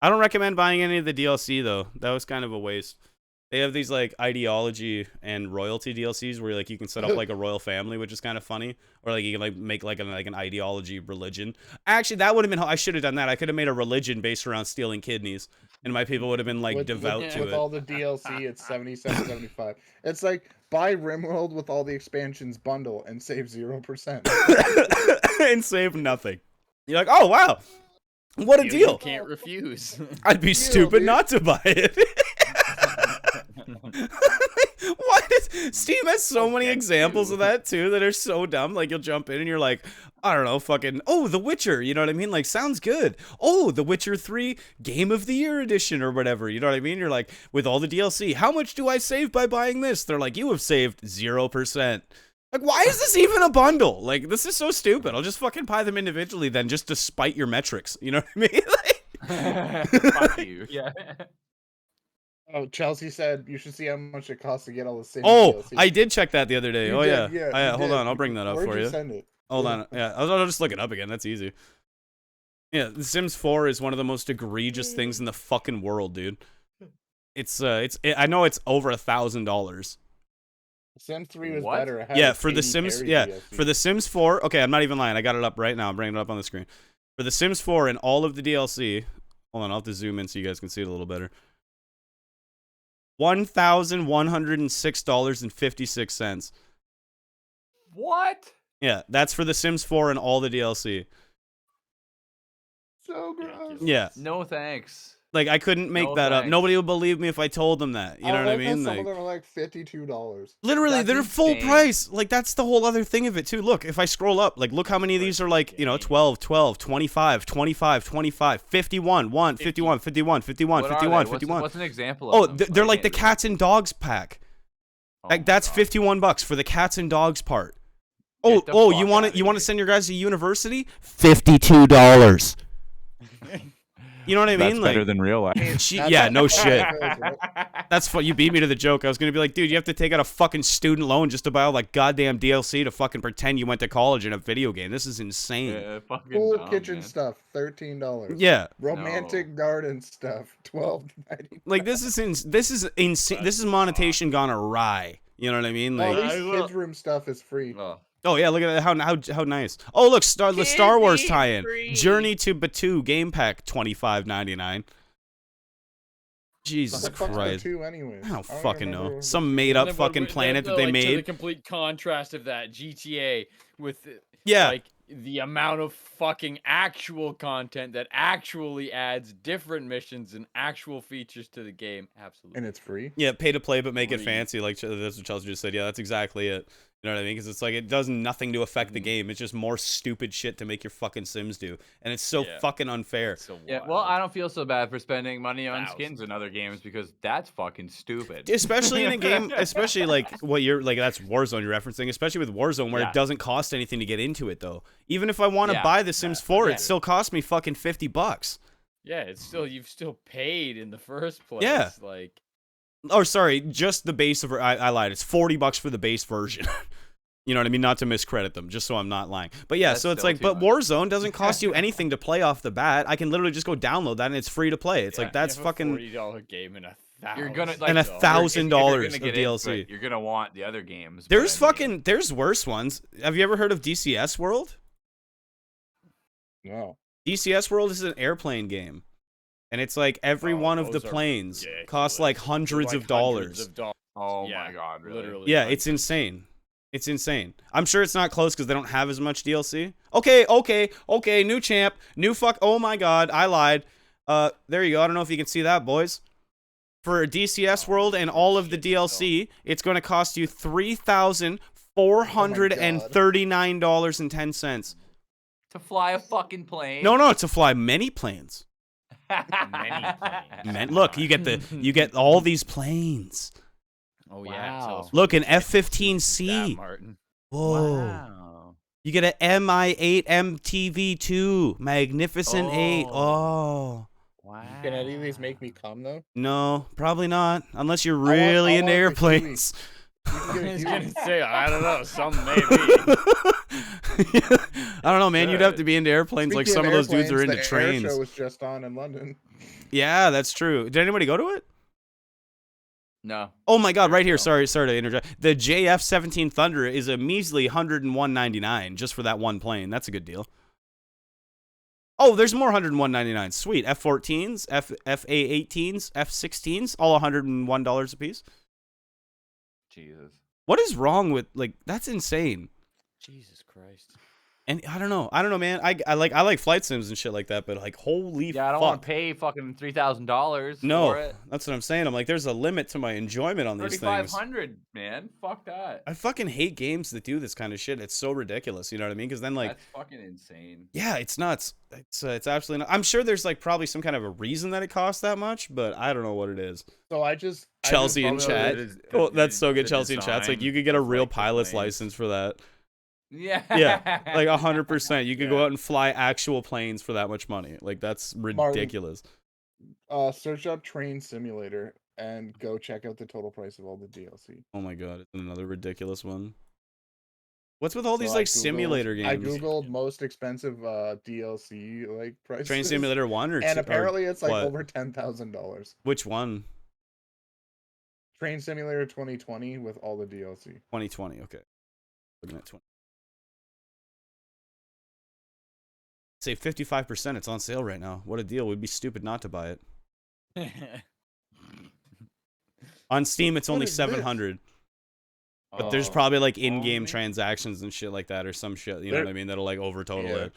I don't recommend buying any of the DLC though. That was kind of a waste. They have these like ideology and royalty DLCs where like you can set up like a royal family, which is kind of funny, or like you can like make like an ideology religion. Actually, that would have been. I should have done that. I could have made a religion based around stealing kidneys, and my people would have been like devout to with it. all the DLC, it's $77.75. It's like buy Rimworld with all the expansions bundle and save 0%. And save nothing. You're like, oh wow, what a deal! You can't refuse. I'd be stupid dude. not to buy it. Why does Steam has so many examples of that too that are so dumb? Like you'll jump in and you're like, I don't know, fucking The Witcher, you know what I mean? Like sounds good. Oh, The Witcher 3 Game of the Year edition or whatever, you know what I mean? You're like, with all the DLC, how much do I save by buying this? They're like, you have saved 0%. Like, why is this even a bundle? Like, this is so stupid. I'll just fucking buy them individually then, just to spite your metrics. You know what I mean? Fuck you. Yeah. Oh, Chelsea said you should see how much it costs to get all the Sims Oh, DLC. I did check that the other day. You Oh, did, yeah. you Hold did. on. I'll bring that up Where'd for you. Send it? Hold on. Yeah, I'll just look it up again. That's easy. Yeah, The Sims 4 is one of the most egregious things in the fucking world, dude. I know it's over $1,000. Sims 3 was What? better. It had Yeah, a for The Katy Sims. Perry Yeah, DLC. for The Sims 4. Okay, I'm not even lying. I got it up right now. I'm bringing it up on the screen. For The Sims 4 and all of the DLC. Hold on, I'll have to zoom in so you guys can see it a little better. $1,106.56. What? Yeah, that's for The Sims 4 and all the DLC. So gross. Yeah, No thanks. like I couldn't make No that up. thanks. Nobody would believe me if I told them that. You know what I like how mean? Some Like, of them are like $52. literally, That's they're full insane. price. Like that's the whole other thing of it too. Look, if I scroll up, like look how many of these are like, you know, 12, 12, 25, 25, 25, 51, 1, 51, 51, 51, What are 51, they? 51. What's an example of Oh, them? they're I like the can't cats and dogs pack. Oh Like my that's God. $51 for the cats and dogs part. Oh, Get the you fuck want outta to you want to here. send your guys to university? $52. You know what I mean? That's better Like, than real life. yeah, no shit. Right? That's fun. You beat me to the joke. I was gonna be like, dude, you have to take out a fucking student loan just to buy all like goddamn DLC to fucking pretend you went to college in a video game. This is insane. Yeah, fucking Cool dumb, kitchen man. stuff, $13. Yeah, Romantic garden stuff, $12.99. like this is insane. This is monetization gone awry. You know what I mean? Oh, Like, at least kids room stuff is free. Oh. oh yeah, look at that. How nice. Oh look, the Star Wars tie-in. Journey to Batuu game pack $25.99. Jesus What the fuck's Christ. 2 anyways? I don't even fucking remember know. what Some made up But fucking planet that they like, to the made. complete contrast of that GTA with Yeah. like the amount of fucking actual content that actually adds different missions and actual features to the game. Absolutely. And it's free. Yeah, pay to play, but make it Free. fancy. Like that's what Chelsea just said. Yeah, that's exactly it. You know what I mean? Because it's like it does nothing to affect the game. It's just more stupid shit to make your fucking Sims do, and it's so Yeah. fucking unfair. So Yeah, well, wild. I don't feel so bad for spending money on Thousands. skins in other games because that's fucking stupid. Especially in a game, especially like what you're like. That's Warzone you're referencing. Especially with Warzone, where Yeah. it doesn't cost anything to get into it, though. Even if I want to Yeah, buy The Sims 4, yeah. it still costs me fucking $50. Yeah, it's still you've still paid in the first place. Yeah. Like Oh, sorry, just the base of. I lied. It's $40 for the base version. You know what I mean? Not to miscredit them, just so I'm not lying. But yeah, That's so it's still like, too but much. Warzone doesn't cost you anything to play off the bat. I can literally just go download that and it's free to play. It's like that's fucking $40 game and You're gonna and like $1,000 if of you're gonna get into DLC. it, you're gonna want the other games. There's but I mean, there's worse ones. Have you ever heard of DCS World? No. DCS World is an airplane game. And it's like every one of the planes costs like hundreds of dollars. Oh Yeah, my god, really? literally. Yeah, it's insane. It's insane. I'm sure it's not close because they don't have as much DLC. Okay, new champ, new fuck. Oh my god, I lied. There you go. I don't know if you can see that, boys. For DCS World and all of the DLC, it's going to cost you $3,439.10. To fly a fucking plane? No, to fly many planes. Many planes. Look, you get all these planes. Oh yeah. tell us what Look, you an get. F-15C. That, Martin. Whoa. Wow. You get an Mi-8 MTV2. Magnificent 8. Oh. Wow. Can any of these make me come though? No, probably not. Unless you're want- really I into want the airplanes. You I can was get a gonna Huey. say, I don't know, some maybe. I don't know, man. You'd have to be into airplanes like Speaking some of those dudes are airplanes, into the air trains. show was just on in London. Yeah, that's true. Did anybody go to it? No. Oh my god, right here. So. Sorry to interject. The JF-17 Thunder is a measly $101.99 just for that one plane. That's a good deal. Oh, there's more $101.99. Sweet. F-14s, FA-18s, F-16s, all $101 a piece. Jesus. What is wrong with, like, that's insane. Jesus Christ. And I don't know, man. I like flight sims and shit like that, but like, holy Yeah, I don't fuck. want to pay fucking $3,000 No, for it. that's what I'm saying. I'm like, there's a limit to my enjoyment on these things. $3,500, man. Fuck that. I fucking hate games that do this kind of shit. It's so ridiculous. You know what I mean? Because then, like, That's fucking insane. yeah, it's nuts. It's absolutely not. I'm sure there's like probably some kind of a reason that it costs that much, but I don't know what it is. So I just Chelsea in Probably chat. it is- Oh, it that's is so good. the Chelsea in chat's like, design you could get a of, real like, the pilot's planes. license for that. Yeah. Yeah, like 100%. You could go Yeah. out and fly actual planes for that much money. Like, that's Martin. ridiculous. search up Train Simulator and go check out the total price of all the DLC. Oh my god, it's another ridiculous one. What's with all these So I like Googled- simulator games? I googled most expensive DLC like prices. Train Simulator 1 or 2? and apparently it's like what? over $10,000. Which one? Train Simulator 2020 with all the DLC. 2020. Okay. Looking at 20. Save 55%. It's on sale right now. What a deal. We'd be stupid not to buy it. On Steam, it's What only is this? 700. But there's probably like in-game only? transactions and shit like that or some shit, you know There- what I mean, that'll like over total Yeah. it.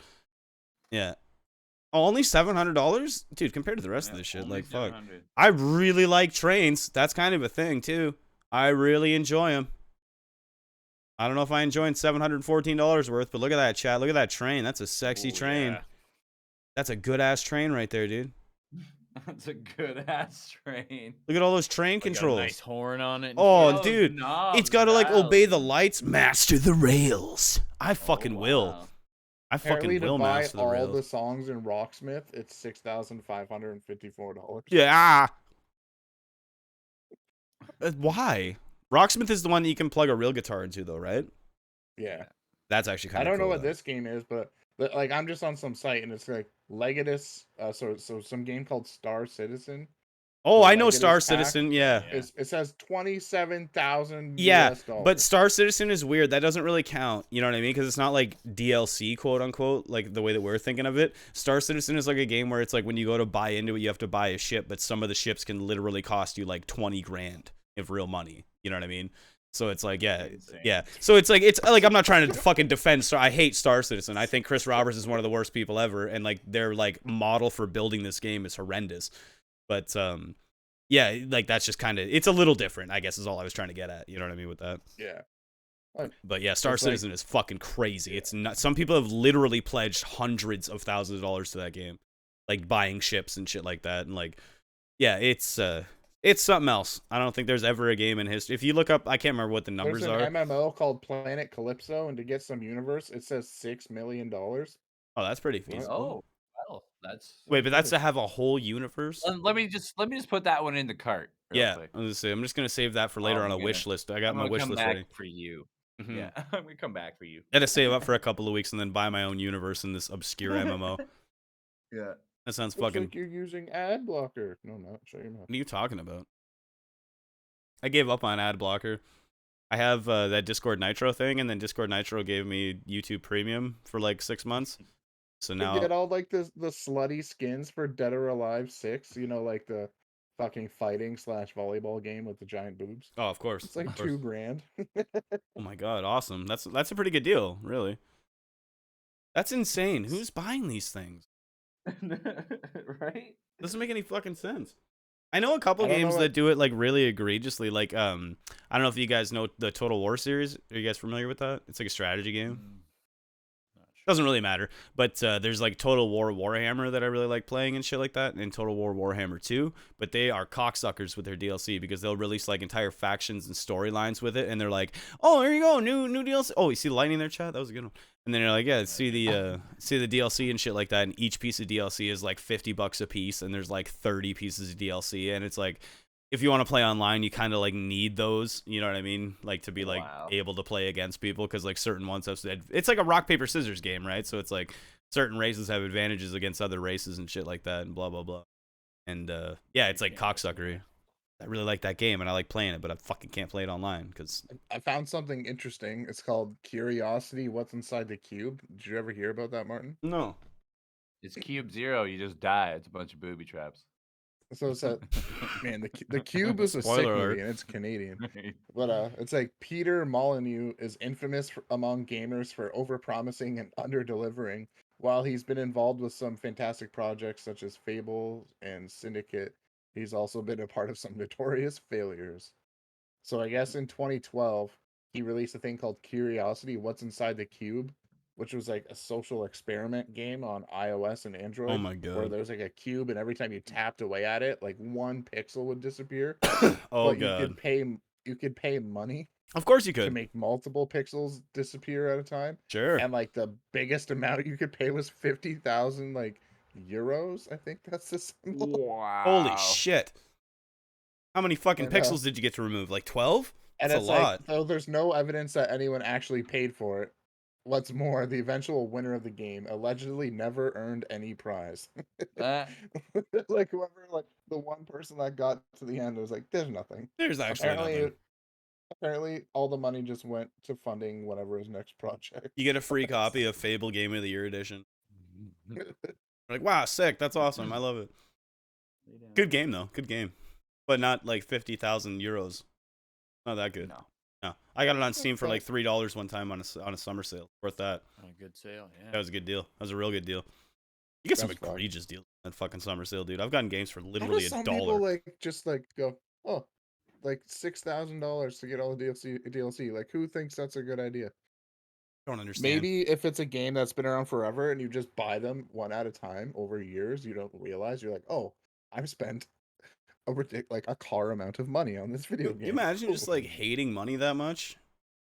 Yeah. Oh, only $700? Dude, compared to the rest of Yeah, this shit, only like, fuck. 700. I really like trains. That's kind of a thing, too. I really enjoy them. I don't know if I enjoy $714 worth, but look at that, chat. Look at that train. That's a sexy Ooh, train. yeah. That's a good-ass train right there, dude. That's a good ass train. Look at all those train Like, got a controls. nice horn on it. and Oh, shit. Those dude. knobs, It's got to, like, dials. obey the lights. Master the rails. I Oh, fucking will. wow. I Apparently fucking to will buy master the all rails. the songs in Rocksmith, it's $6,554. Yeah. Why? Rocksmith is the one that you can plug a real guitar into, though, right? Yeah. That's actually kind I of don't know cool, what though. this game is, but like I'm just on some site and it's like Legatus, so some game called Star Citizen. Oh, the I know Legatus Star pack. Citizen. Yeah. Yeah. It says 27,000 Yeah, US dollars. but Star Citizen is weird. That doesn't really count. You know what I mean? Because it's not like DLC, quote unquote, like the way that we're thinking of it. Star Citizen is like a game where it's like when you go to buy into it, you have to buy a ship, but some of the ships can literally cost you like 20 grand of real money. You know what I mean? So it's like, yeah, Insane. yeah. So it's like I'm not trying to fucking defend Star. I hate Star Citizen. I think Chris Roberts is one of the worst people ever, and like their like model for building this game is horrendous. But yeah, like that's just kind of it's a little different, I guess, is all I was trying to get at. You know what I mean with that? yeah. But yeah, Star It's like- Citizen is fucking crazy. It's not. Some people have literally pledged hundreds of thousands of dollars to that game, like buying ships and shit like that. And like, yeah, it's something else. I don't think there's ever a game in history. If you look up, I can't remember what the numbers There's an are. MMO called Planet Calypso, and to get some universe, it says $6 million. Oh, that's pretty feasible. Oh, well, that's. Wait, but that's to have a whole universe. Let me just put that one in the cart. real Yeah, quick. I'm just gonna save that for later Oh, on a I'm wish gonna- list. I got I'm my gonna wish come list back ready. for you. Mhm. Yeah, I'm gonna come back for you. I had to save up for a couple of weeks and then buy my own universe in this obscure MMO. Yeah. That sounds Looks fucking. like you're using ad blocker. No, not shut your mouth. What are you talking about? I gave up on ad blocker. I have that Discord Nitro thing, and then Discord Nitro gave me YouTube Premium for like 6 months. So You now, get all like the slutty skins for Dead or Alive 6. You know, like the fucking fighting / volleyball game with the giant boobs. oh, of course, It's like of course. $2,000. Oh my god, awesome! That's a pretty good deal, really. That's insane. Who's buying these things? Right? Doesn't make any fucking sense. I know a couple I don't know games what- that do it like really egregiously. Like I don't know if you guys know the Total War series. Are you guys familiar with that? It's like a strategy game. Not sure. Doesn't really matter. But there's like Total War Warhammer that I really like playing and shit like that, and Total War Warhammer 2. But they are cocksuckers with their DLC because they'll release like entire factions and storylines with it, and they're like, "Oh, there you go, new DLC." Oh, you see the lightning in their chat? That was a good one. And then you're like, "Yeah, see the DLC and shit like that." And each piece of DLC is like $50 a piece, and there's like 30 pieces of DLC, and it's like, if you want to play online, you kind of like need those, you know what I mean? Like to be like Wow. able to play against people, because like certain ones have it's like a rock paper scissors game, right? So it's like certain races have advantages against other races and shit like that, and blah blah blah. And yeah, it's like cocksuckery. I really like that game and I like playing it, but I fucking can't play it online because I found something interesting. It's called Curiosity: What's Inside the Cube. Did you ever hear about that, Martin? no. It's Cube Zero. You just die. It's a bunch of booby traps. So it's a man. The Cube is a sick Spoiler alert. movie, and it's Canadian. But it's like Peter Molyneux is infamous among gamers for overpromising and under-delivering. While he's been involved with some fantastic projects such as Fable and Syndicate, he's also been a part of some notorious failures. So I guess in 2012, he released a thing called Curiosity: What's Inside the Cube, which was like a social experiment game on iOS and Android. Oh my Where god. there's like a cube, and every time you tapped away at it, like one pixel would disappear. Oh But god. you could pay money Of course you to could. make multiple pixels disappear at a time. Sure. And like the biggest amount you could pay was 50,000 like euros. I think that's the symbol. Wow. Holy shit. How many fucking I know. pixels did you get to remove? Like 12? And That's it's a lot. like, so there's no evidence that anyone actually paid for it. What's more, the eventual winner of the game allegedly never earned any prize. Like whoever, like the one person that got to the end was like, "There's nothing." There's actually Apparently, nothing. apparently, all the money just went to funding whatever his next project. You get a free copy of Fable Game of the Year edition. Like, wow, sick. That's awesome. I love it. Good game though. Good game. But not like 50,000 euros. Not that good. No. I got it on Steam for like $3 one time on a summer sale. Worth that. On a good sale, yeah. That was a good deal. That was a real good deal. You get some That's fine. egregious deals on that fucking summer sale, dude. I've gotten games for How literally do some $1. people like just like go, oh, like $6,000 to get all the DLC? Like, who thinks that's a good idea? I don't understand. Maybe if it's a game that's been around forever and you just buy them one at a time over years, you don't realize you're like, oh, I've spent like a car amount of money on this video Can game. you imagine just like hating money that much?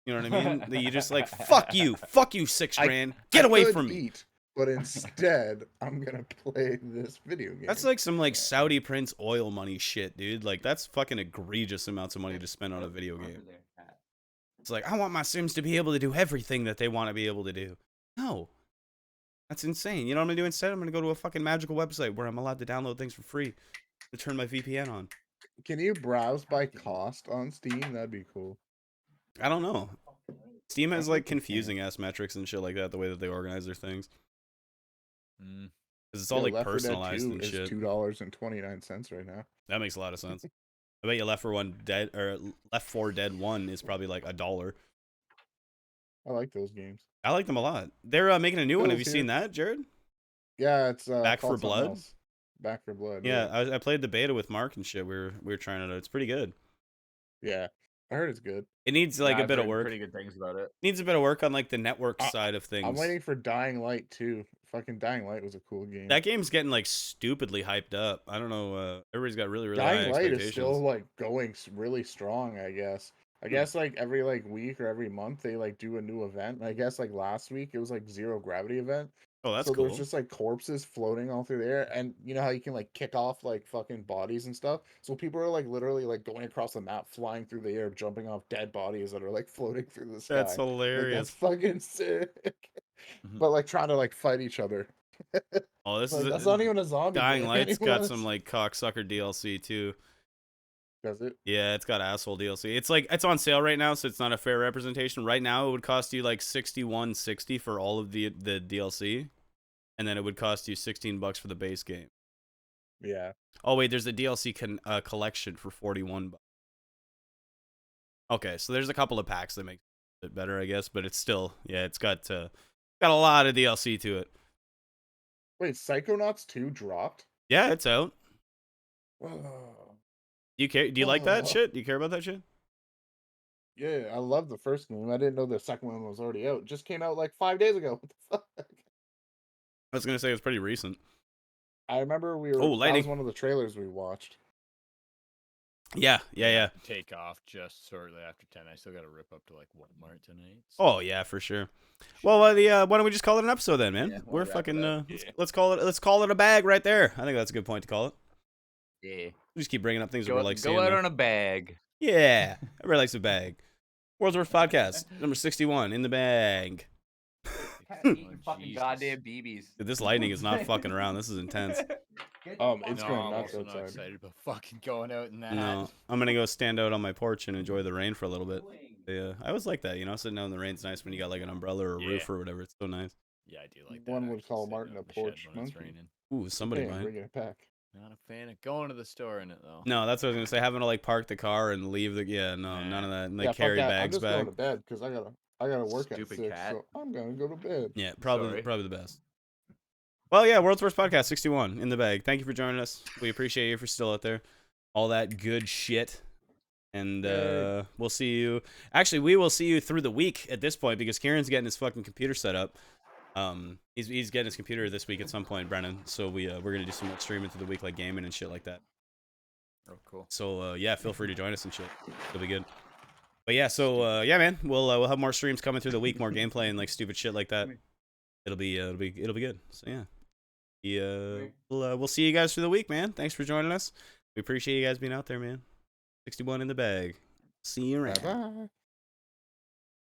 You know what I mean? That you just like, fuck you, $6 grand, get I away could from me. eat, but instead I'm gonna play this video game. That's like some like Saudi Prince oil money shit, dude. Like that's fucking egregious amounts of money to spend on a video game. It's like, I want my Sims to be able to do everything that they want to be able to do. No. That's insane. You know what I'm going to do instead? I'm going to go to a fucking magical website where I'm allowed to download things for free to turn my VPN on. Can you browse by cost on Steam? That'd be cool. I don't know. Steam has I like think you can. confusing ass metrics and shit like that, the way that they organize their things. Mm. Because it's all like Left 4 Dead personalized 2 and is shit. $2.29 right now. That makes a lot of sense. I bet you Left 4 Dead 1 is probably like $1. I like those games. I like them a lot. They're making a new one. Have you Bill's seen here. that, Jared? Yeah, it's Back called 4 something Blood? else. Back 4 Blood. Yeah, I played the beta with Mark and shit. We were trying it out. It's pretty good. Yeah. I heard it's good. It needs like a I've bit of heard work. Pretty good things about it. Needs a bit of work on like the network side of things. I'm waiting for Dying Light too. Fucking Dying Light was a cool game. That game's getting like stupidly hyped up. I don't know. Everybody's got really high Dying Light expectations. is still like going really strong, I guess. I guess like every like week or every month they like do a new event. I guess like last week it was like Zero Gravity event. Oh, that's so cool. there's just like corpses floating all through the air, and you know how you can like kick off like fucking bodies and stuff. So people are like literally like going across the map, flying through the air, jumping off dead bodies that are like floating through the sky. That's Like hilarious. that's fucking sick. Mhm. But like trying to like fight each other. Oh, this Like is that's not even a zombie Dying game Light's got anymore. some like cocksucker DLC too. Does it? Yeah, it's got asshole DLC. It's like it's on sale right now, so it's not a fair representation. Right now, it would cost you like $61.60 for all of the DLC, and then it would cost you $16 for the base game. Yeah. Oh wait, there's a DLC collection for $41. Okay, so there's a couple of packs that make it better, I guess, but it's still it's got a lot of DLC to it. Wait, Psychonauts 2 dropped? Yeah, it's out. Oh. Do you like that Oh. shit? Do you care about that shit? Yeah, I love the first game. I didn't know the second one was already out. It just came out like 5 days ago. What the fuck? I was gonna say it was pretty recent. I remember Oh, that was lighting. one of the trailers we watched. Yeah. Take off just shortly after 10. I still got to rip up to like Walmart tonight. Oh yeah, for sure. Well, why don't we just call it an episode then, man? Yeah, We're we'll wrap it fucking. up. Let's call it a bag right there. I think that's a good point to call it. Yeah. We just keep bringing up things that Go, we're like go seeing. out now. on a bag. Yeah, everybody likes a bag. World's Worst Podcast, number 61, in the bag. Eating Oh, fucking Jesus. goddamn BBs. Dude, this lightning is not fucking around. This is intense. Get It's fucking going I'm nuts also not outside. excited about fucking going out in that. No, I'm gonna go stand out on my porch and enjoy the rain for a little bit. Yeah, I always like that. You know, sitting out in the rain's nice when you got like an umbrella or a roof Yeah. or whatever. It's so nice. Yeah, I do like that. One would actually, call sitting Martin out a in the shed porch when it's monkey. raining. Ooh, somebody Yeah, might. bringing it back. Not a fan of going to the store in it though. No, that's what I was gonna say. Having to like park the car and leave the none of that. And like Yeah, fuck carry that. I'm bags just back. going to bed because I gotta work at Stupid 6, cat. so I'm gonna go to bed. Yeah, probably Sorry. the best. Well, yeah, World's Worst Podcast 61 in the bag. Thank you for joining us. We appreciate you if you're still out there. All that good shit. And Yay. we'll see you. Actually, we will see you through the week at this point because Kieran's getting his fucking computer set up. He's getting his computer this week at some point, Brennan. So we're gonna do some more streaming through the week, like gaming and shit like that. Oh, cool. So yeah, feel free to join us and shit. It'll be good. But yeah, so yeah, man, we'll have more streams coming through the week, more gameplay and like stupid shit like that. It'll be good. So yeah, we'll see you guys through the week, man. Thanks for joining us. We appreciate you guys being out there, man. 61 in the bag. See you around. Bye bye.